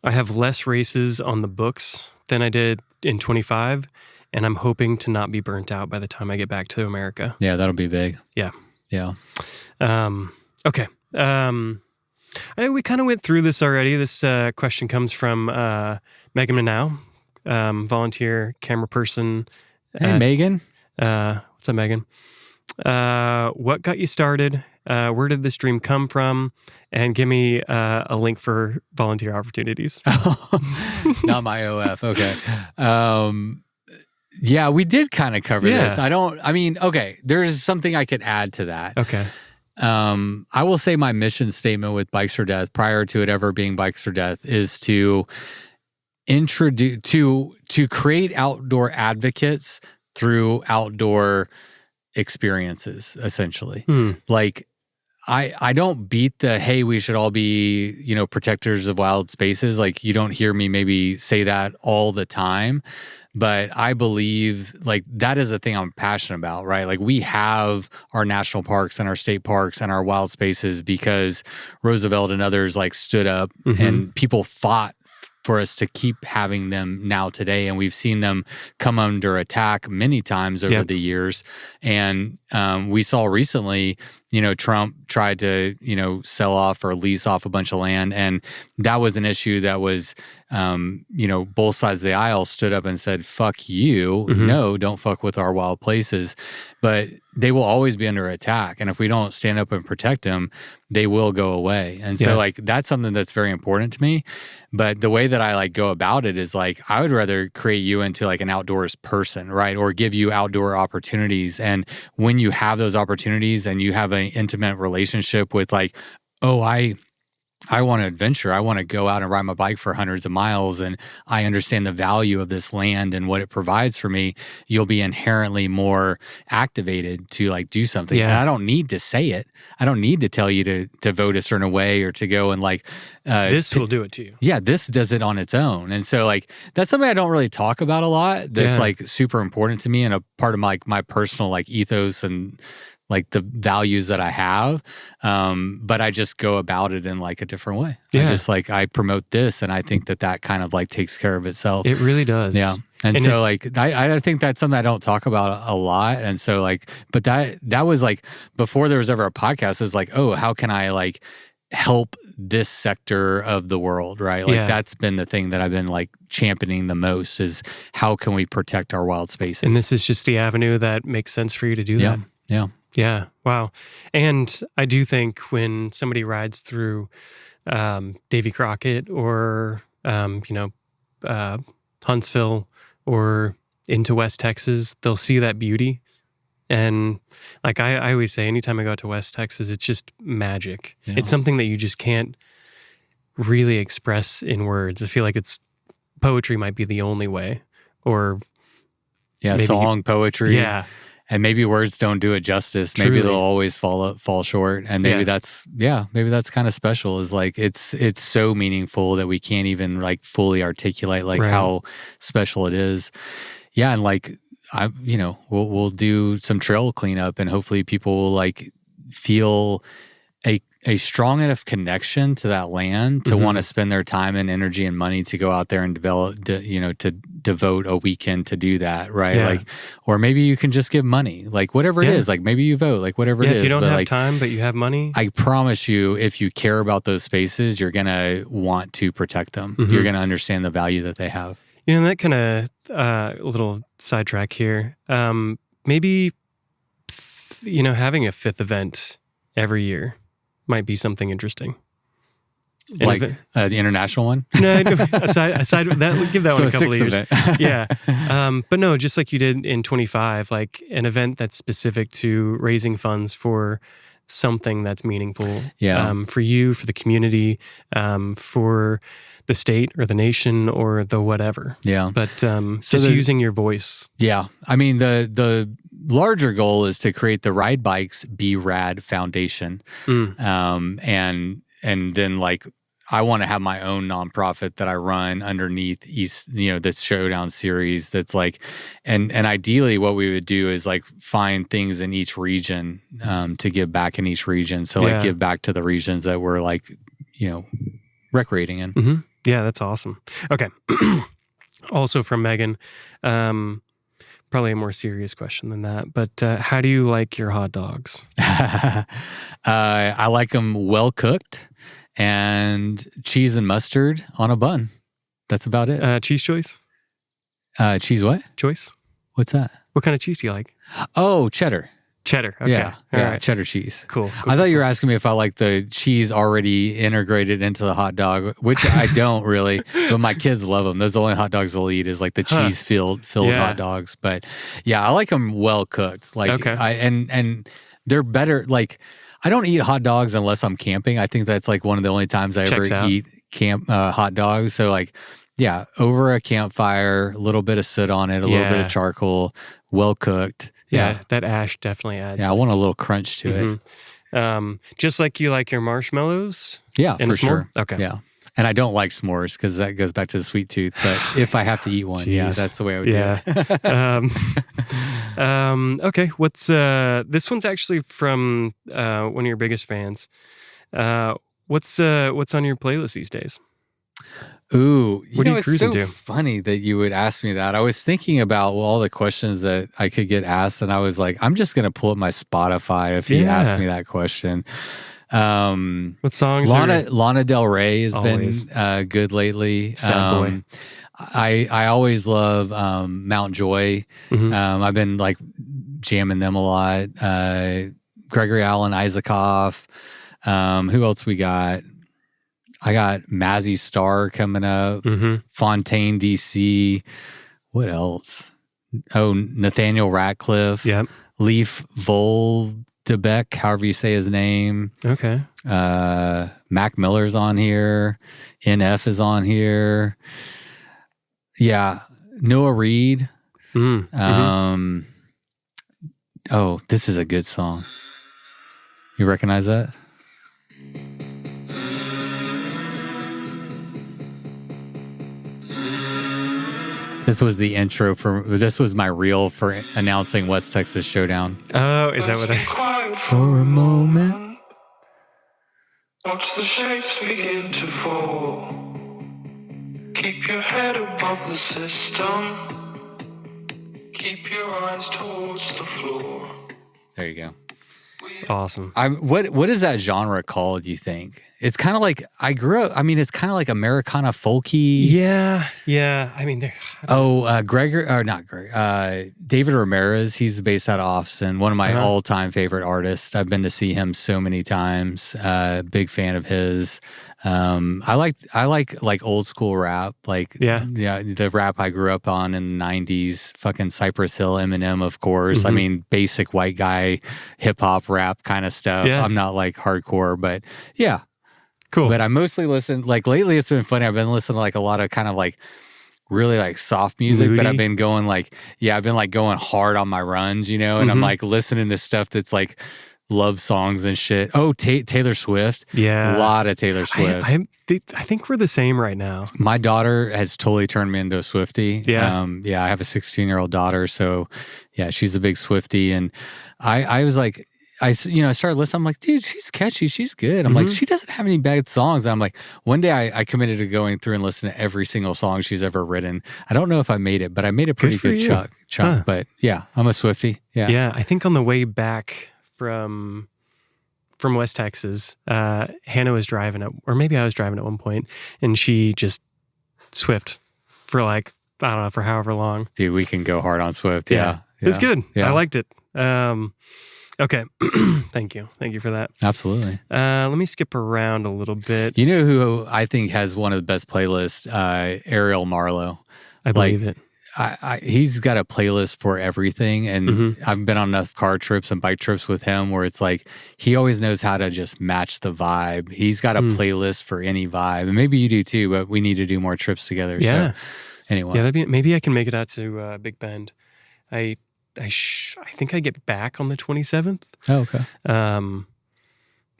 S2: I have less races on the books than I did in 25, and I'm hoping to not be burnt out by the time I get back to America.
S1: Yeah, that'll be big.
S2: Yeah.
S1: Yeah.
S2: Okay. We kind of went through this already. This question comes from Megan Manow, volunteer camera person.
S1: Hey, Megan.
S2: What's up, Megan? What got you started? Where did this dream come from? And give me a link for volunteer opportunities.
S1: Not my OF. Okay. Yeah, we did kind of cover this. Okay, there's something I could add to that.
S2: Okay.
S1: I will say my mission statement with Bikes for Death, prior to it ever being Bikes for Death, is to introduce, to create outdoor advocates through outdoor experiences, essentially. Like, I don't beat the, hey, we should all be, protectors of wild spaces. Like, you don't hear me maybe say that all the time, but I believe like that is the thing I'm passionate about, right? Like, we have our national parks and our state parks and our wild spaces because Roosevelt and others like stood up and people fought for us to keep having them now today. And we've seen them come under attack many times over the years. And we saw recently, Trump tried to, sell off or lease off a bunch of land. And that was an issue that was, both sides of the aisle stood up and said, fuck you. No, don't fuck with our wild places. But they will always be under attack. And if we don't stand up and protect them, they will go away. And so like, that's something that's very important to me. But the way that I like go about it is like, I would rather create you into like an outdoors person, right? Or give you outdoor opportunities. And when you have those opportunities and you have an intimate relationship with like, oh, I want to adventure. I want to go out and ride my bike for hundreds of miles, and I understand the value of this land and what it provides for me, you'll be inherently more activated to like do something.
S2: Yeah.
S1: And I don't need to say it. I don't need to tell you to vote a certain way or to go and like
S2: this will do it to you.
S1: Yeah, this does it on its own. And so like that's something I don't really talk about a lot. That's like super important to me and a part of my personal like ethos and like the values that I have. But I just go about it in like a different way.
S2: Yeah.
S1: I just like, I promote this and I think that kind of like takes care of itself.
S2: It really does.
S1: Yeah. And so like, I think that's something I don't talk about a lot. And so like, but that was like, before there was ever a podcast, it was like, oh, how can I like help this sector of the world, right? Like that's been the thing that I've been like championing the most is how can we protect our wild spaces?
S2: And this is just the avenue that makes sense for you to do that.
S1: Yeah.
S2: Yeah. Wow. And I do think when somebody rides through Davy Crockett or, Huntsville or into West Texas, they'll see that beauty. And like I always say, anytime I go out to West Texas, it's just magic. Yeah. It's something that you just can't really express in words. I feel like poetry might be the only way. Or
S1: song, poetry.
S2: Yeah.
S1: And maybe words don't do it justice. Truly. Maybe they'll always fall short. And maybe that's kind of special is like, it's so meaningful that we can't even like fully articulate like how special it is. Yeah. And like, we'll do some trail cleanup and hopefully people will like feel a strong enough connection to that land to want to spend their time and energy and money to go out there and to devote a weekend to do that, right? Yeah. Like, or maybe you can just give money, like whatever it is, like maybe you vote, like whatever it is.
S2: If you don't have
S1: like,
S2: time, but you have money.
S1: I promise you, if you care about those spaces, you're going to want to protect them. You're going to understand the value that they have.
S2: That kind of little sidetrack here. Maybe, having a 5th event every year might be something interesting.
S1: Like the international one?
S2: No, aside that, give that one a couple of years. Yeah. But no, just like you did in 25, like an event that's specific to raising funds for something that's meaningful for you, for the community, for the state or the nation or the whatever. Yeah. But just using your voice.
S1: Yeah. I mean, the larger goal is to create the Ride Bikes Be Rad Foundation. And then like, I want to have my own nonprofit that I run underneath the Showdown Series. That's like, and ideally, what we would do is like find things in each region to give back in each region. So like give back to the regions that we're like, recreating in.
S2: Mm-hmm. Yeah, that's awesome. Okay. Also from Megan, probably a more serious question than that, but how do you like your hot dogs?
S1: I like them well cooked and cheese and mustard on a bun. That's about it.
S2: Cheese choice?
S1: Cheese what?
S2: Choice?
S1: What's that?
S2: What kind of cheese do you like?
S1: Oh, cheddar.
S2: Cheddar. Okay.
S1: Yeah,
S2: right.
S1: Cheddar cheese.
S2: Cool.
S1: I thought you were asking me if I like the cheese already integrated into the hot dog, which I don't really, but my kids love them. Those are the only hot dogs they'll eat is like the cheese-filled hot dogs. But yeah, I like them well cooked. Like, and they're better. Like, I don't eat hot dogs unless I'm camping. I think that's like one of the only times I ever eat hot dogs. So like, yeah, over a campfire, a little bit of soot on it, a little bit of charcoal, well cooked.
S2: Yeah, that ash definitely adds.
S1: Yeah, I want a little crunch to
S2: it. Just like you like your marshmallows?
S1: Yeah, for sure.
S2: Okay.
S1: Yeah. And I don't like s'mores because that goes back to the sweet tooth. But if I have to eat one, that's the way I would do it.
S2: Okay. What's this one's actually from one of your biggest fans. What's on your playlist these days?
S1: Ooh,
S2: what are you cruising to?
S1: It's so funny that you would ask me that. I was thinking about all the questions that I could get asked, and I was like, I'm just going to pull up my Spotify if he asked me that question.
S2: What songs?
S1: Lana Del Rey has been good lately. I always love Mount Joy. I've been like jamming them a lot. Gregory Alan Isaacoff. Who else we got? I got Mazzy Star coming up, Fontaine DC. What else? Oh, Nathaniel Ratcliffe.
S2: Yep.
S1: Leif Voldebeck, however you say his name.
S2: Okay.
S1: Mac Miller's on here. NF is on here. Yeah. Noah Reed. Oh, this is a good song. You recognize that? This was the intro this was my reel for announcing West Texas Showdown.
S2: Oh, is that what
S1: For a moment.
S3: Watch the shapes begin to fall. Keep your head above the system. Keep your eyes towards the floor.
S1: There you go.
S2: Awesome.
S1: What is that genre called, you think? It's kind of like, it's kind of like Americana folky.
S2: Yeah. I mean,
S1: David Ramirez, he's based out of Austin, one of my all-time favorite artists. I've been to see him so many times. Big fan of his. I like old school rap, the rap I grew up on in the 90s, fucking Cypress Hill, Eminem, of course. I mean, basic white guy hip hop rap kind of stuff. I'm not like hardcore, but yeah.
S2: Cool.
S1: But I mostly listen, like lately it's been funny. I've been listening to like a lot of kind of like really like soft music, but I've been going going hard on my runs, and I'm like listening to stuff that's like love songs and shit. Oh, Taylor Swift.
S2: Yeah.
S1: A lot of Taylor Swift.
S2: I think we're the same right now.
S1: My daughter has totally turned me into a Swiftie.
S2: Yeah.
S1: I have a 16-year-old daughter. So yeah, she's a big Swiftie. And I was like, I started listening. I'm like, dude, she's catchy. She's good. I'm like, she doesn't have any bad songs. And I'm like, one day I committed to going through and listening to every single song she's ever written. I don't know if I made it, but I made a pretty good chunk. Huh. But yeah, I'm a Swiftie. Yeah.
S2: Yeah. I think on the way back from West Texas, Hannah was driving it, or maybe I was driving at one point, and she just Swift for like, I don't know, for however long.
S1: Dude, we can go hard on Swift. Yeah.
S2: It's good.
S1: Yeah.
S2: I liked it. Okay. Thank you for that.
S1: Absolutely.
S2: Let me skip around a little bit.
S1: You know who I think has one of the best playlists? Ariel Marlowe.
S2: I believe it.
S1: He's got a playlist for everything, and I've been on enough car trips and bike trips with him where it's like he always knows how to just match the vibe. He's got a playlist for any vibe, and maybe you do too. But we need to do more trips together. So anyway,
S2: maybe I can make it out to Big Bend. I think I get back on the 27th.
S1: Oh, okay.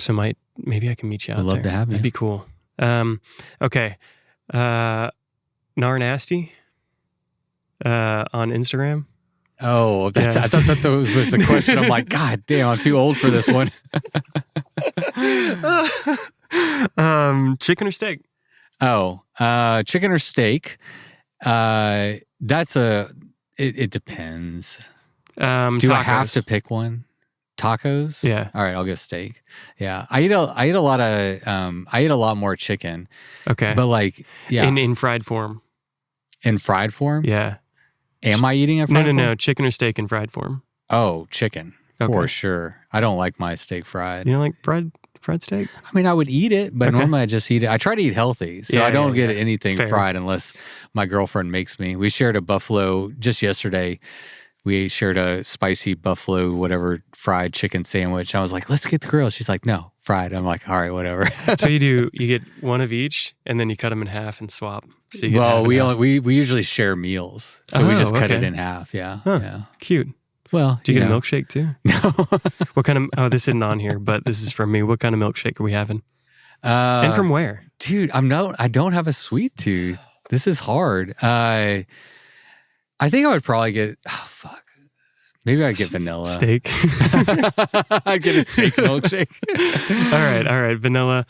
S2: So maybe I can meet you out there.
S1: I'd love to have you.
S2: That'd be cool. Okay. Narnasty on Instagram.
S1: Oh, I thought that was the question. I'm like, God damn, I'm too old for this one.
S2: Chicken or steak?
S1: Oh, chicken or steak? It depends. Do
S2: Tacos.
S1: I have to pick one? Tacos?
S2: Yeah.
S1: All right, I'll go steak. Yeah, I eat a lot of I eat a lot more chicken.
S2: Okay.
S1: But like, yeah,
S2: in fried form.
S1: In fried form?
S2: Yeah.
S1: Am I eating it fried form?
S2: No. Chicken or steak in fried form.
S1: Oh, chicken for sure. I don't like my steak fried.
S2: You don't like fried steak?
S1: I mean, I would eat it, but normally I just eat it. I try to eat healthy, so I don't get anything fried unless my girlfriend makes me. We shared a buffalo just yesterday. We shared a spicy buffalo, whatever, fried chicken sandwich. I was like, let's get the grill. She's like, no, fried. I'm like, all right, whatever.
S2: So you get one of each, and then you cut them in half and swap. So you
S1: well, we usually share meals, so we just cut it in half. Yeah, yeah,
S2: cute.
S1: Well,
S2: do you get a milkshake too?
S1: No.
S2: What kind of? Oh, this isn't on here, but this is from me. What kind of milkshake are we having? And from where,
S1: dude? I don't have a sweet tooth. This is hard. I think I would probably get. Oh fuck. Maybe I'd get vanilla
S2: steak.
S1: I'd get a steak milkshake.
S2: All right, vanilla.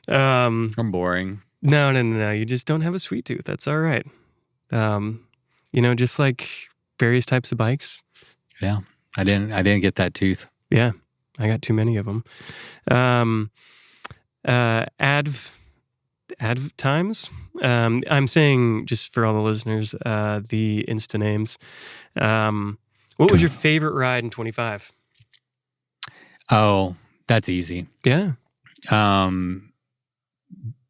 S1: I'm boring.
S2: No. You just don't have a sweet tooth. That's all right. Just like various types of bikes.
S1: Yeah, I didn't get that tooth.
S2: Yeah, I got too many of them. Adv times. I'm saying just for all the listeners, the Insta names. What was your favorite ride in 25?
S1: Oh, that's easy.
S2: Yeah.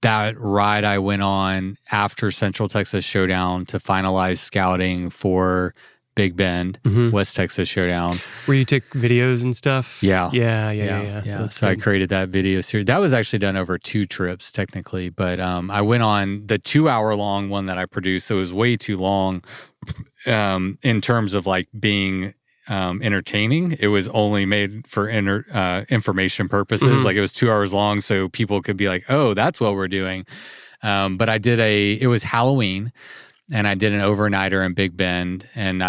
S1: That ride I went on after Central Texas Showdown to finalize scouting for Big Bend, West Texas Showdown.
S2: Where you took videos and stuff?
S1: Yeah.
S2: Yeah.
S1: So I created that video series. That was actually done over 2 trips technically, but I went on the 2-hour long one that I produced. So it was way too long in terms of like being entertaining. It was only made for information purposes. Like it was 2 hours long, so people could be like, "Oh, that's what we're doing." But I did it was Halloween, and I did an overnighter in Big Bend, and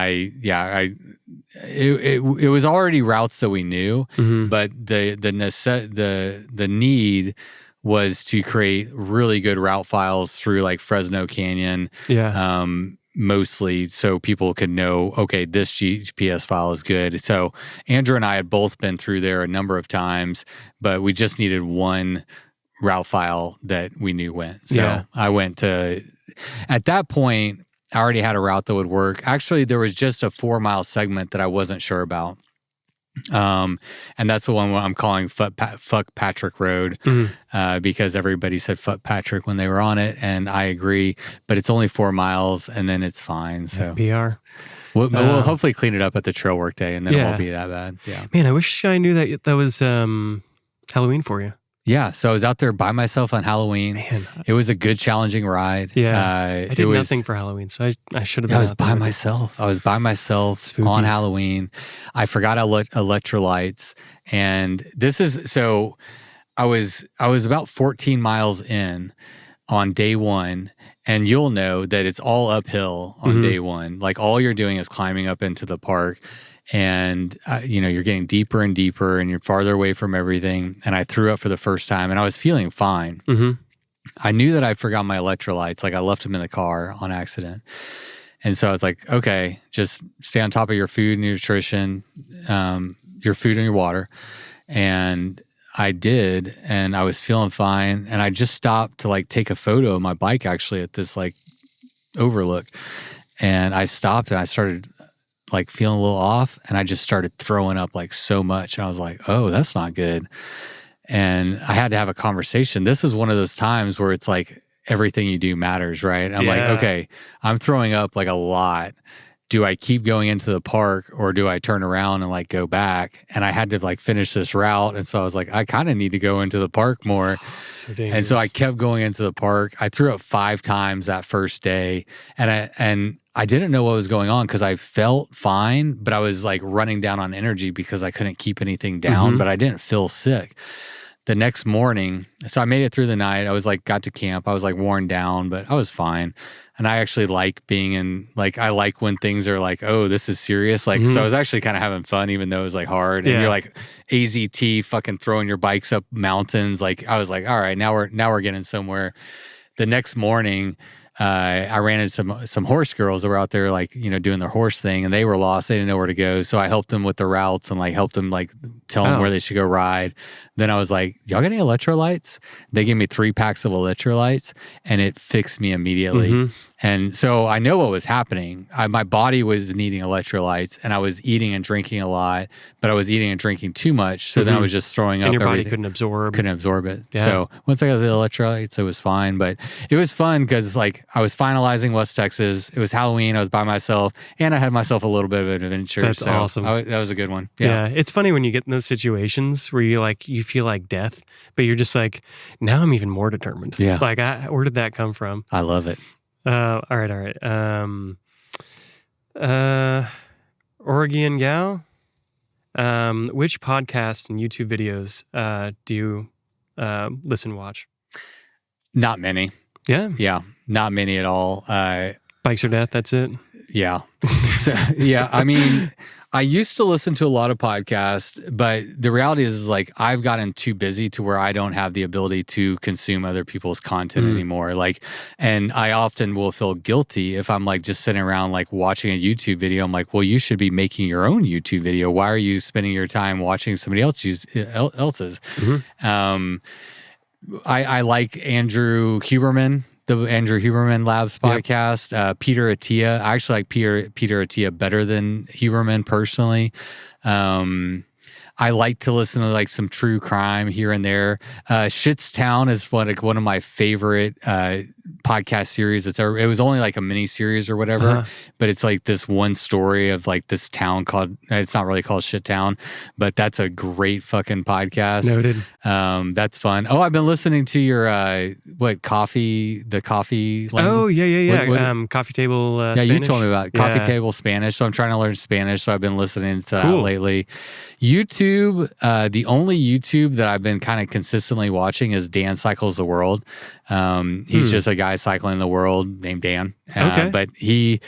S1: it was already routes that we knew, but the need was to create really good route files through like Fresno Canyon.
S2: Yeah.
S1: Mostly so people could know, okay, this GPS file is good. So Andrew and I had both been through there a number of times, but we just needed one route file that we knew went. So I went to, at that point, I already had a route that would work. Actually, there was just a 4-mile segment that I wasn't sure about. And that's the one I'm calling Fuck Patrick Road, because everybody said Fuck Patrick when they were on it, and I agree. But it's only 4 miles, and then it's fine. So
S2: PR.
S1: We'll hopefully clean it up at the trail work day, and then it won't be that bad. Yeah,
S2: man, I wish I knew that was Halloween for you.
S1: Yeah, so I was out there by myself on Halloween.
S2: Man,
S1: it was a good, challenging ride.
S2: Yeah, I did nothing for Halloween, so I should have been.
S1: I was by myself. I was by myself on Halloween. I forgot electrolytes, and this is so. I was about 14 miles in on day one, and you'll know that it's all uphill on day one. Like all you're doing is climbing up into the park. And, you're getting deeper and deeper and you're farther away from everything. And I threw up for the first time and I was feeling fine. I knew that I forgot my electrolytes. Like I left them in the car on accident. And so I was like, okay, just stay on top of your food and nutrition, your food and your water. And I did, and I was feeling fine. And I just stopped to like take a photo of my bike actually at this like overlook. And I stopped and I started like feeling a little off, and I just started throwing up like so much. And I was like, oh, that's not good. And I had to have a conversation. This is one of those times where it's like everything you do matters, right? I'm like, okay, I'm throwing up like a lot. Do I keep going into the park or do I turn around and like go back? And I had to like finish this route. And so I was like, I kind of need to go into the park more.
S2: So
S1: and so I kept going into the park. I threw up 5 times that first day. And I didn't know what was going on because I felt fine, but I was like running down on energy because I couldn't keep anything down, but I didn't feel sick. the next morning, so I made it through the night. I was like, got to camp. I was like worn down, but I was fine. And I actually like being in, like, I like when things are like, oh, this is serious. Like, so I was actually kind of having fun, even though it was like hard. And you're like AZT fucking throwing your bikes up mountains. Like, I was like, all right, now we're getting somewhere. The next morning, I ran into some horse girls that were out there, like, you know, doing their horse thing, and they were lost. They didn't know where to go. So I helped them with the routes and like helped them like tell them where they should go ride. Then I was like, y'all got any electrolytes? They gave me 3 packs of electrolytes and it fixed me immediately. And so I know what was happening. My body was needing electrolytes and I was eating and drinking a lot, but I was eating and drinking too much. So then I was just throwing up
S2: and your body
S1: everything. Couldn't absorb it. Yeah. So once I got the electrolytes, it was fine. But it was fun because like I was finalizing West Texas. It was Halloween. I was by myself and I had myself a little bit of an adventure.
S2: That's awesome.
S1: That was a good one.
S2: Yeah. It's funny when you get in those situations where you feel like death, but you're just like, now I'm even more determined.
S1: Yeah.
S2: Like, where did that come from?
S1: I love it.
S2: All right. Oregon Gal, which podcasts and YouTube videos do you listen, watch?
S1: Not many.
S2: Yeah?
S1: Yeah, not many at all.
S2: Bikes or Death, that's it?
S1: Yeah. So, yeah, I mean, I used to listen to a lot of podcasts, but the reality is like I've gotten too busy to where I don't have the ability to consume other people's content anymore. Like, and I often will feel guilty if I'm like just sitting around like watching a YouTube video. I'm like, well, you should be making your own YouTube video. Why are you spending your time watching somebody else's? I like Andrew Huberman, the Andrew Huberman Labs podcast. Peter Attia. I actually like Peter Attia better than Huberman personally. I like to listen to like some true crime here and there. Shit's Town is one of my favorite podcast series. It was only like a mini series or whatever, but it's like this one story of like this town it's not really called Shit Town, but that's a great fucking podcast.
S2: Noted.
S1: That's fun. Oh, I've been listening to your coffee.
S2: Oh yeah. Coffee Table Spanish.
S1: You told me about Coffee Table Spanish. So I'm trying to learn Spanish. So I've been listening to that lately. YouTube, the only YouTube that I've been kind of consistently watching is Dan Cycles the World. He's just a guy cycling the world named Dan. But he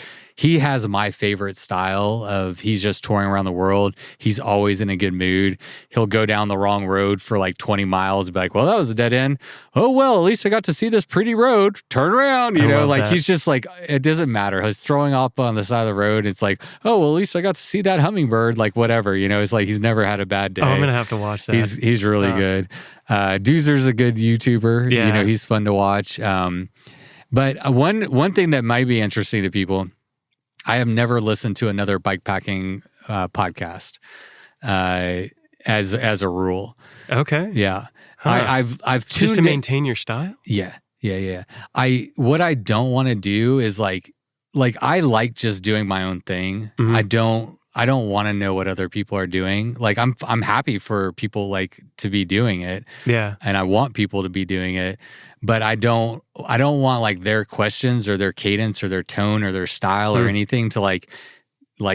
S1: has my favorite style of he's just touring around the world. He's always in a good mood. He'll go down the wrong road for like 20 miles and be like, well, that was a dead end. Oh, well, at least I got to see this pretty road. Turn around. You know, like that. He's just like, it doesn't matter. He's throwing up on the side of the road. It's like, oh, well, at least I got to see that hummingbird. Like whatever, you know, it's like he's never had a bad day.
S2: Oh, I'm going to have to watch that.
S1: He's really good. Doozer's a good YouTuber.
S2: Yeah.
S1: You know, he's fun to watch. But one thing that might be interesting to people, I have never listened to another bikepacking podcast as a rule.
S2: Okay.
S1: Yeah. I've tuned
S2: just to maintain your style?
S1: Yeah. What I don't want to do is like I like just doing my own thing. I don't want to know what other people are doing. Like I'm happy for people like to be doing it.
S2: Yeah.
S1: And I want people to be doing it, but I don't want like their questions or their cadence or their tone or their style or anything to like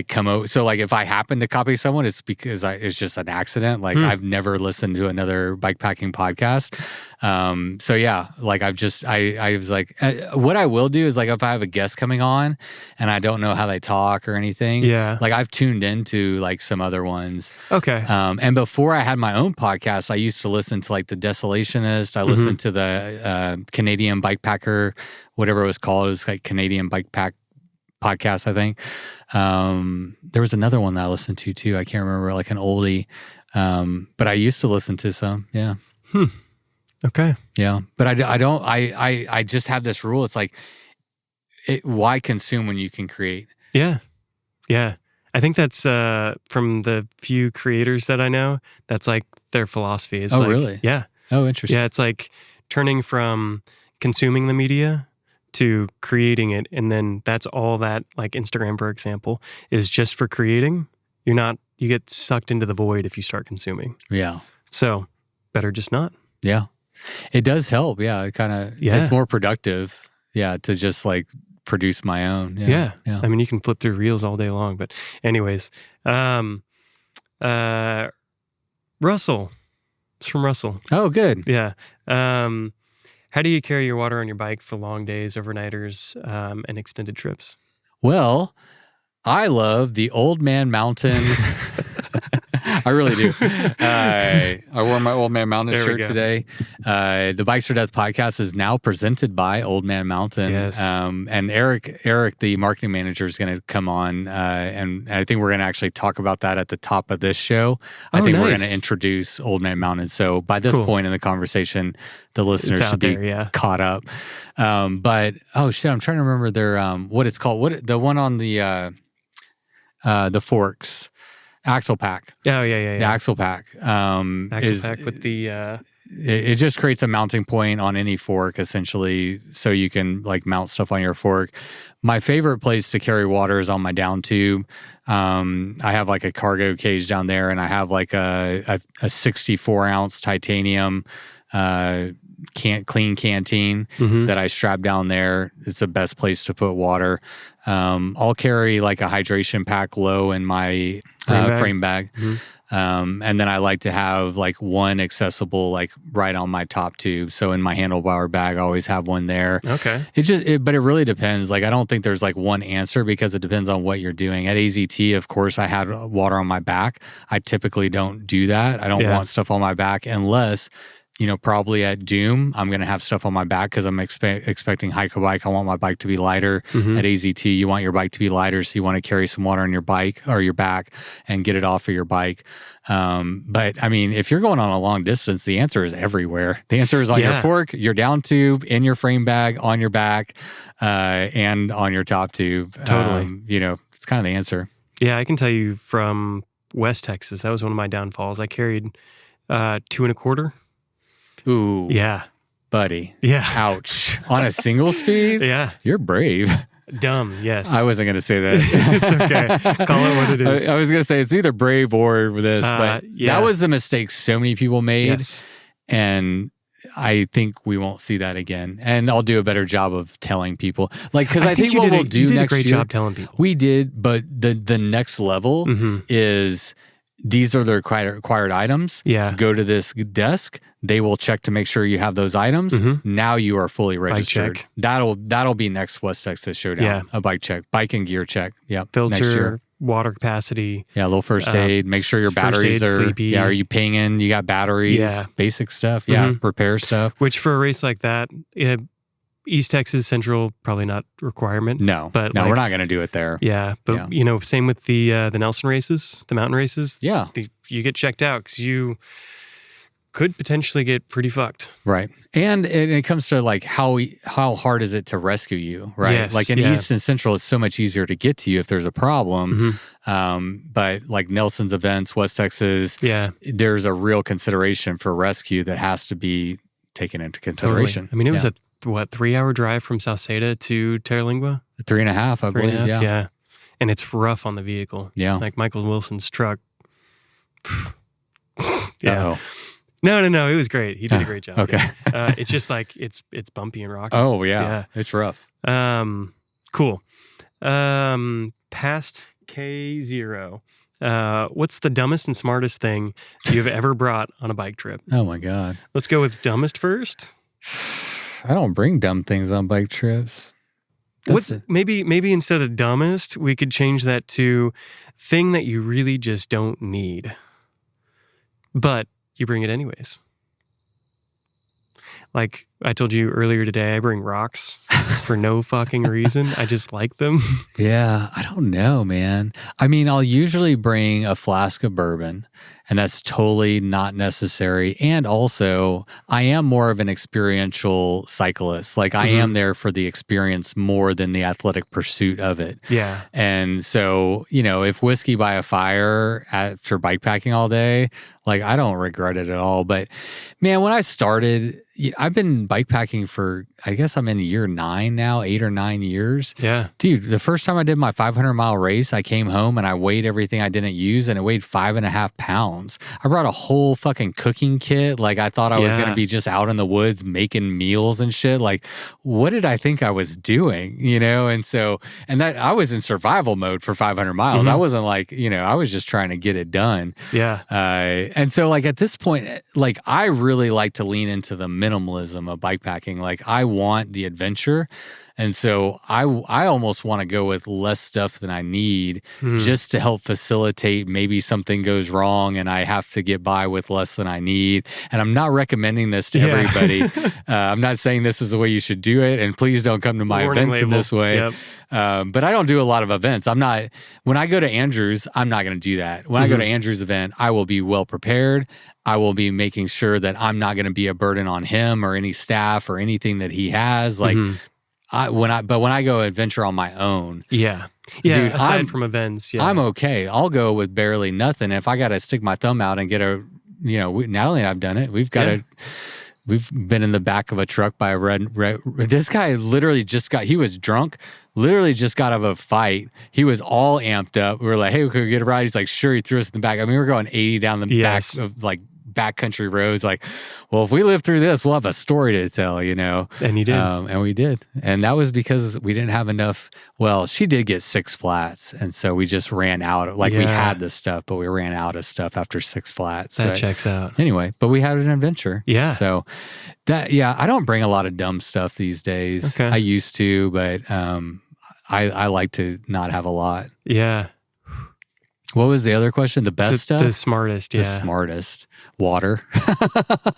S1: come out. So like if I happen to copy someone, it's because it's just an accident. Like I've never listened to another bikepacking podcast. So yeah, like I was like, what I will do is like if I have a guest coming on and I don't know how they talk or anything, like I've tuned into like some other ones.
S2: Okay.
S1: And before I had my own podcast, I used to listen to like the Desolationist. I listened to the Canadian Bikepacker, whatever it was called. It was like Canadian Bikepack podcast, I think. There was another one that I listened to too. I can't remember, like an oldie. But I used to listen to some. Yeah.
S2: Okay.
S1: Yeah. But I just have this rule. It's like, why consume when you can create?
S2: Yeah. Yeah. I think that's from the few creators that I know, that's like their philosophy. It's like,
S1: really?
S2: Yeah.
S1: Oh, interesting.
S2: Yeah. It's like turning from consuming the media to creating it, and then that's all that, like Instagram, for example, is just for creating. You get sucked into the void if you start consuming.
S1: Yeah.
S2: So better just not.
S1: Yeah. It does help. Yeah. It kind of, it's more productive. Yeah. To just like produce my own. Yeah.
S2: I mean, you can flip through reels all day long, but anyways, Russell, It's from Russell.
S1: Oh, good.
S2: Yeah. How do you carry your water on your bike for long days, overnighters, and extended trips?
S1: Well, I love the Old Man Mountain. I really do. I wore my Old Man Mountain shirt today. The Bikes for Death podcast is now presented by Old Man Mountain.
S2: Yes.
S1: And Eric, the marketing manager, is going to come on, and I think we're going to actually talk about that at the top of this show. I think we're going to introduce Old Man Mountain. So by this point in the conversation, the listeners should be caught up. But I'm trying to remember their what it's called. The one on the forks. Axle pack.
S2: Oh, yeah.
S1: The axle pack.
S2: Axle pack with the...
S1: It just creates a mounting point on any fork, essentially, so you can like mount stuff on your fork. My favorite place to carry water is on my down tube. I have like a cargo cage down there, and I have like a 64-ounce titanium clean canteen that I strap down there. It's the best place to put water. I'll carry like a hydration pack low in my frame bag. And then I like to have like one accessible, like right on my top tube. So in my handlebar bag, I always have one there.
S2: Okay.
S1: But it really depends. Like, I don't think there's like one answer because it depends on what you're doing. At AZT, of course, I had water on my back. I typically don't do that. I don't want stuff on my back unless, probably at Doom, I'm going to have stuff on my back because I'm expecting hike a bike. I want my bike to be lighter. At AZT, you want your bike to be lighter, so you want to carry some water on your bike or your back and get it off of your bike. But I mean, if you're going on a long distance, the answer is everywhere. The answer is on your fork, your down tube, in your frame bag, on your back, and on your top tube.
S2: Totally.
S1: It's kind of the answer.
S2: Yeah, I can tell you from West Texas, that was one of my downfalls. I carried 2.25.
S1: Ooh.
S2: Yeah.
S1: Buddy.
S2: Yeah.
S1: Ouch. On a single speed?
S2: Yeah.
S1: You're brave.
S2: Dumb, yes.
S1: I wasn't going to say that.
S2: It's okay. Call it what it is.
S1: I was going to say it's either brave or this, but that was the mistake so many people made.
S2: Yes.
S1: And I think we won't see that again. And I'll do a better job of telling people. Like, because I think what we'll do next year. You did a great
S2: job telling people.
S1: We did, but the next level is... These are the required items.
S2: Yeah.
S1: Go to this desk. They will check to make sure you have those items. Now you are fully registered.
S2: Bike check.
S1: That'll be next West Texas Showdown.
S2: Yeah.
S1: A bike check. Bike and gear check. Yep.
S2: Filter,
S1: next year.
S2: Water capacity.
S1: Yeah, a little first aid. Make sure your batteries are...
S2: sleepy.
S1: Yeah, are you pinging? You got batteries?
S2: Yeah.
S1: Basic stuff. Yeah, repair stuff.
S2: Which for a race like that... East Texas Central, probably not requirement.
S1: No,
S2: but
S1: we're not going to do it there.
S2: Yeah, but same with the Nelson races, the mountain races.
S1: Yeah,
S2: you get checked out because you could potentially get pretty fucked.
S1: Right, and it comes to like how hard is it to rescue you? Right,
S2: yes,
S1: like in East and Central, it's so much easier to get to you if there's a problem. But like Nelson's events, West Texas, there's a real consideration for rescue that has to be taken into consideration.
S2: Totally. I mean, it was a 3-hour drive from Sauceda to Terralingua?
S1: 3.5, I believe.
S2: Yeah. And it's rough on the vehicle.
S1: Yeah.
S2: Like Michael Wilson's truck.
S1: Yeah.
S2: Uh-oh. No. It was great. He did a great job.
S1: Okay.
S2: It's just like it's bumpy and rocky.
S1: Oh, yeah. It's rough.
S2: Cool. Past K0. What's the dumbest and smartest thing you've ever brought on a bike trip?
S1: Oh, my God.
S2: Let's go with dumbest first.
S1: I don't bring dumb things on bike trips.
S2: Maybe instead of dumbest, we could change that to thing that you really just don't need, but you bring it anyways. Like I told you earlier today, I bring rocks for no fucking reason. I just like them.
S1: Yeah, I don't know, man. I mean, I'll usually bring a flask of bourbon, and that's totally not necessary. And also, I am more of an experiential cyclist. Like, I am there for the experience more than the athletic pursuit of it.
S2: Yeah.
S1: And so, if whiskey by a fire after bikepacking all day, like, I don't regret it at all. But man, when I started, I've been bike packing for, I guess I'm in year 9 now, 8 or 9 years.
S2: Yeah.
S1: Dude, the first time I did my 500-mile race, I came home and I weighed everything I didn't use, and it weighed 5.5 pounds. I brought a whole fucking cooking kit. Like, I thought I was going to be just out in the woods making meals and shit. Like, what did I think I was doing? You know? And so, and that I was in survival mode for 500 miles. I wasn't like, you know, I was just trying to get it done.
S2: Yeah.
S1: And so, like, at this point, like, I really like to lean into the minimalism of bike packing. Like, I want the adventure. And so I almost want to go with less stuff than I need just to help facilitate maybe something goes wrong and I have to get by with less than I need. And I'm not recommending this to everybody. I'm not saying this is the way you should do it. And please don't come to my events in this way.
S2: Yep.
S1: But I don't do a lot of events. When I go to Andrew's, I'm not going to do that. When I go to Andrew's event, I will be well prepared. I will be making sure that I'm not going to be a burden on him or any staff or anything that he has. Like, when I go adventure on my own, dude,
S2: aside from events,
S1: I'm okay. I'll go with barely nothing. If I got to stick my thumb out and get not only I've done it, we've been in the back of a truck by a red. This guy literally he was drunk, literally just got out of a fight. He was all amped up. We were like, hey, can we get a ride? He's like, sure. He threw us in the back. I mean, we were going 80 down the back of like backcountry roads. Like, well, if we live through this, we'll have a story to tell, you know?
S2: And you did.
S1: And we did. And that was because we didn't have enough. Well, she did get 6 flats. And so we just ran out of, we had the stuff, but we ran out of stuff after 6 flats.
S2: That checks out.
S1: Anyway, but we had an adventure.
S2: Yeah.
S1: So I don't bring a lot of dumb stuff these days.
S2: Okay.
S1: I used to, but I like to not have a lot.
S2: Yeah.
S1: What was the other question? The best stuff?
S2: The smartest,
S1: The smartest. Water.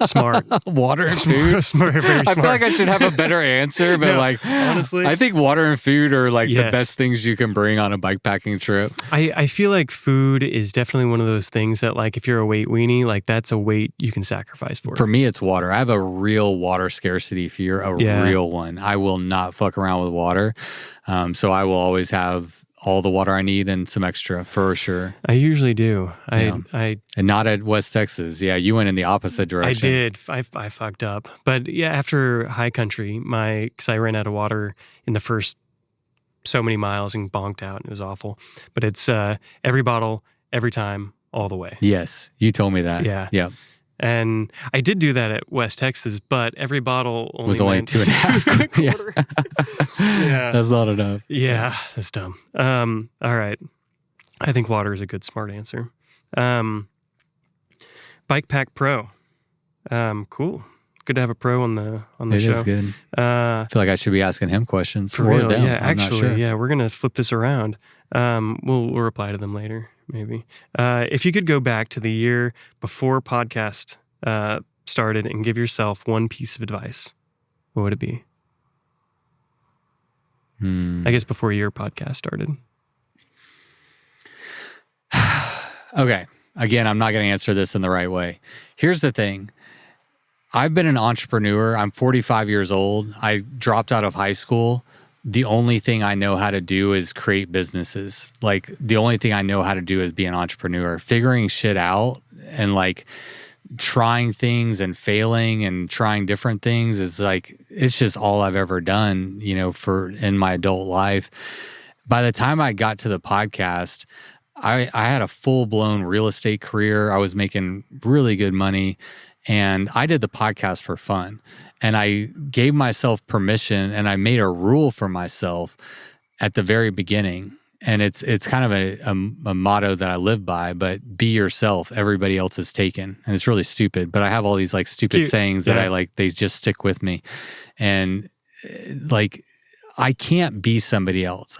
S2: Smart.
S1: Water and food.
S2: Smart, very smart.
S1: I feel like I should have a better answer, but
S2: honestly,
S1: I think water and food are like the best things you can bring on a bike packing trip.
S2: I feel like food is definitely one of those things that, like, if you're a weight weenie, like, that's a weight you can sacrifice for.
S1: For me, it's water. I have a real water scarcity fear, real one. I will not fuck around with water. So I will always have all the water I need and some extra for sure.
S2: I usually do.
S1: And not at West Texas. Yeah, you went in the opposite direction.
S2: I did. I fucked up. But yeah, after high country, because I ran out of water in the first so many miles and bonked out. It was awful. But it's every bottle, every time, all the way.
S1: Yes, you told me that.
S2: Yeah.
S1: Yeah.
S2: And I did do that at West Texas, but every bottle
S1: was only 2.5.
S2: Yeah.
S1: That's not enough.
S2: Yeah, that's dumb. All right. I think water is a good smart answer. Bike Pack Pro. Cool. Good to have a pro on the show.
S1: It is good. I feel like I should be asking him questions.
S2: For real,
S1: them.
S2: yeah.
S1: I'm not
S2: Actually,
S1: sure.
S2: yeah, we're gonna flip this around. We'll reply to them later, maybe. If you could go back to the year before podcast started and give yourself one piece of advice, what would it be? I guess before your podcast started.
S1: Okay. Again, I'm not going to answer this in the right way. Here's the thing. I've been an entrepreneur. I'm 45 years old. I dropped out of high school. The only thing I know how to do is create businesses. Like, the only thing I know how to do is be an entrepreneur. Figuring shit out and like trying things and failing and trying different things is like, it's just all I've ever done, you know, in my adult life. By the time I got to the podcast, I had a full-blown real estate career. I was making really good money. And I did the podcast for fun. And I gave myself permission and I made a rule for myself at the very beginning. And it's kind of a motto that I live by, but be yourself. Everybody else is taken. And it's really stupid. But I have all these like stupid sayings that I like, they just stick with me. And like, I can't be somebody else.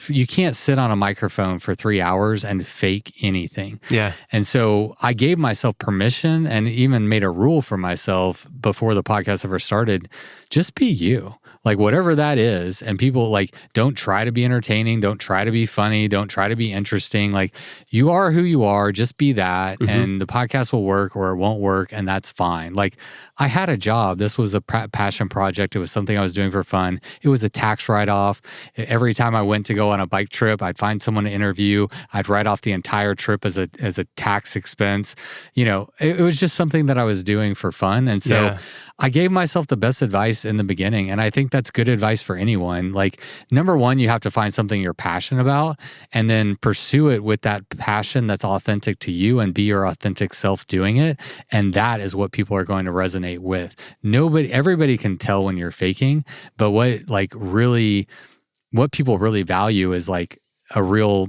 S1: You can't sit on a microphone for 3 hours and fake anything.
S2: Yeah.
S1: And so I gave myself permission and even made a rule for myself before the podcast ever started. Just be you. Like whatever that is. And people like, don't try to be entertaining. Don't try to be funny. Don't try to be interesting. Like you are who you are. Just be that. And the podcast will work or it won't work. And that's fine. Like I had a job. This was a passion project. It was something I was doing for fun. It was a tax write-off. Every time I went to go on a bike trip, I'd find someone to interview. I'd write off the entire trip as a tax expense. You know, it was just something that I was doing for fun. And so I gave myself the best advice in the beginning. And I think that's good advice for anyone. Like, number one, you have to find something you're passionate about and then pursue it with that passion that's authentic to you and be your authentic self doing it. And that is what people are going to resonate with. Everybody can tell when you're faking, but what people really value is like a real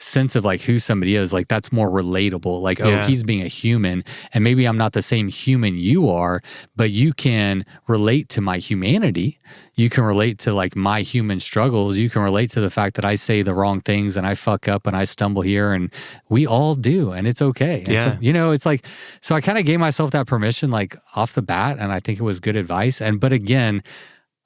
S1: sense of like who somebody is. Like that's more relatable. Like, oh, he's being a human and maybe I'm not the same human you are, but you can relate to my humanity. You can relate to like my human struggles. You can relate to the fact that I say the wrong things and I fuck up and I stumble here and we all do and it's okay. And so, you know, it's like, so I kind of gave myself that permission like off the bat and I think it was good advice. But again,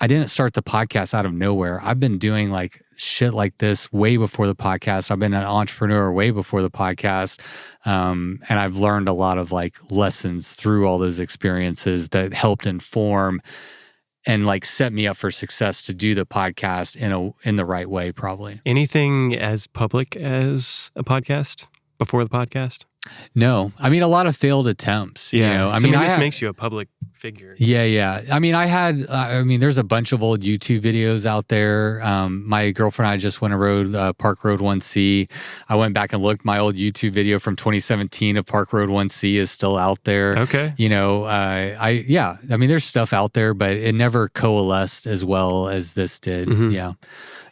S1: I didn't start the podcast out of nowhere. I've been doing like shit like this way before the podcast. I've been an entrepreneur way before the podcast. And I've learned a lot of like lessons through all those experiences that helped inform and like set me up for success to do the podcast in the right way, probably.
S2: Anything as public as a podcast before the podcast?
S1: No, I mean, a lot of failed attempts, you know,
S2: I mean, this makes you a public figure.
S1: Yeah. I mean, there's a bunch of old YouTube videos out there. My girlfriend and I just went and rode Park Road 1C. I went back and looked. My old YouTube video from 2017 of Park Road 1C is still out there.
S2: Okay.
S1: You know, I mean, there's stuff out there, but it never coalesced as well as this did.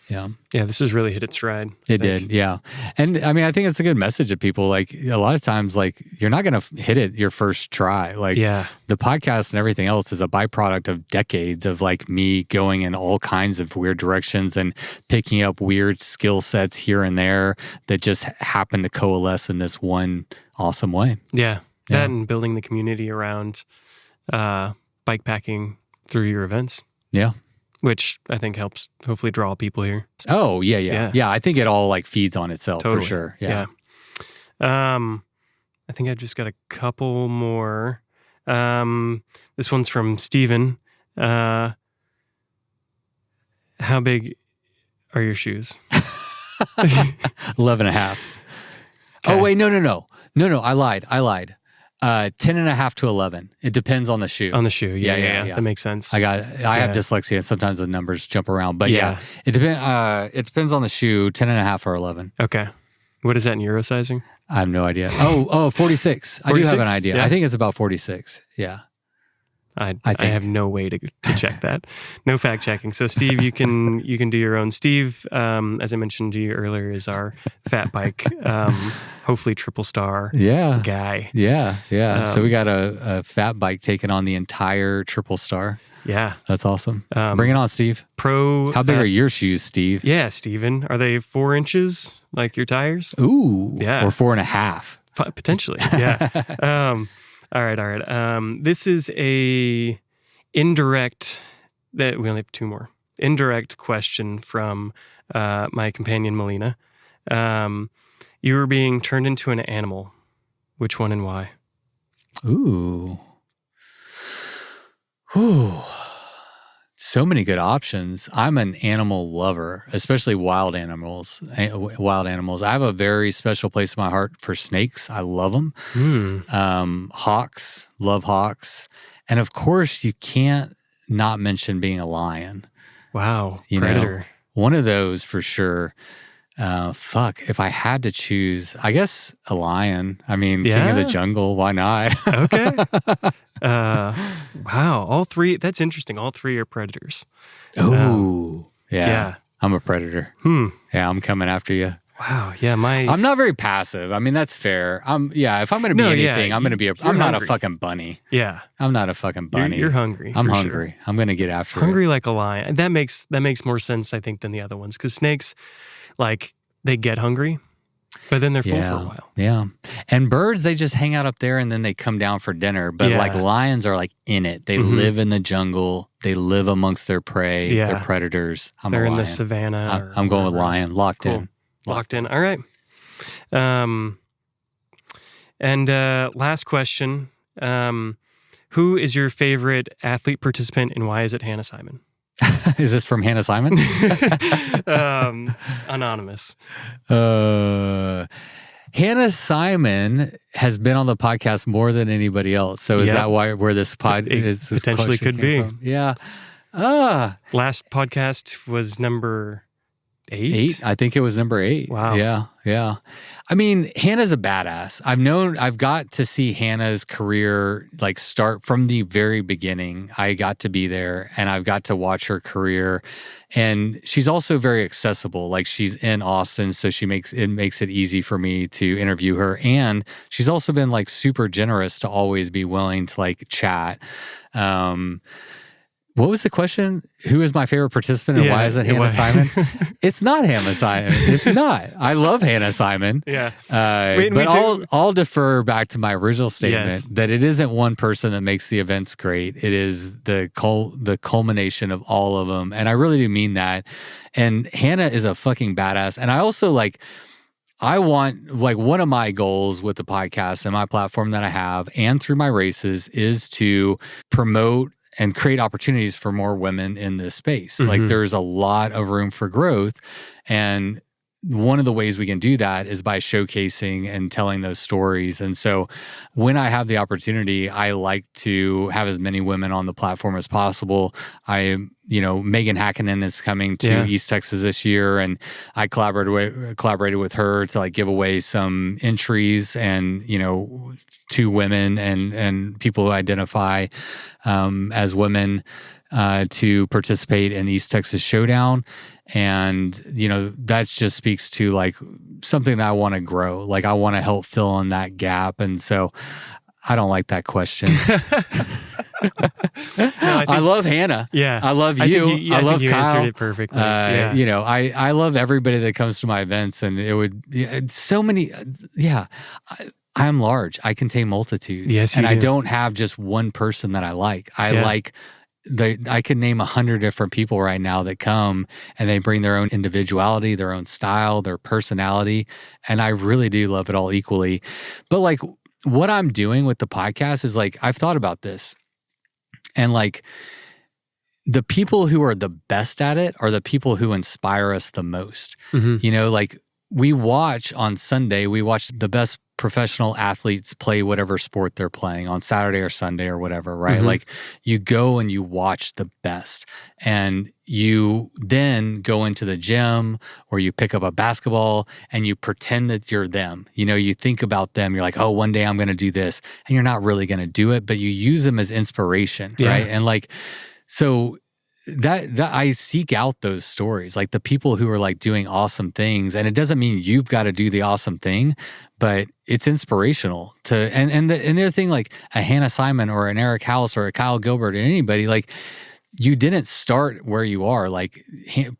S1: Yeah,
S2: this has really hit its stride.
S1: It did, yeah. And I mean, I think it's a good message to people. Like a lot of times, like you're not going to hit it your first try. Like the podcast and everything else is a byproduct of decades of like me going in all kinds of weird directions and picking up weird skill sets here and there that just happen to coalesce in this one awesome way.
S2: Yeah. That and building the community around bike packing through your events.
S1: Yeah.
S2: Which I think helps hopefully draw people here.
S1: Oh, yeah. I think it all like feeds on itself for sure. Yeah.
S2: I think I've just got a couple more. This one's from Steven. How big are your shoes?
S1: 11 and a half. Okay. Oh, wait, no. I lied. 10 and a half to 11. It depends on the shoe.
S2: On the shoe, yeah. That makes sense.
S1: I have dyslexia, and sometimes the numbers jump around. But it depends on the shoe. 10 and a half or 11.
S2: Okay. What is that in euro sizing?
S1: I have no idea. 46. 46? I do have an idea.
S2: Yeah.
S1: I think it's about 46. Yeah.
S2: I have no way to check that. No fact checking. So Steve, you can do your own. Steve, as I mentioned to you earlier, is our fat bike, hopefully triple star guy.
S1: Yeah. So we got a fat bike taking on the entire triple star.
S2: Yeah.
S1: That's awesome. Bring it on, Steve.
S2: How
S1: big are your shoes, Steve?
S2: Yeah, Steven. Are they 4 inches like your tires?
S1: Ooh.
S2: Yeah.
S1: Or 4.5.
S2: Potentially. Yeah. All right. This is a indirect, that we only have 2 more. Indirect question from my companion, Melina. You were being turned into an animal. Which one and why?
S1: Ooh. So many good options. I'm an animal lover, especially wild animals. I have a very special place in my heart for snakes. I love them. Hawks, love hawks. And of course, you can't not mention being a lion.
S2: Wow.
S1: Predator. One of those for sure. If I had to choose, I guess a lion. I mean, King of the jungle, why not?
S2: Okay. Wow. All 3, that's interesting. All 3 are predators.
S1: Oh, yeah. I'm a predator. Yeah, I'm coming after you.
S2: Wow. Yeah,
S1: I'm not very passive. I mean, that's fair. If I'm going to be anything, I'm going to be I'm not a fucking bunny.
S2: Yeah.
S1: I'm not a fucking bunny.
S2: You're hungry.
S1: I'm hungry. Sure. I'm going to get after
S2: hungry like a lion. That makes more sense, I think, than the other ones. Because snakes, like, they get hungry, But then they're full for a while.
S1: Yeah. And birds, they just hang out up there and then they come down for dinner. But like lions are like in it. They live in the jungle. They live amongst their prey, their predators.
S2: They're in the savannah.
S1: I'm going with lion. Locked in.
S2: Locked in. All right. And last question. Who is your favorite athlete participant and why is it Hannah Simon?
S1: Is this from Hannah Simon?
S2: Anonymous.
S1: Hannah Simon has been on the podcast more than anybody else. So is that where this pod is? This
S2: potentially could be.
S1: From? Yeah.
S2: Last podcast was number 8?
S1: I think it was number 8.
S2: Wow.
S1: Yeah. I mean, Hannah's a badass. I've got to see Hannah's career like start from the very beginning. I got to be there and I've got to watch her career. And she's also very accessible. Like she's in Austin, so it makes it easy for me to interview her. And she's also been like super generous to always be willing to like chat. What was the question? Who is my favorite participant and why is it Hannah Simon? It's not Hannah Simon. It's not. I love Hannah Simon.
S2: Yeah.
S1: But I'll defer back to my original statement that it isn't one person that makes the events great. It is the culmination of all of them. And I really do mean that. And Hannah is a fucking badass. And I also I want, like, one of my goals with the podcast and my platform that I have and through my races is to promote and create opportunities for more women in this space. Like there's a lot of room for growth. And one of the ways we can do that is by showcasing and telling those stories. And so when I have the opportunity, I like to have as many women on the platform as possible. Megan Hakkinen is coming to East Texas this year, and I collaborated with her to like give away some entries and, 2 women and people who identify as women to participate in East Texas Showdown. And, that just speaks to like something that I want to grow. Like I want to help fill in that gap. And so I don't like that question. I love Hannah.
S2: Yeah.
S1: I love you. I love
S2: you
S1: Kyle.
S2: answered it perfectly.
S1: I love everybody that comes to my events, and so many. I'm large. I contain multitudes.
S2: Yes,
S1: I don't have just one person that I like. I can name 100 different people right now that come and they bring their own individuality, their own style, their personality. And I really do love it all equally. But like what I'm doing with the podcast is like, I've thought about this, and like the people who are the best at it are the people who inspire us the most. Like we watch on Sunday, we watch the best professional athletes play whatever sport they're playing on Saturday or Sunday or whatever, right? Like you go and you watch the best, and you then go into the gym or you pick up a basketball and you pretend that you're them. You think about them. You're like, oh, one day I'm going to do this, and you're not really going to do it, but you use them as inspiration, right? And like, so that I seek out those stories, like the people who are like doing awesome things. And it doesn't mean you've got to do the awesome thing, but it's inspirational to, and the other thing, like a Hannah Simon or an Eric House or a Kyle Gilbert or anybody, like you didn't start where you are. Like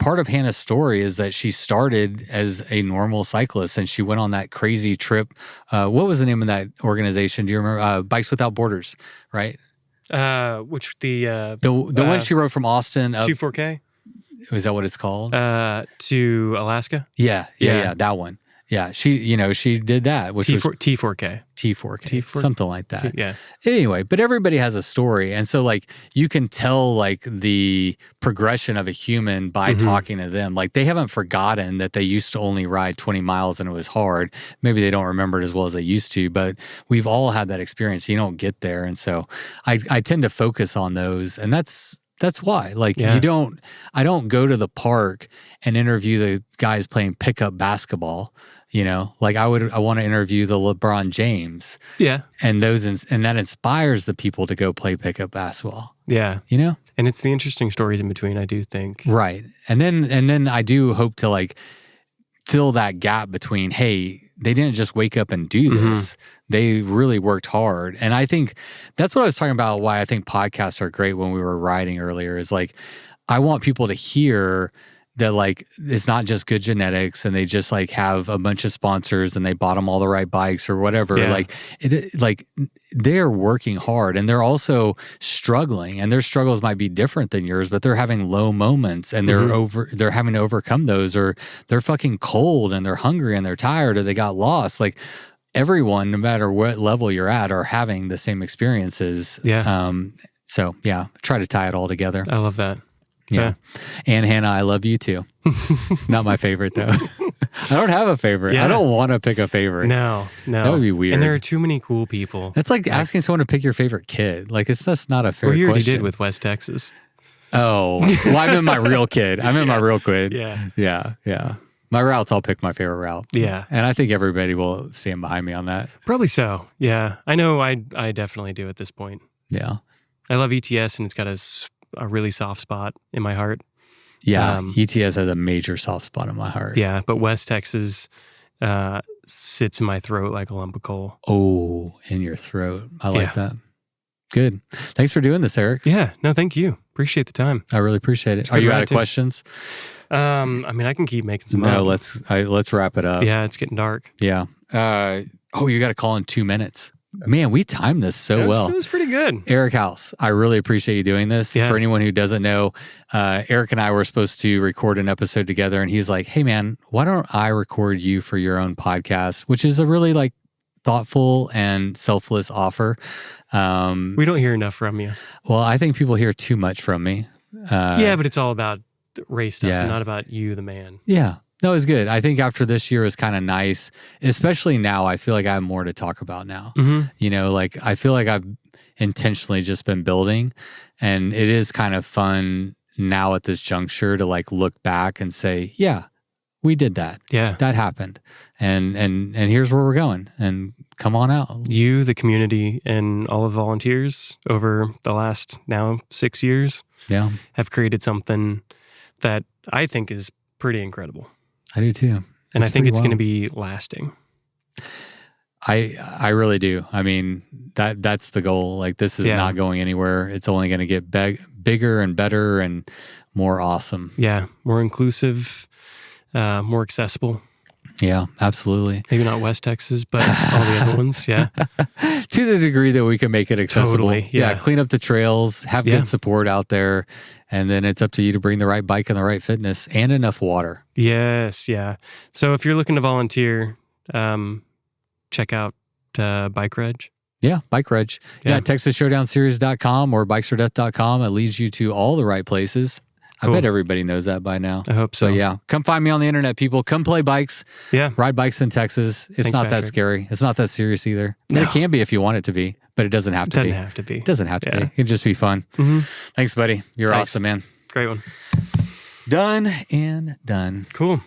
S1: part of Hannah's story is that she started as a normal cyclist and she went on that crazy trip. What was the name of that organization? Do you remember? Bikes Without Borders, right?
S2: Which the
S1: one she rode from Austin up,
S2: 24K?
S1: Is that what it's called?
S2: To Alaska?
S1: Yeah, that one. Yeah, she did that, which was
S2: T4K.
S1: T4K, something like that.
S2: Yeah.
S1: Anyway, but everybody has a story. And so like you can tell like the progression of a human by talking to them. Like they haven't forgotten that they used to only ride 20 miles and it was hard. Maybe they don't remember it as well as they used to, but we've all had that experience. You don't get there. And so I tend to focus on those. And that's why, like, I don't go to the park and interview the guys playing pickup basketball, like I want to interview the LeBron James. Yeah. And that inspires the people to go play pickup basketball.
S2: Yeah. And it's the interesting stories in between, I do think.
S1: Right. And then I do hope to like fill that gap between, hey, they didn't just wake up and do this. They really worked hard. And I think that's what I was talking about, why I think podcasts are great when we were riding earlier, is like, I want people to hear that like it's not just good genetics and they just like have a bunch of sponsors and they bought them all the right bikes or whatever.
S2: Yeah.
S1: Like they're working hard and they're also struggling, and their struggles might be different than yours, but they're having low moments and they're having to overcome those, or they're fucking cold and they're hungry and they're tired or they got lost. Like everyone, no matter what level you're at, are having the same experiences.
S2: Yeah.
S1: So yeah, try to tie it all together.
S2: I love that.
S1: Yeah. And Hannah, I love you too. Not my favorite though. I don't have a favorite.
S2: Yeah.
S1: I don't want to pick a favorite.
S2: No.
S1: That would be weird.
S2: And there are too many cool people.
S1: That's like asking someone to pick your favorite kid. Like it's just not a fair
S2: Well, you already
S1: question.
S2: did with West Texas.
S1: Oh, well, I meant my real kid. I meant my real kid.
S2: Yeah.
S1: Yeah. My routes, I'll pick my favorite route.
S2: Yeah.
S1: And I think everybody will stand behind me on that.
S2: Probably so. Yeah. I know I definitely do at this point.
S1: Yeah.
S2: I love ETS and it's got a really soft spot in my heart.
S1: Yeah. ETS has a major soft spot in my heart.
S2: Yeah. But West Texas sits in my throat like a lump of coal.
S1: Oh, in your throat. I like that. Good. Thanks for doing this, Eric.
S2: Yeah. No, thank you. Appreciate the time.
S1: I really appreciate it. Are you out of questions?
S2: I mean, I can keep making some.
S1: No, let's wrap it up.
S2: Yeah, it's getting dark.
S1: Yeah. You got to call in 2 minutes. Man, we timed this so well.
S2: It was pretty good.
S1: Eric House, I really appreciate you doing this.
S2: Yeah.
S1: For anyone who doesn't know, Eric and I were supposed to record an episode together, and he's like, "Hey, man, why don't I record you for your own podcast?" Which is a really like thoughtful and selfless offer.
S2: We don't hear enough from you.
S1: Well, I think people hear too much from me.
S2: Yeah, but it's all about race stuff, not about you, the man.
S1: Yeah. No, it's good. I think after this year is kind of nice, especially now. I feel like I have more to talk about now.
S2: Mm-hmm.
S1: You know, like I feel like I've intentionally just been building, and it is kind of fun now at this juncture to like look back and say, yeah, we did that.
S2: Yeah.
S1: That happened. And here's where we're going, and come on out.
S2: You, the community, and all of the volunteers over the last now 6 years have created something that I think is pretty incredible.
S1: I do too.
S2: And I think it's going to be lasting.
S1: I really do. I mean, that's the goal. Like this is not going anywhere. It's only going to get bigger and better and more awesome.
S2: Yeah. More inclusive, more accessible.
S1: Yeah, absolutely.
S2: Maybe not West Texas, but all the other ones. Yeah.
S1: To the degree that we can make it accessible.
S2: Totally. Yeah.
S1: Clean up the trails, have good support out there. And then it's up to you to bring the right bike and the right fitness and enough water.
S2: Yes. Yeah. So if you're looking to volunteer, check out Bike Reg.
S1: Yeah, Bike Reg. Yeah, TexasShowdownSeries.com or BikesForDeath.com. It leads you to all the right places. Cool. I bet everybody knows that by now.
S2: I hope so.
S1: But yeah, come find me on the internet, people. Come play bikes.
S2: Yeah.
S1: Ride bikes in Texas. It's not that scary. It's not that serious either.
S2: No.
S1: It can be if you want it to be, but it doesn't have to be.
S2: It doesn't have to be.
S1: It doesn't have to be. It can just be fun. Mm-hmm. Thanks, buddy. You're awesome, man.
S2: Great one.
S1: Done and done.
S2: Cool.